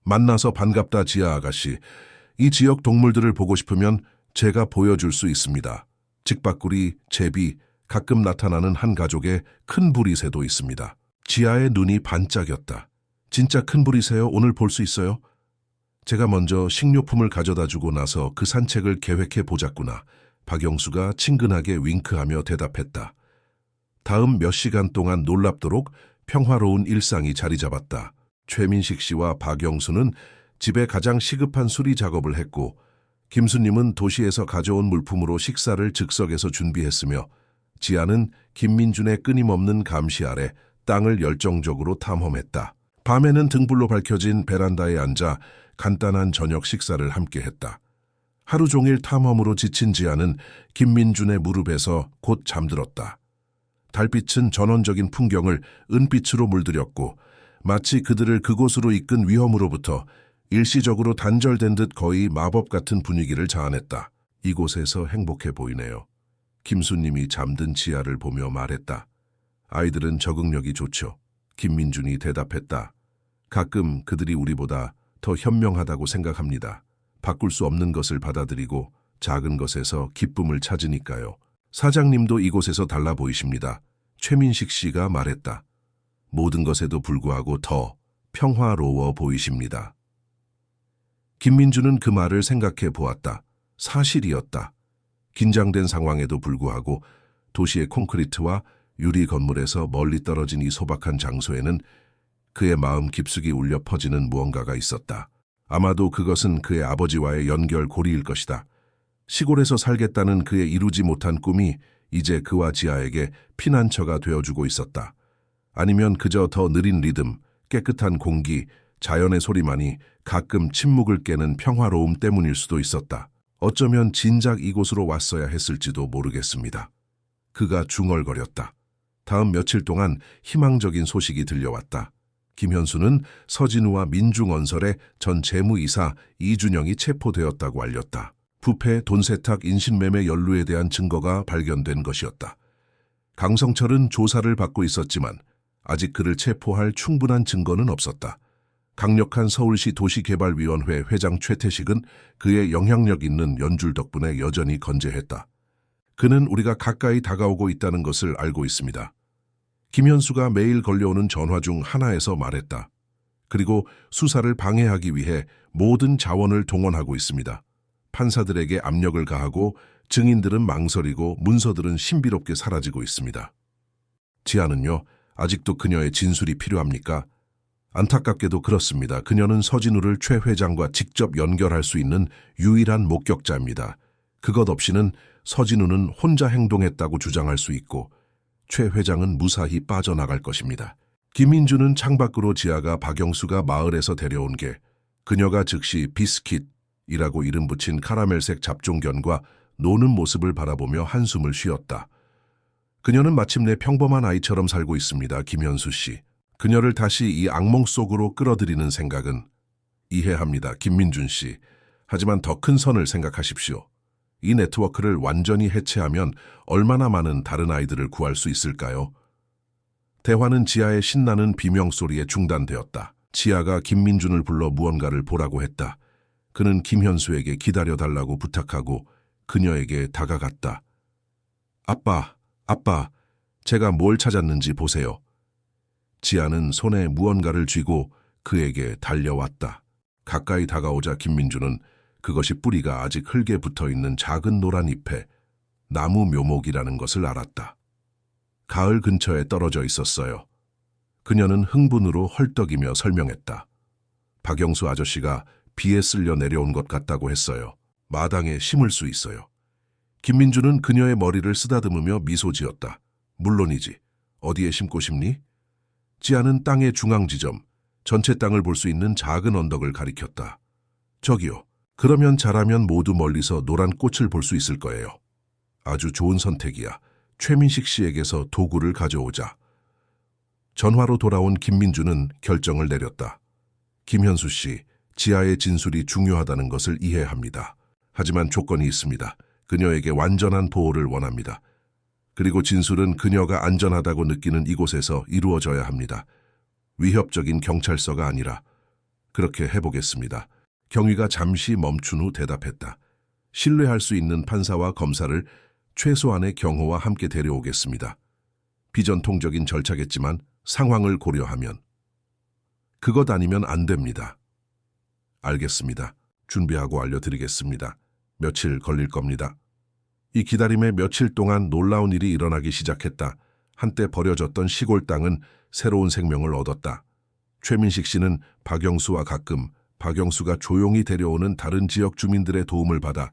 만나서 반갑다, 지아 아가씨. 이 지역 동물들을 보고 싶으면 제가 보여줄 수 있습니다. 직박구리, 제비, 가끔 나타나는 한 가족의 큰 부리새도 있습니다. 지아의 눈이 반짝였다. 진짜 큰 부리새요? 오늘 볼 수 있어요? 제가 먼저 식료품을 가져다 주고 나서 그 산책을 계획해 보자꾸나. 박영수가 친근하게 윙크하며 대답했다. 다음 몇 시간 동안 놀랍도록 평화로운 일상이 자리 잡았다. 최민식 씨와 박영수는 집에 가장 시급한 수리 작업을 했고 김수님은 도시에서 가져온 물품으로 식사를 즉석에서 준비했으며 지아는 김민준의 끊임없는 감시 아래 땅을 열정적으로 탐험했다. 밤에는 등불로 밝혀진 베란다에 앉아 간단한 저녁 식사를 함께했다. 하루 종일 탐험으로 지친 지아는 김민준의 무릎에서 곧 잠들었다. 달빛은 전원적인 풍경을 은빛으로 물들였고 마치 그들을 그곳으로 이끈 위험으로부터 일시적으로 단절된 듯 거의 마법 같은 분위기를 자아냈다. 이곳에서 행복해 보이네요. 김수님이 잠든 지아를 보며 말했다. 아이들은 적응력이 좋죠. 김민준이 대답했다. 가끔 그들이 우리보다 더 현명하다고 생각합니다. 바꿀 수 없는 것을 받아들이고 작은 것에서 기쁨을 찾으니까요. 사장님도 이곳에서 달라 보이십니다. 최민식 씨가 말했다. 모든 것에도 불구하고 더 평화로워 보이십니다. 김민주는 그 말을 생각해 보았다. 사실이었다. 긴장된 상황에도 불구하고 도시의 콘크리트와 유리 건물에서 멀리 떨어진 이 소박한 장소에는 그의 마음 깊숙이 울려 퍼지는 무언가가 있었다. 아마도 그것은 그의 아버지와의 연결고리일 것이다. 시골에서 살겠다는 그의 이루지 못한 꿈이 이제 그와 지아에게 피난처가 되어주고 있었다. 아니면 그저 더 느린 리듬, 깨끗한 공기, 자연의 소리만이 가끔 침묵을 깨는 평화로움 때문일 수도 있었다. 어쩌면 진작 이곳으로 왔어야 했을지도 모르겠습니다. 그가 중얼거렸다. 다음 며칠 동안 희망적인 소식이 들려왔다. 김현수는 서진우와 민중언설의 전 재무이사 이준영이 체포되었다고 알렸다. 부패, 돈세탁, 인신매매 연루에 대한 증거가 발견된 것이었다. 강성철은 조사를 받고 있었지만 아직 그를 체포할 충분한 증거는 없었다. 강력한 서울시 도시개발위원회 회장 최태식은 그의 영향력 있는 연줄 덕분에 여전히 건재했다. 그는 우리가 가까이 다가오고 있다는 것을 알고 있습니다. 김현수가 매일 걸려오는 전화 중 하나에서 말했다. 그리고 수사를 방해하기 위해 모든 자원을 동원하고 있습니다. 판사들에게 압력을 가하고 증인들은 망설이고 문서들은 신비롭게 사라지고 있습니다. 지아는요, 아직도 그녀의 진술이 필요합니까? 안타깝게도 그렇습니다. 그녀는 서진우를 최 회장과 직접 연결할 수 있는 유일한 목격자입니다. 그것 없이는 서진우는 혼자 행동했다고 주장할 수 있고 최 회장은 무사히 빠져나갈 것입니다. 김민주는 창밖으로 지아가 박영수가 마을에서 데려온 게 그녀가 즉시 비스킷이라고 이름 붙인 카라멜색 잡종견과 노는 모습을 바라보며 한숨을 쉬었다. 그녀는 마침내 평범한 아이처럼 살고 있습니다. 김현수 씨. 그녀를 다시 이 악몽 속으로 끌어들이는 생각은 이해합니다. 김민준 씨. 하지만 더 큰 선을 생각하십시오. 이 네트워크를 완전히 해체하면 얼마나 많은 다른 아이들을 구할 수 있을까요? 대화는 지아의 신나는 비명소리에 중단되었다. 지아가 김민준을 불러 무언가를 보라고 했다. 그는 김현수에게 기다려달라고 부탁하고 그녀에게 다가갔다. 아빠, 제가 뭘 찾았는지 보세요. 지아는 손에 무언가를 쥐고 그에게 달려왔다. 가까이 다가오자 김민주는 그것이 뿌리가 아직 흙에 붙어있는 작은 노란 잎에 나무 묘목이라는 것을 알았다. 가을 근처에 떨어져 있었어요. 그녀는 흥분으로 헐떡이며 설명했다. 박영수 아저씨가 비에 쓸려 내려온 것 같다고 했어요. 마당에 심을 수 있어요. 김민주는 그녀의 머리를 쓰다듬으며 미소 지었다. 물론이지. 어디에 심고 싶니? 지아는 땅의 중앙 지점, 전체 땅을 볼 수 있는 작은 언덕을 가리켰다. 저기요. 그러면 잘하면 모두 멀리서 노란 꽃을 볼 수 있을 거예요. 아주 좋은 선택이야. 최민식 씨에게서 도구를 가져오자. 전화로 돌아온 김민주는 결정을 내렸다. 김현수 씨, 지아의 진술이 중요하다는 것을 이해합니다. 하지만 조건이 있습니다. 그녀에게 완전한 보호를 원합니다. 그리고 진술은 그녀가 안전하다고 느끼는 이곳에서 이루어져야 합니다. 위협적인 경찰서가 아니라. 그렇게 해보겠습니다. 경위가 잠시 멈춘 후 대답했다. 신뢰할 수 있는 판사와 검사를 최소한의 경호와 함께 데려오겠습니다. 비전통적인 절차겠지만 상황을 고려하면. 그것 아니면 안 됩니다. 알겠습니다. 준비하고 알려드리겠습니다. 며칠 걸릴 겁니다. 이 기다림에 며칠 동안 놀라운 일이 일어나기 시작했다. 한때 버려졌던 시골 땅은 새로운 생명을 얻었다. 최민식 씨는 박영수와 가끔 박영수가 조용히 데려오는 다른 지역 주민들의 도움을 받아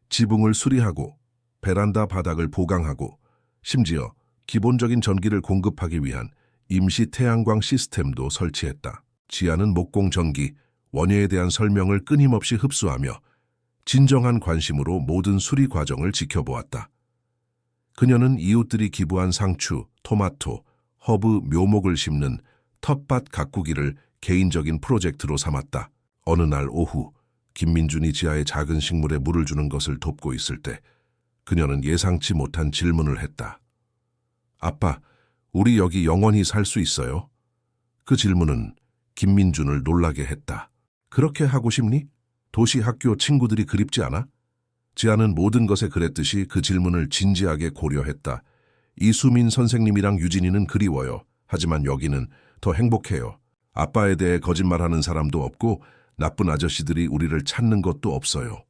지붕을 수리하고 베란다 바닥을 보강하고 심지어 기본적인 전기를 공급하기 위한 임시 태양광 시스템도 설치했다. 지아는 목공 전기, 원예에 대한 설명을 끊임없이 흡수하며 진정한 관심으로 모든 수리 과정을 지켜보았다. 그녀는 이웃들이 기부한 상추, 토마토, 허브, 묘목을 심는 텃밭 가꾸기를 개인적인 프로젝트로 삼았다. 어느 날 오후, 김민준이 지아의 작은 식물에 물을 주는 것을 돕고 있을 때 그녀는 예상치 못한 질문을 했다. 아빠, 우리 여기 영원히 살 수 있어요? 그 질문은 김민준을 놀라게 했다. 그렇게 하고 싶니? 도시 학교 친구들이 그립지 않아? 지아는 모든 것에 그랬듯이 그 질문을 진지하게 고려했다. 이수민 선생님이랑 유진이는 그리워요. 하지만 여기는 더 행복해요. 아빠에 대해 거짓말하는 사람도 없고 나쁜 아저씨들이 우리를 찾는 것도 없어요.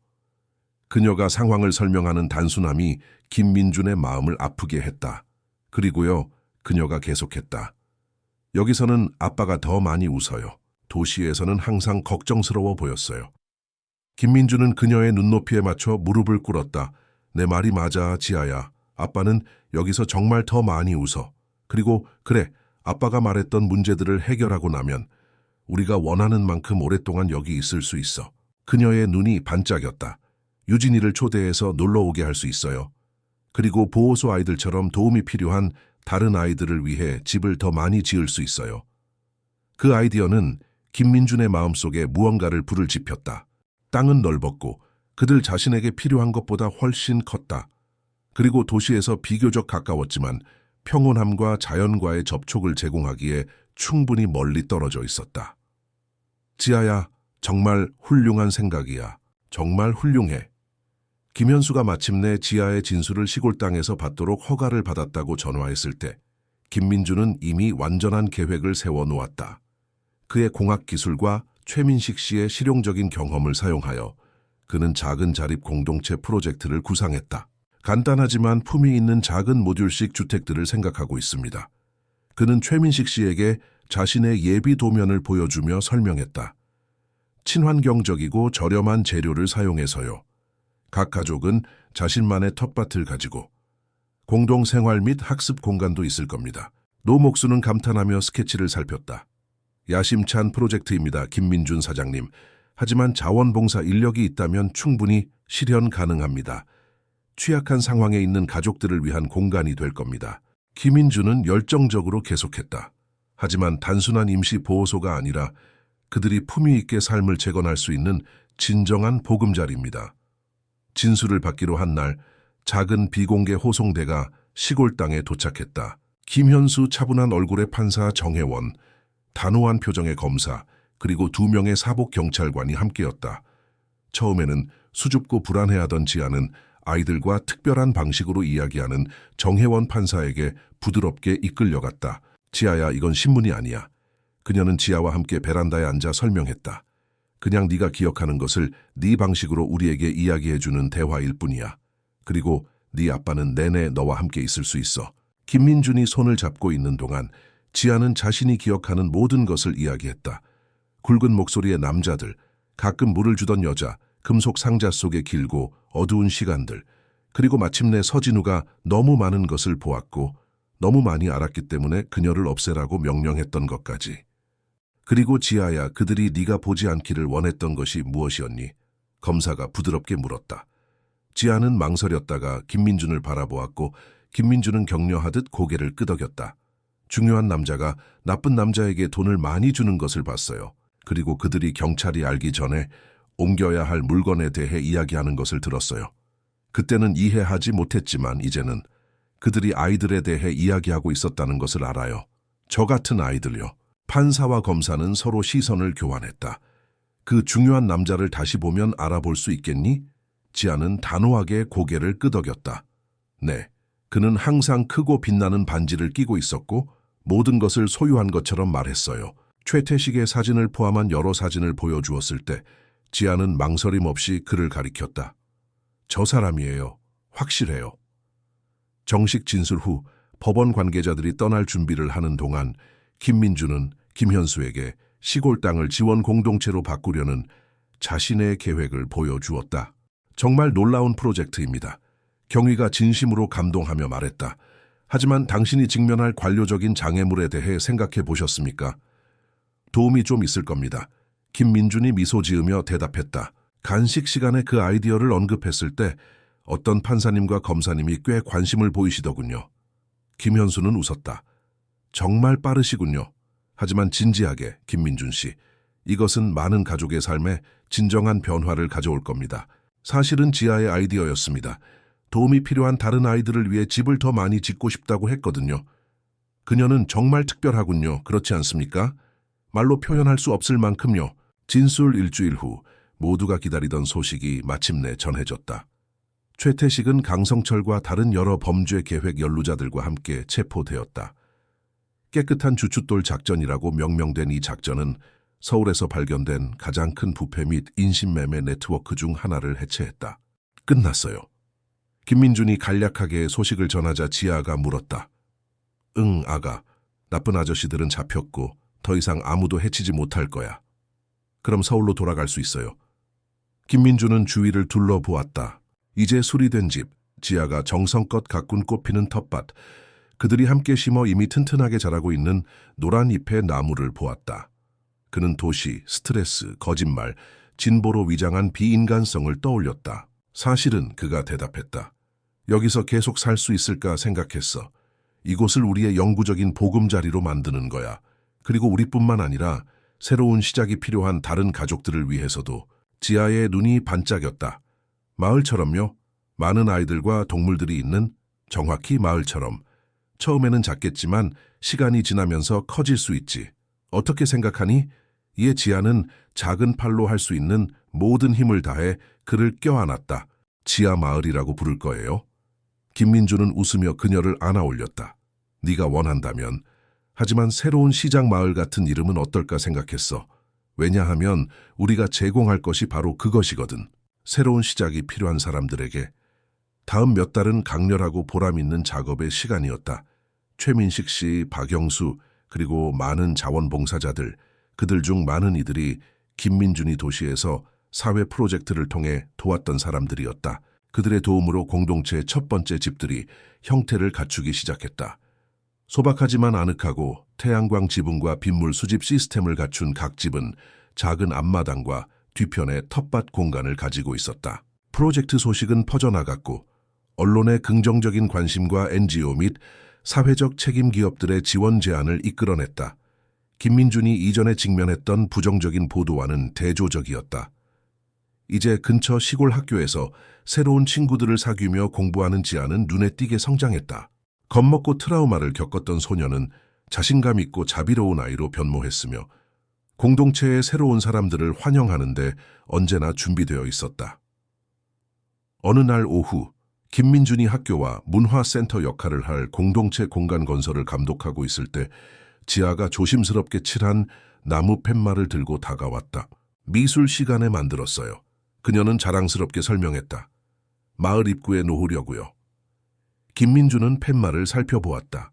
그녀가 상황을 설명하는 단순함이 김민준의 마음을 아프게 했다. 그리고요, 그녀가 계속했다. 여기서는 아빠가 더 많이 웃어요. 도시에서는 항상 걱정스러워 보였어요. 김민주는 그녀의 눈높이에 맞춰 무릎을 꿇었다. 내 말이 맞아, 지아야. 아빠는 여기서 정말 더 많이 웃어. 그리고 그래, 아빠가 말했던 문제들을 해결하고 나면 우리가 원하는 만큼 오랫동안 여기 있을 수 있어. 그녀의 눈이 반짝였다. 유진이를 초대해서 놀러 오게 할 수 있어요. 그리고 보호소 아이들처럼 도움이 필요한 다른 아이들을 위해 집을 더 많이 지을 수 있어요. 그 아이디어는 김민준의 마음속에 무언가를 불을 지폈다. 땅은 넓었고 그들 자신에게 필요한 것보다 훨씬 컸다. 그리고 도시에서 비교적 가까웠지만 평온함과 자연과의 접촉을 제공하기에 충분히 멀리 떨어져 있었다. 지아야, 정말 훌륭한 생각이야. 정말 훌륭해. 김현수가 마침내 지아의 진술을 시골 땅에서 받도록 허가를 받았다고 전화했을 때 김민주는 이미 완전한 계획을 세워놓았다. 그의 공학 기술과 최민식 씨의 실용적인 경험을 사용하여 그는 작은 자립 공동체 프로젝트를 구상했다. 간단하지만 품위 있는 작은 모듈식 주택들을 생각하고 있습니다. 그는 최민식 씨에게 자신의 예비 도면을 보여주며 설명했다. 친환경적이고 저렴한 재료를 사용해서요. 각 가족은 자신만의 텃밭을 가지고 공동 생활 및 학습 공간도 있을 겁니다. 노목수는 감탄하며 스케치를 살폈다. 야심찬 프로젝트입니다, 김민준 사장님. 하지만 자원봉사 인력이 있다면 충분히 실현 가능합니다. 취약한 상황에 있는 가족들을 위한 공간이 될 겁니다. 김민준은 열정적으로 계속했다. 하지만 단순한 임시 보호소가 아니라 그들이 품위 있게 삶을 재건할 수 있는 진정한 보금자리입니다. 진술을 받기로 한 날 작은 비공개 호송대가 시골 땅에 도착했다. 김현수 차분한 얼굴의 판사 정혜원, 단호한 표정의 검사, 그리고 2명의 사복 경찰관이 함께였다. 처음에는 수줍고 불안해하던 지아는 아이들과 특별한 방식으로 이야기하는 정혜원 판사에게 부드럽게 이끌려갔다. 지아야, 이건 신문이 아니야. 그녀는 지아와 함께 베란다에 앉아 설명했다. 그냥 네가 기억하는 것을 네 방식으로 우리에게 이야기해주는 대화일 뿐이야. 그리고 네 아빠는 내내 너와 함께 있을 수 있어. 김민준이 손을 잡고 있는 동안 지아는 자신이 기억하는 모든 것을 이야기했다. 굵은 목소리의 남자들, 가끔 물을 주던 여자, 금속 상자 속의 길고 어두운 시간들, 그리고 마침내 서진우가 너무 많은 것을 보았고 너무 많이 알았기 때문에 그녀를 없애라고 명령했던 것까지. 그리고 지아야, 그들이 네가 보지 않기를 원했던 것이 무엇이었니? 검사가 부드럽게 물었다. 지아는 망설였다가 김민준을 바라보았고 김민준은 격려하듯 고개를 끄덕였다. 중요한 남자가 나쁜 남자에게 돈을 많이 주는 것을 봤어요. 그리고 그들이 경찰이 알기 전에 옮겨야 할 물건에 대해 이야기하는 것을 들었어요. 그때는 이해하지 못했지만 이제는 그들이 아이들에 대해 이야기하고 있었다는 것을 알아요. 저 같은 아이들요. 판사와 검사는 서로 시선을 교환했다. 그 중요한 남자를 다시 보면 알아볼 수 있겠니? 지아는 단호하게 고개를 끄덕였다. 네, 그는 항상 크고 빛나는 반지를 끼고 있었고 모든 것을 소유한 것처럼 말했어요. 최태식의 사진을 포함한 여러 사진을 보여주었을 때 지아는 망설임 없이 그를 가리켰다. 저 사람이에요. 확실해요. 정식 진술 후 법원 관계자들이 떠날 준비를 하는 동안 김민준은 김현수에게 시골 땅을 지원 공동체로 바꾸려는 자신의 계획을 보여주었다. 정말 놀라운 프로젝트입니다. 경위가 진심으로 감동하며 말했다. 하지만 당신이 직면할 관료적인 장애물에 대해 생각해 보셨습니까? 도움이 좀 있을 겁니다. 김민준이 미소 지으며 대답했다. 간식 시간에 그 아이디어를 언급했을 때 어떤 판사님과 검사님이 꽤 관심을 보이시더군요. 김현수는 웃었다. 정말 빠르시군요. 하지만 진지하게, 김민준 씨. 이것은 많은 가족의 삶에 진정한 변화를 가져올 겁니다. 사실은 지아의 아이디어였습니다. 도움이 필요한 다른 아이들을 위해 집을 더 많이 짓고 싶다고 했거든요. 그녀는 정말 특별하군요. 그렇지 않습니까? 말로 표현할 수 없을 만큼요. 진술 일주일 후 모두가 기다리던 소식이 마침내 전해졌다. 최태식은 강성철과 다른 여러 범죄 계획 연루자들과 함께 체포되었다. 깨끗한 주춧돌 작전이라고 명명된 이 작전은 서울에서 발견된 가장 큰 부패 및 인신매매 네트워크 중 하나를 해체했다. 끝났어요. 김민준이 간략하게 소식을 전하자 지아가 물었다. 응, 아가. 나쁜 아저씨들은 잡혔고 더 이상 아무도 해치지 못할 거야. 그럼 서울로 돌아갈 수 있어요. 김민준은 주위를 둘러보았다. 이제 수리된 집, 지아가 정성껏 가꾼 꽃피는 텃밭, 그들이 함께 심어 이미 튼튼하게 자라고 있는 노란 잎의 나무를 보았다. 그는 도시, 스트레스, 거짓말, 진보로 위장한 비인간성을 떠올렸다. 사실은 그가 대답했다. 여기서 계속 살 수 있을까 생각했어. 이곳을 우리의 영구적인 보금자리로 만드는 거야. 그리고 우리뿐만 아니라 새로운 시작이 필요한 다른 가족들을 위해서도. 지아의 눈이 반짝였다. 마을처럼요. 많은 아이들과 동물들이 있는, 정확히 마을처럼. 처음에는 작겠지만 시간이 지나면서 커질 수 있지. 어떻게 생각하니? 이에 지아는 작은 팔로 할 수 있는 모든 힘을 다해 그를 껴안았다. 지하 마을이라고 부를 거예요. 김민주는 웃으며 그녀를 안아 올렸다. 네가 원한다면. 하지만 새로운 시장 마을 같은 이름은 어떨까 생각했어. 왜냐하면 우리가 제공할 것이 바로 그것이거든. 새로운 시작이 필요한 사람들에게. 다음 몇 달은 강렬하고 보람 있는 작업의 시간이었다. 최민식 씨, 박영수, 그리고 많은 자원봉사자들, 그들 중 많은 이들이 김민준이 도시에서 사회 프로젝트를 통해 도왔던 사람들이었다. 그들의 도움으로 공동체의 첫 번째 집들이 형태를 갖추기 시작했다. 소박하지만 아늑하고 태양광 지붕과 빗물 수집 시스템을 갖춘 각 집은 작은 앞마당과 뒤편에 텃밭 공간을 가지고 있었다. 프로젝트 소식은 퍼져나갔고 언론의 긍정적인 관심과 NGO 및 사회적 책임 기업들의 지원 제안을 이끌어냈다. 김민준이 이전에 직면했던 부정적인 보도와는 대조적이었다. 이제 근처 시골 학교에서 새로운 친구들을 사귀며 공부하는 지아는 눈에 띄게 성장했다. 겁먹고 트라우마를 겪었던 소녀는 자신감 있고 자비로운 아이로 변모했으며 공동체의 새로운 사람들을 환영하는데 언제나 준비되어 있었다. 어느 날 오후 김민준이 학교와 문화센터 역할을 할 공동체 공간 건설을 감독하고 있을 때 지아가 조심스럽게 칠한 나무 팻말을 들고 다가왔다. 미술 시간에 만들었어요. 그녀는 자랑스럽게 설명했다. 마을 입구에 놓으려고요. 김민준은 팻말을 살펴보았다.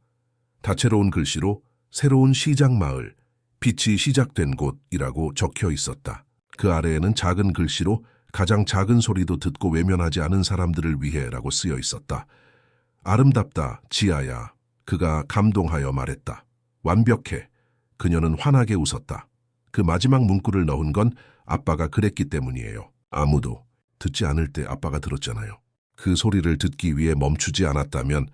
다채로운 글씨로 새로운 시장 마을, 빛이 시작된 곳이라고 적혀 있었다. 그 아래에는 작은 글씨로 가장 작은 소리도 듣고 외면하지 않은 사람들을 위해라고 쓰여 있었다. 아름답다, 지아야. 그가 감동하여 말했다. 완벽해. 그녀는 환하게 웃었다. 그 마지막 문구를 넣은 건 아빠가 그랬기 때문이에요. 아무도 듣지 않을 때 아빠가 들었잖아요. 그 소리를 듣기 위해 멈추지 않았다면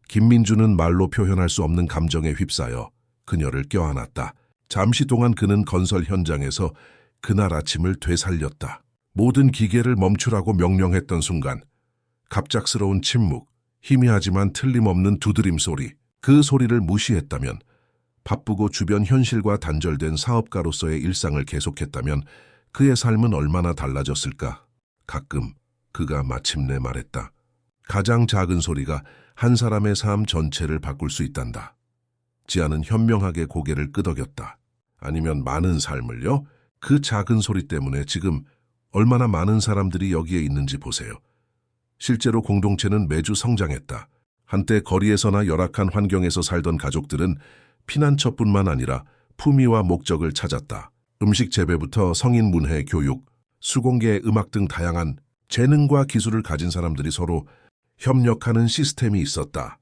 김민주는 말로 표현할 수 없는 감정에 휩싸여 그녀를 껴안았다. 잠시 동안 그는 건설 현장에서 그날 아침을 되살렸다. 모든 기계를 멈추라고 명령했던 순간 갑작스러운 침묵, 희미하지만 틀림없는 두드림 소리, 그 소리를 무시했다면 바쁘고 주변 현실과 단절된 사업가로서의 일상을 계속했다면 그의 삶은 얼마나 달라졌을까? 가끔 그가 마침내 말했다. 가장 작은 소리가 한 사람의 삶 전체를 바꿀 수 있단다. 지아는 현명하게 고개를 끄덕였다. 아니면 많은 삶을요? 그 작은 소리 때문에 지금 얼마나 많은 사람들이 여기에 있는지 보세요. 실제로 공동체는 매주 성장했다. 한때 거리에서나 열악한 환경에서 살던 가족들은 피난처뿐만 아니라 품위와 목적을 찾았다. 음식 재배부터 성인 문해, 교육, 수공예, 음악 등 다양한 재능과 기술을 가진 사람들이 서로 협력하는 시스템이 있었다.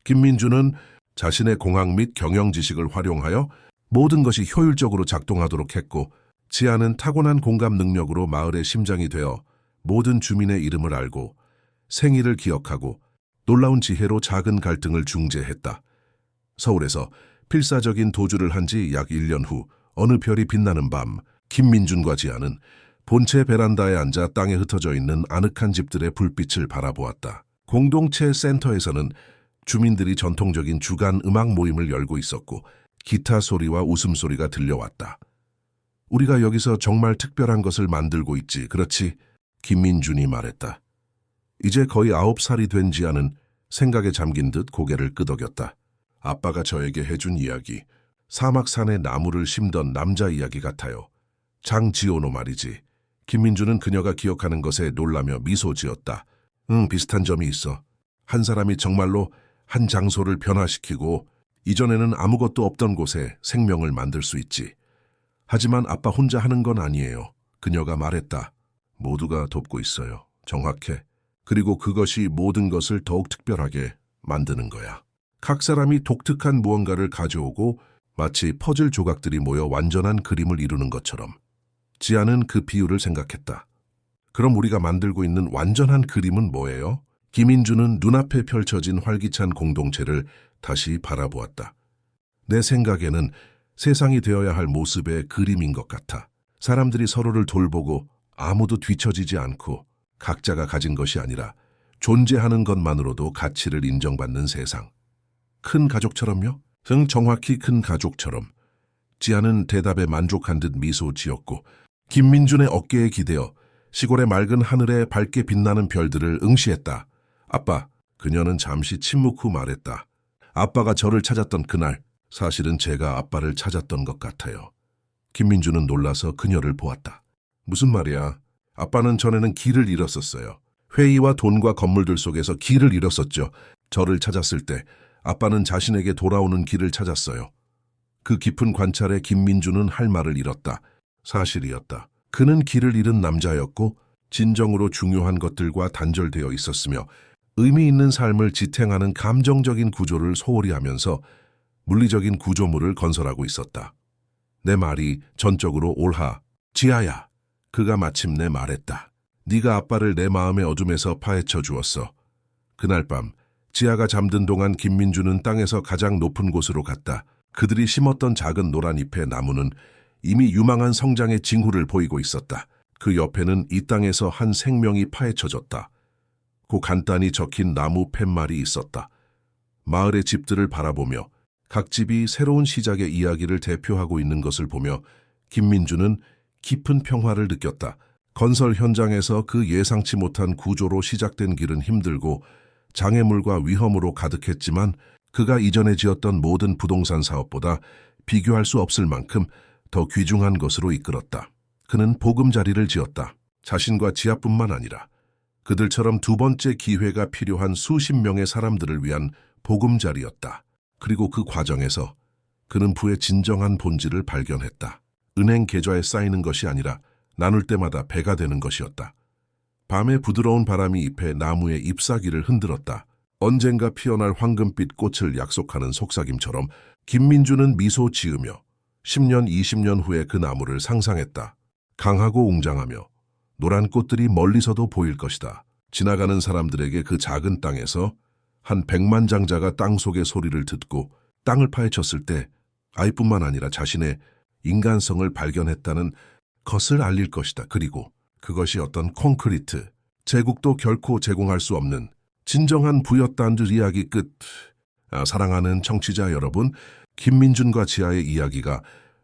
김민주는 자신의 공학 및 경영 지식을 활용하여 모든 것이 효율적으로 작동하도록 했고 지아는 타고난 공감 능력으로 마을의 심장이 되어 모든 주민의 이름을 알고 생일을 기억하고 놀라운 지혜로 작은 갈등을 중재했다. 서울에서 필사적인 도주를 한 지 약 1년 후 어느 별이 빛나는 밤 김민준과 지아는 본체 베란다에 앉아 땅에 흩어져 있는 아늑한 집들의 불빛을 바라보았다. 공동체 센터에서는 주민들이 전통적인 주간 음악 모임을 열고 있었고 기타 소리와 웃음소리가 들려왔다. 우리가 여기서 정말 특별한 것을 만들고 있지, 그렇지? 김민준이 말했다. 이제 거의 9살이 된 지아는 생각에 잠긴 듯 고개를 끄덕였다. 아빠가 저에게 해준 이야기, 사막산에 나무를 심던 남자 이야기 같아요. 장지오노 말이지. 김민주는 그녀가 기억하는 것에 놀라며 미소 지었다. 비슷한 점이 있어. 한 사람이 정말로 한 장소를 변화시키고 이전에는 아무것도 없던 곳에 생명을 만들 수 있지. 하지만 아빠 혼자 하는 건 아니에요. 그녀가 말했다. 모두가 돕고 있어요. 정확해. 그리고 그것이 모든 것을 더욱 특별하게 만드는 거야. 각 사람이 독특한 무언가를 가져오고 마치 퍼즐 조각들이 모여 완전한 그림을 이루는 것처럼. 지아는 그 비유를 생각했다. 그럼 우리가 만들고 있는 완전한 그림은 뭐예요? 김민주는 눈앞에 펼쳐진 활기찬 공동체를 다시 바라보았다. 내 생각에는 세상이 되어야 할 모습의 그림인 것 같아. 사람들이 서로를 돌보고 아무도 뒤처지지 않고 각자가 가진 것이 아니라 존재하는 것만으로도 가치를 인정받는 세상. 큰 가족처럼요? 정확히 큰 가족처럼. 지아는 대답에 만족한 듯 미소 지었고 김민준의 어깨에 기대어 시골의 맑은 하늘에 밝게 빛나는 별들을 응시했다. 아빠, 그녀는 잠시 침묵 후 말했다. 아빠가 저를 찾았던 그날, 사실은 제가 아빠를 찾았던 것 같아요. 김민준은 놀라서 그녀를 보았다. 무슨 말이야? 아빠는 전에는 길을 잃었었어요. 회의와 돈과 건물들 속에서 길을 잃었었죠. 저를 찾았을 때 아빠는 자신에게 돌아오는 길을 찾았어요. 그 깊은 관찰에 김민준은 할 말을 잃었다. 사실이었다. 그는 길을 잃은 남자였고 진정으로 중요한 것들과 단절되어 있었으며 의미 있는 삶을 지탱하는 감정적인 구조를 소홀히 하면서 물리적인 구조물을 건설하고 있었다. 내 말이 전적으로 옳아. 지아야, 그가 마침내 말했다. 네가 아빠를 내 마음의 어둠에서 파헤쳐 주었어. 그날 밤 지아가 잠든 동안 김민준은 땅에서 가장 높은 곳으로 갔다. 그들이 심었던 작은 노란 잎의 나무는 이미 유망한 성장의 징후를 보이고 있었다. 그 옆에는 이 땅에서 한 생명이 파헤쳐졌다. 고 간단히 적힌 나무 팻말이 있었다. 마을의 집들을 바라보며 각 집이 새로운 시작의 이야기를 대표하고 있는 것을 보며 김민준은 깊은 평화를 느꼈다. 건설 현장에서 그 예상치 못한 구조로 시작된 길은 힘들고 장애물과 위험으로 가득했지만 그가 이전에 지었던 모든 부동산 사업보다 비교할 수 없을 만큼 더 귀중한 것으로 이끌었다. 그는 보금자리를 지었다. 자신과 지아뿐만 아니라 그들처럼 두 번째 기회가 필요한 수십 명의 사람들을 위한 보금자리였다. 그리고 그 과정에서 그는 부의 진정한 본질을 발견했다. 은행 계좌에 쌓이는 것이 아니라 나눌 때마다 배가 되는 것이었다. 밤에 부드러운 바람이 잎에 나무의 잎사귀를 흔들었다. 언젠가 피어날 황금빛 꽃을 약속하는 속삭임처럼 김민준은 미소 지으며 10년, 20년 후에 그 나무를 상상했다. 강하고 웅장하며 노란 꽃들이 멀리서도 보일 것이다. 지나가는 사람들에게 그 작은 땅에서 한 백만장자가 땅 속의 소리를 듣고 땅을 파헤쳤을 때 아이뿐만 아니라 자신의 인간성을 발견했다는 것을 알릴 것이다. 그리고 그것이 어떤 콘크리트, 제국도 결코 제공할 수 없는 진정한 부였다는 이야기 끝. 사랑하는 청취자 여러분, 김민준과 지아의 이야기가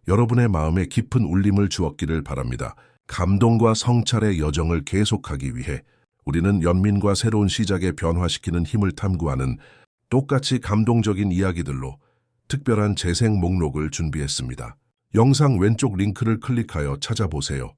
여러분의 마음에 깊은 울림을 주었기를 바랍니다. 감동과 성찰의 여정을 계속하기 위해 우리는 연민과 새로운 시작에 변화시키는 힘을 탐구하는 똑같이 감동적인 이야기들로 특별한 재생 목록을 준비했습니다. 영상 왼쪽 링크를 클릭하여 찾아보세요.